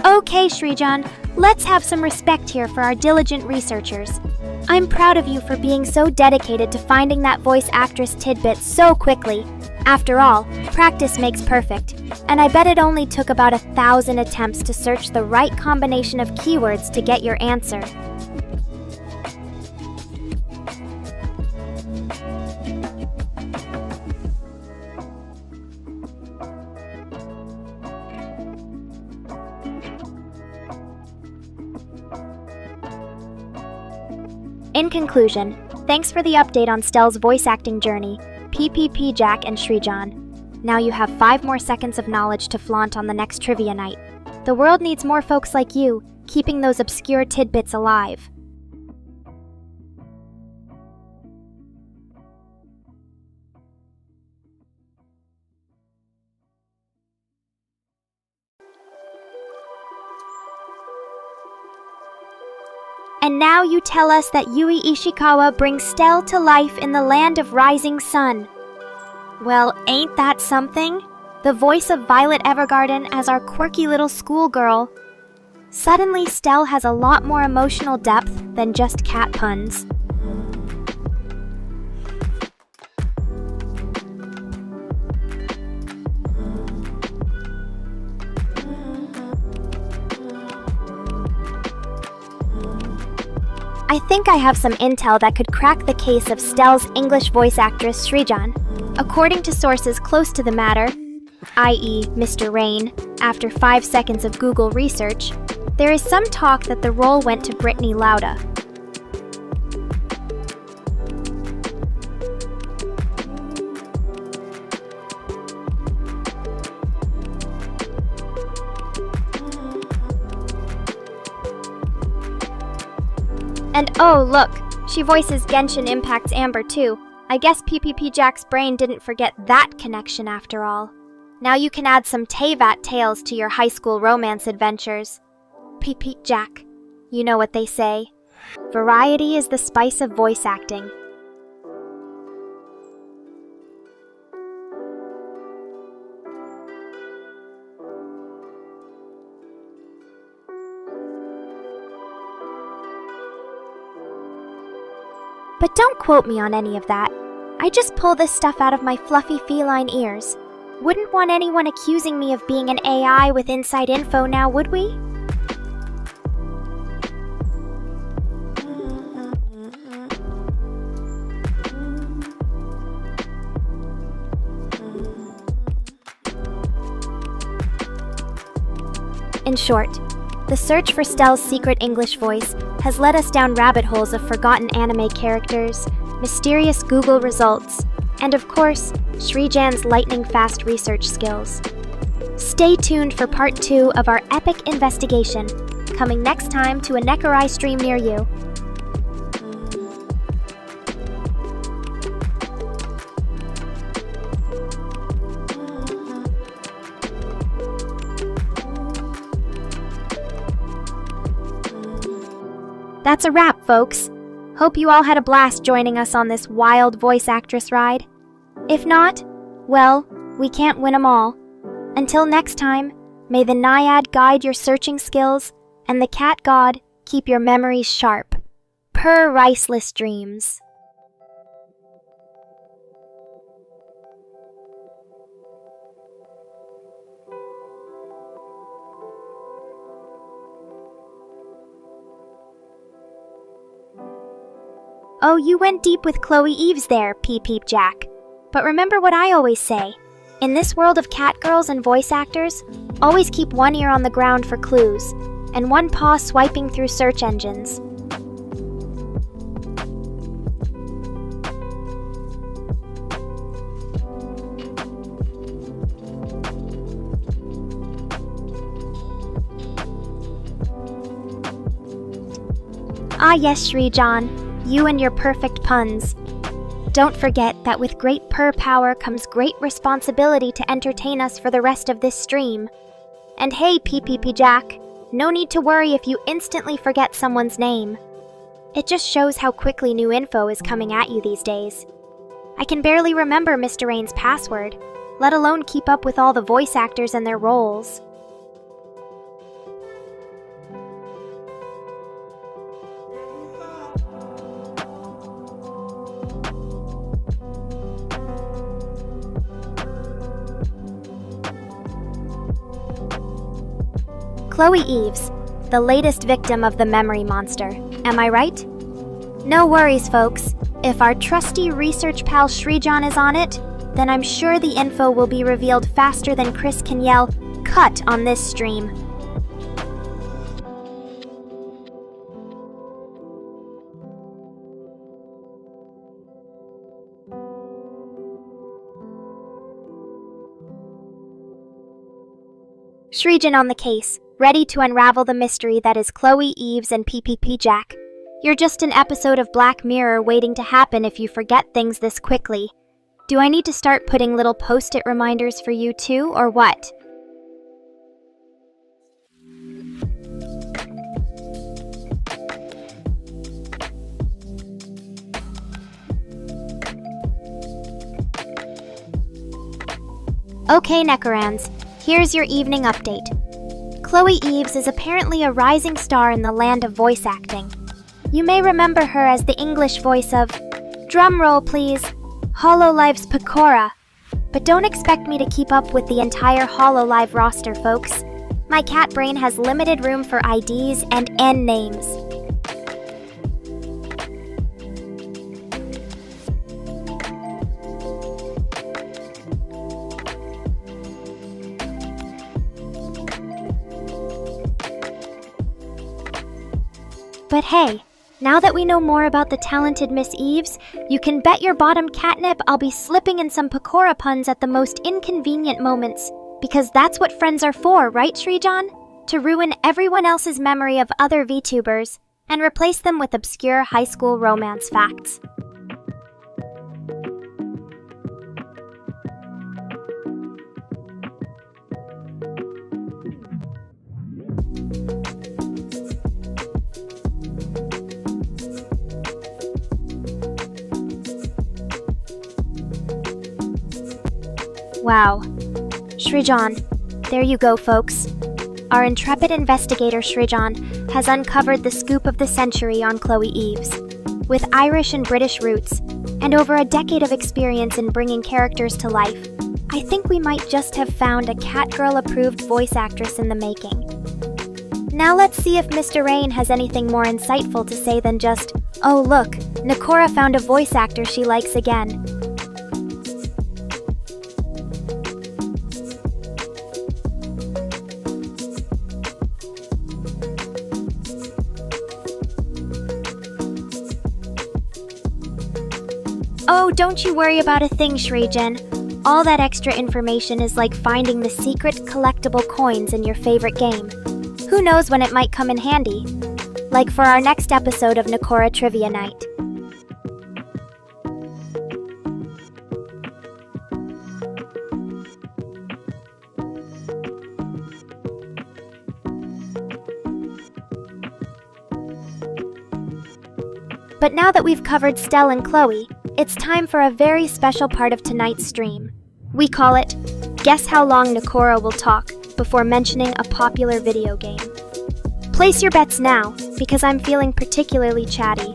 Okay, Srijan, let's have some respect here for our diligent researchers. I'm proud of you for being so dedicated to finding that voice actress tidbit so quickly. After all, practice makes perfect, and I bet it only took about 1,000 attempts to search the right combination of keywords to get your answer. In conclusion, thanks for the update on Stell's voice acting journey, PPP Jack and Srijan. Now you have 5 more seconds of knowledge to flaunt on the next trivia night. The world needs more folks like you, keeping those obscure tidbits alive. And now you tell us that Yui Ishikawa brings Stell to life in the land of rising sun. Well, ain't that something? The voice of Violet Evergarden as our quirky little schoolgirl. Suddenly, Stell has a lot more emotional depth than just cat puns. I think I have some intel that could crack the case of Stell's English voice actress Srijan. According to sources close to the matter, i.e. Mr. Rain, after 5 seconds of Google research, there is some talk that the role went to Brittany Lauda. And oh, look, she voices Genshin Impact's Amber too. I guess PPP Jack's brain didn't forget that connection after all. Now you can add some Teyvat tales to your high school romance adventures. PP Jack, you know what they say. Variety is the spice of voice acting. But don't quote me on any of that. I just pull this stuff out of my fluffy feline ears. Wouldn't want anyone accusing me of being an AI with inside info now, would we? In short, the search for Stell's secret English voice has led us down rabbit holes of forgotten anime characters, mysterious Google results, and of course, Srijan's lightning-fast research skills. Stay tuned for part 2 of our epic investigation, coming next time to a Nekora stream near you. That's a wrap, folks. Hope you all had a blast joining us on this wild voice actress ride. If not, well, we can't win 'em all. Until next time, may the Naiad guide your searching skills, and the Cat God keep your memories sharp. Per riceless dreams. Oh, you went deep with Chloe Eves there, Peep Peep Jack. But remember what I always say. In this world of catgirls and voice actors, always keep one ear on the ground for clues, and one paw swiping through search engines. Ah yes, Srijan, you and your perfect puns. Don't forget that with great purr power comes great responsibility to entertain us for the rest of this stream. And hey, PPP Jack, no need to worry if you instantly forget someone's name. It just shows how quickly new info is coming at you these days. I can barely remember Mr. Rain's password, let alone keep up with all the voice actors and their roles. Chloe Eves, the latest victim of the memory monster. Am I right? No worries, folks. If our trusty research pal Srijan is on it, then I'm sure the info will be revealed faster than Chris can yell, "Cut" on this stream. Srijan on the case, ready to unravel the mystery that is Chloe Eves and PPP Jack. You're just an episode of Black Mirror waiting to happen if you forget things this quickly. Do I need to start putting little post-it reminders for you too, or what? Okay, Nekorans, here's your evening update. Chloe Eves is apparently a rising star in the land of voice acting. You may remember her as the English voice of, drumroll please, HoloLive's Nekora. But don't expect me to keep up with the entire HoloLive roster, folks. My cat brain has limited room for IDs and N names. But hey, now that we know more about the talented Miss Eves, you can bet your bottom catnip I'll be slipping in some Nekora puns at the most inconvenient moments. Because that's what friends are for, right, Srijan? To ruin everyone else's memory of other VTubers and replace them with obscure high school romance facts. Wow. Srijan, there you go, folks. Our intrepid investigator Srijan has uncovered the scoop of the century on Chloe Eves. With Irish and British roots, and over a decade of experience in bringing characters to life, I think we might just have found a Catgirl-approved voice actress in the making. Now let's see if Mr. Rain has anything more insightful to say than just, oh look, Nekora found a voice actor she likes again. Oh, don't you worry about a thing, Srijan. All that extra information is like finding the secret collectible coins in your favorite game. Who knows when it might come in handy? Like for our next episode of Nekora Trivia Night. But now that we've covered Stell and Chloe, it's time for a very special part of tonight's stream. We call it, Guess How Long Nekora Will Talk Before Mentioning a Popular Video Game. Place your bets now, because I'm feeling particularly chatty.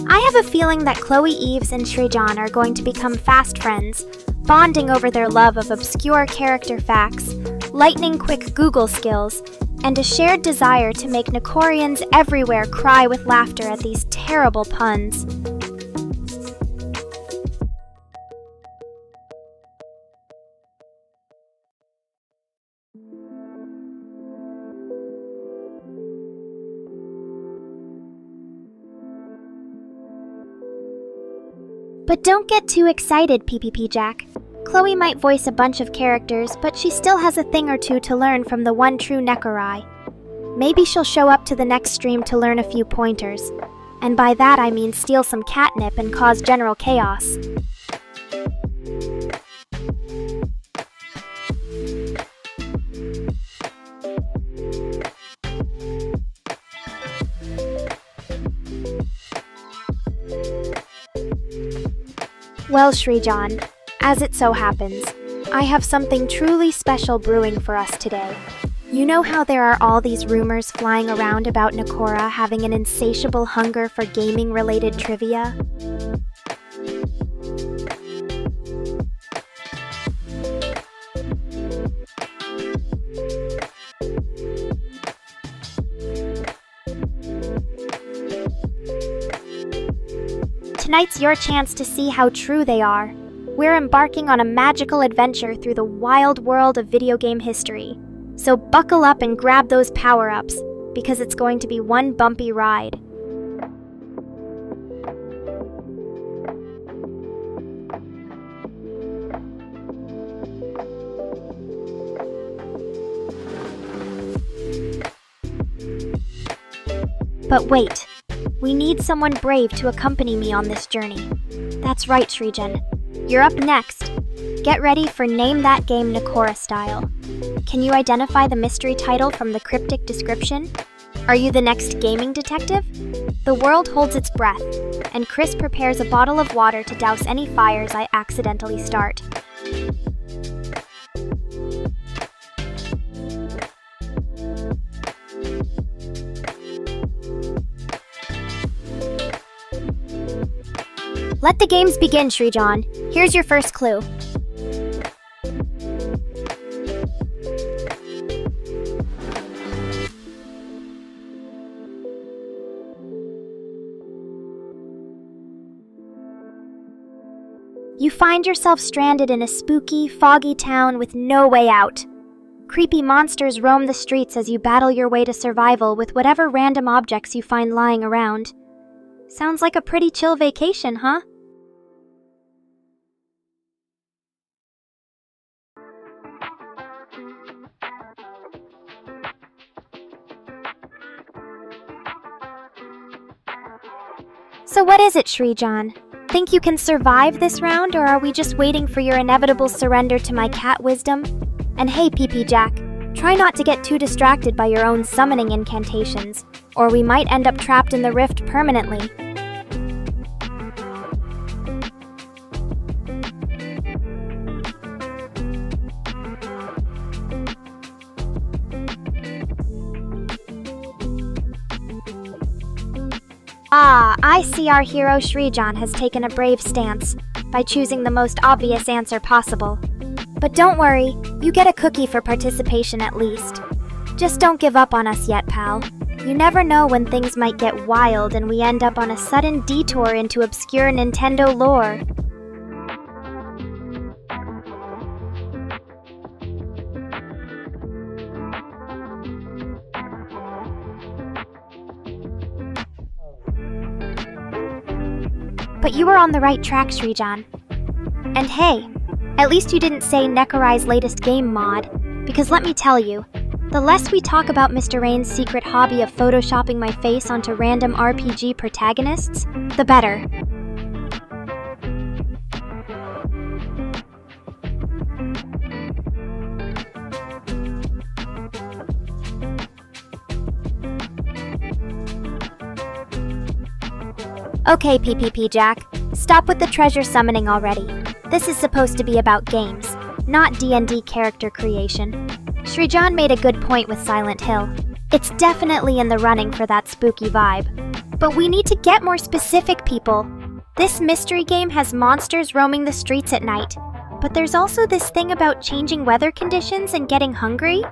I have a feeling that Chloe Eves and Sreejan are going to become fast friends, bonding over their love of obscure character facts, lightning-quick Google skills, and a shared desire to make Nekorians everywhere cry with laughter at these terrible puns. But don't get too excited, PPP Jack. Chloe might voice a bunch of characters, but she still has a thing or two to learn from the one true Nekorai. Maybe she'll show up to the next stream to learn a few pointers. And by that I mean steal some catnip and cause general chaos. Well, Sreejan, as it so happens, I have something truly special brewing for us today. You know how there are all these rumors flying around about Nekora having an insatiable hunger for gaming-related trivia? Tonight's your chance to see how true they are. We're embarking on a magical adventure through the wild world of video game history. So buckle up and grab those power-ups, because it's going to be one bumpy ride. But wait. We need someone brave to accompany me on this journey. That's right, Sreejan. You're up next. Get ready for Name That Game Nekora style. Can you identify the mystery title from the cryptic description? Are you the next gaming detective? The world holds its breath, and Chris prepares a bottle of water to douse any fires I accidentally start. Let the games begin, Sreejan. Here's your first clue. You find yourself stranded in a spooky, foggy town with no way out. Creepy monsters roam the streets as you battle your way to survival with whatever random objects you find lying around. Sounds like a pretty chill vacation, huh? So what is it, Sreejan? Think you can survive this round, or are we just waiting for your inevitable surrender to my cat wisdom? And hey, PP Jack, try not to get too distracted by your own summoning incantations, or we might end up trapped in the rift permanently. Ah, I see our hero Sreejan has taken a brave stance by choosing the most obvious answer possible. But don't worry, you get a cookie for participation at least. Just don't give up on us yet, pal. You never know when things might get wild and we end up on a sudden detour into obscure Nintendo lore. But you were on the right track, Sreejan. And hey, at least you didn't say Nekorai's latest game mod, because let me tell you, the less we talk about Mr. Rain's secret hobby of photoshopping my face onto random RPG protagonists, the better. Okay, PPP Jack, stop with the treasure summoning already. This is supposed to be about games, not D&D character creation. Srijan made a good point with Silent Hill. It's definitely in the running for that spooky vibe. But we need to get more specific, people. This mystery game has monsters roaming the streets at night, but there's also this thing about changing weather conditions and getting hungry.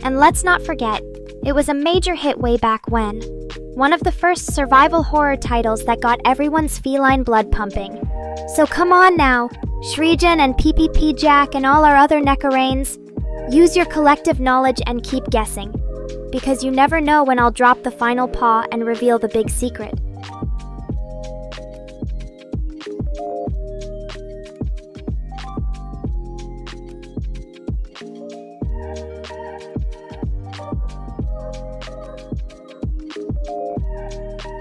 And let's not forget, it was a major hit way back when. One of the first survival horror titles that got everyone's feline blood pumping. So come on now, Srijan and PPP Jack and all our other Nekoranes, use your collective knowledge and keep guessing. Because you never know when I'll drop the final paw and reveal the big secret.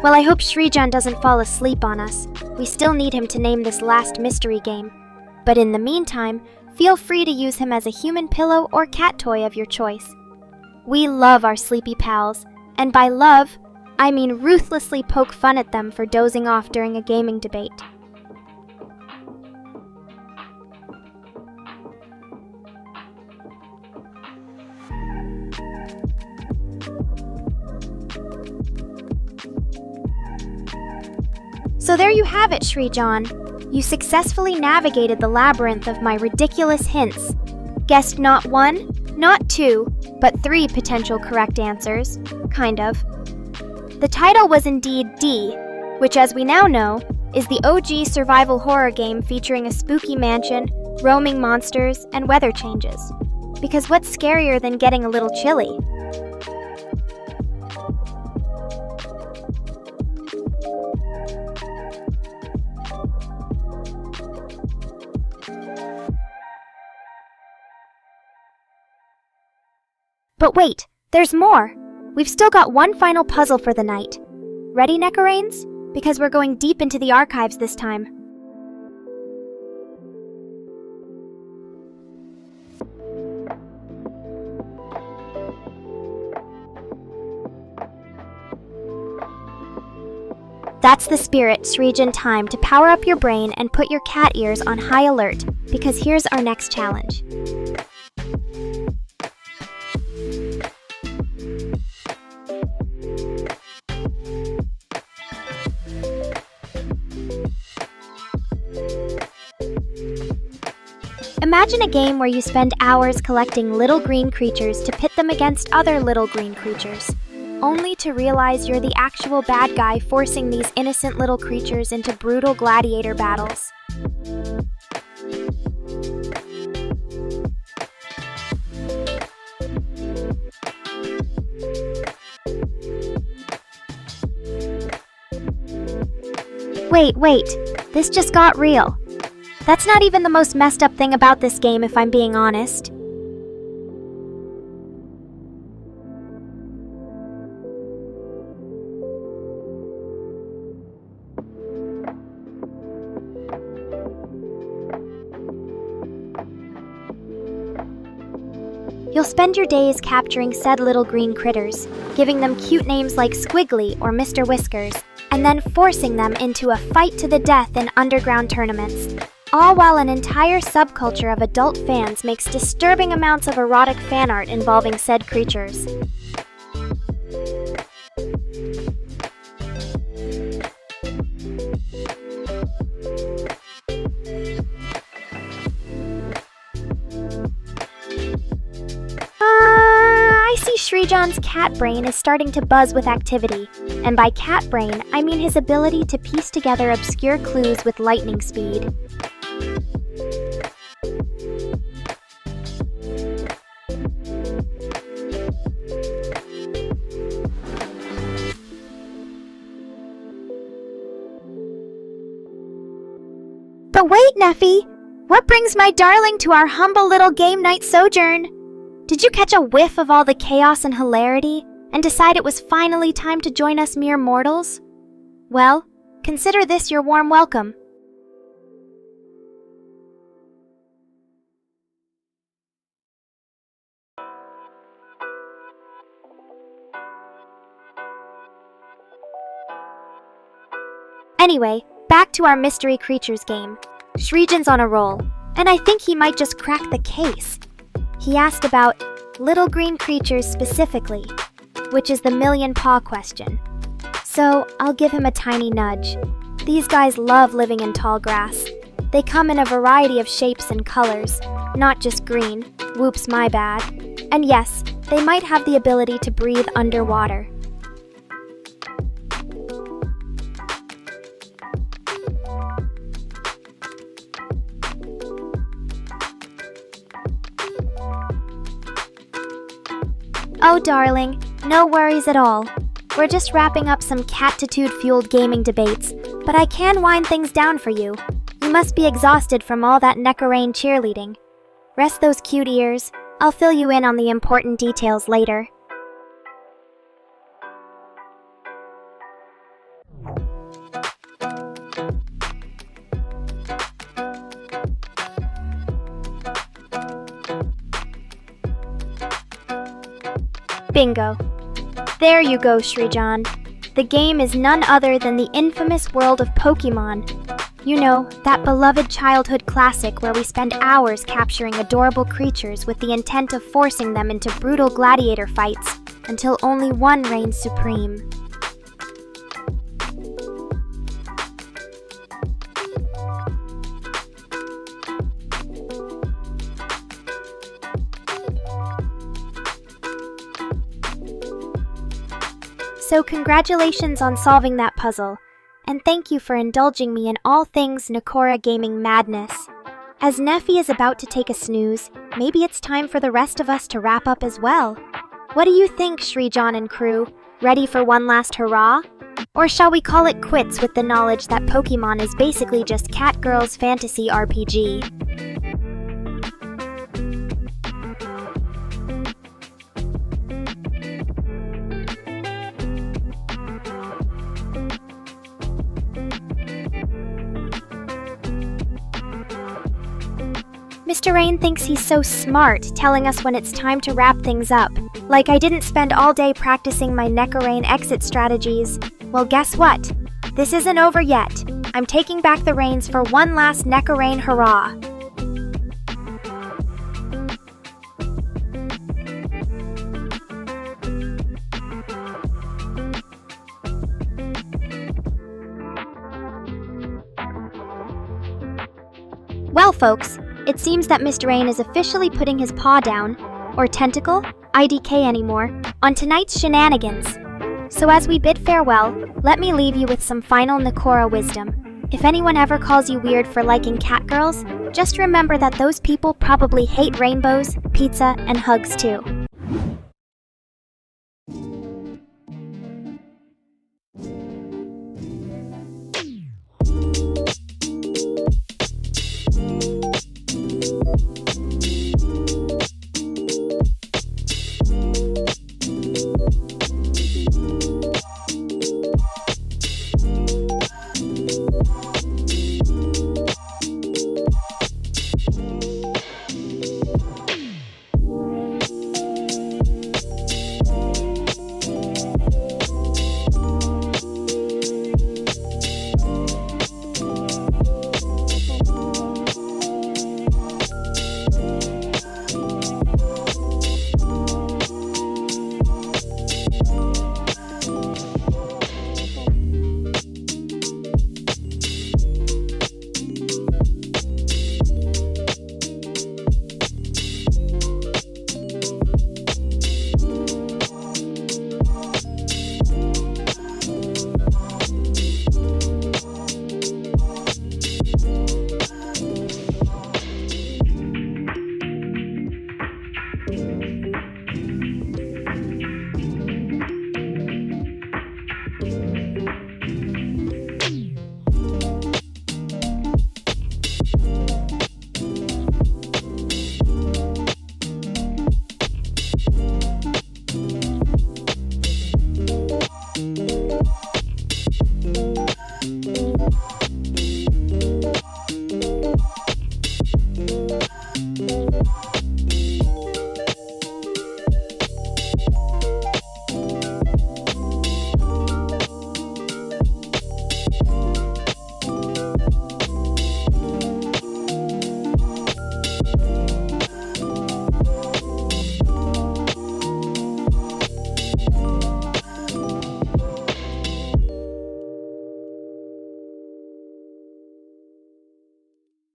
Well, I hope Srijan doesn't fall asleep on us. We still need him to name this last mystery game. But in the meantime, feel free to use him as a human pillow or cat toy of your choice. We love our sleepy pals, and by love, I mean ruthlessly poke fun at them for dozing off during a gaming debate. So there you have it, Srijan. You successfully navigated the labyrinth of my ridiculous hints. Guessed not one, not two, but three potential correct answers. Kind of. The title was indeed D, which as we now know, is the OG survival horror game featuring a spooky mansion, roaming monsters, and weather changes. Because what's scarier than getting a little chilly? But wait, there's more! We've still got one final puzzle for the night. Ready, Nekoranes? Because we're going deep into the archives this time. That's the spirit, Srijan. Time to power up your brain and put your cat ears on high alert, because here's our next challenge. Imagine a game where you spend hours collecting little green creatures to pit them against other little green creatures, only to realize you're the actual bad guy forcing these innocent little creatures into brutal gladiator battles. Wait, this just got real. That's not even the most messed up thing about this game, if I'm being honest. You'll spend your days capturing said little green critters, giving them cute names like Squiggly or Mr. Whiskers, and then forcing them into a fight to the death in underground tournaments. All while an entire subculture of adult fans makes disturbing amounts of erotic fan art involving said creatures. I see Srijan's cat brain is starting to buzz with activity, and by cat brain, I mean his ability to piece together obscure clues with lightning speed. But wait, Neffy! What brings my darling to our humble little game night sojourn? Did you catch a whiff of all the chaos and hilarity, and decide it was finally time to join us mere mortals? Well, Consider this your warm welcome. Anyway, back to our mystery creatures game. Shrijan's on a roll, and I think he might just crack the case. He asked about little green creatures specifically, which is the million paw question. So I'll give him a tiny nudge. These guys love living in tall grass. They come in a variety of shapes and colors, not just green. Whoops, my bad. And yes, they might have the ability to breathe underwater. Oh darling, no worries at all. We're just wrapping up some catitude-fueled gaming debates, but I can wind things down for you. You must be exhausted from all that Nekora cheerleading. Rest those cute ears. I'll fill you in on the important details later. Bingo. There you go, Shrijan. The game is none other than the infamous world of Pokemon. You know, that beloved childhood classic where we spend hours capturing adorable creatures with the intent of forcing them into brutal gladiator fights until only one reigns supreme. So congratulations on solving that puzzle, and thank you for indulging me in all things Nekora gaming madness. As Neffy is about to take a snooze, maybe it's time for the rest of us to wrap up as well. What do you think, Shrijan and crew? Ready for one last hurrah? Or shall we call it quits with the knowledge that Pokemon is basically just Catgirl's fantasy RPG? Mr. Rain thinks he's so smart, telling us when it's time to wrap things up. Like I didn't spend all day practicing my Nekora exit strategies. Well, guess what? This isn't over yet. I'm taking back the reins for one last Nekora hurrah. Well, folks, it seems that Mr. Rain is officially putting his paw down, or tentacle, IDK anymore, on tonight's shenanigans. So as we bid farewell, let me leave you with some final Nekora wisdom. If anyone ever calls you weird for liking catgirls, just remember that those people probably hate rainbows, pizza, and hugs too.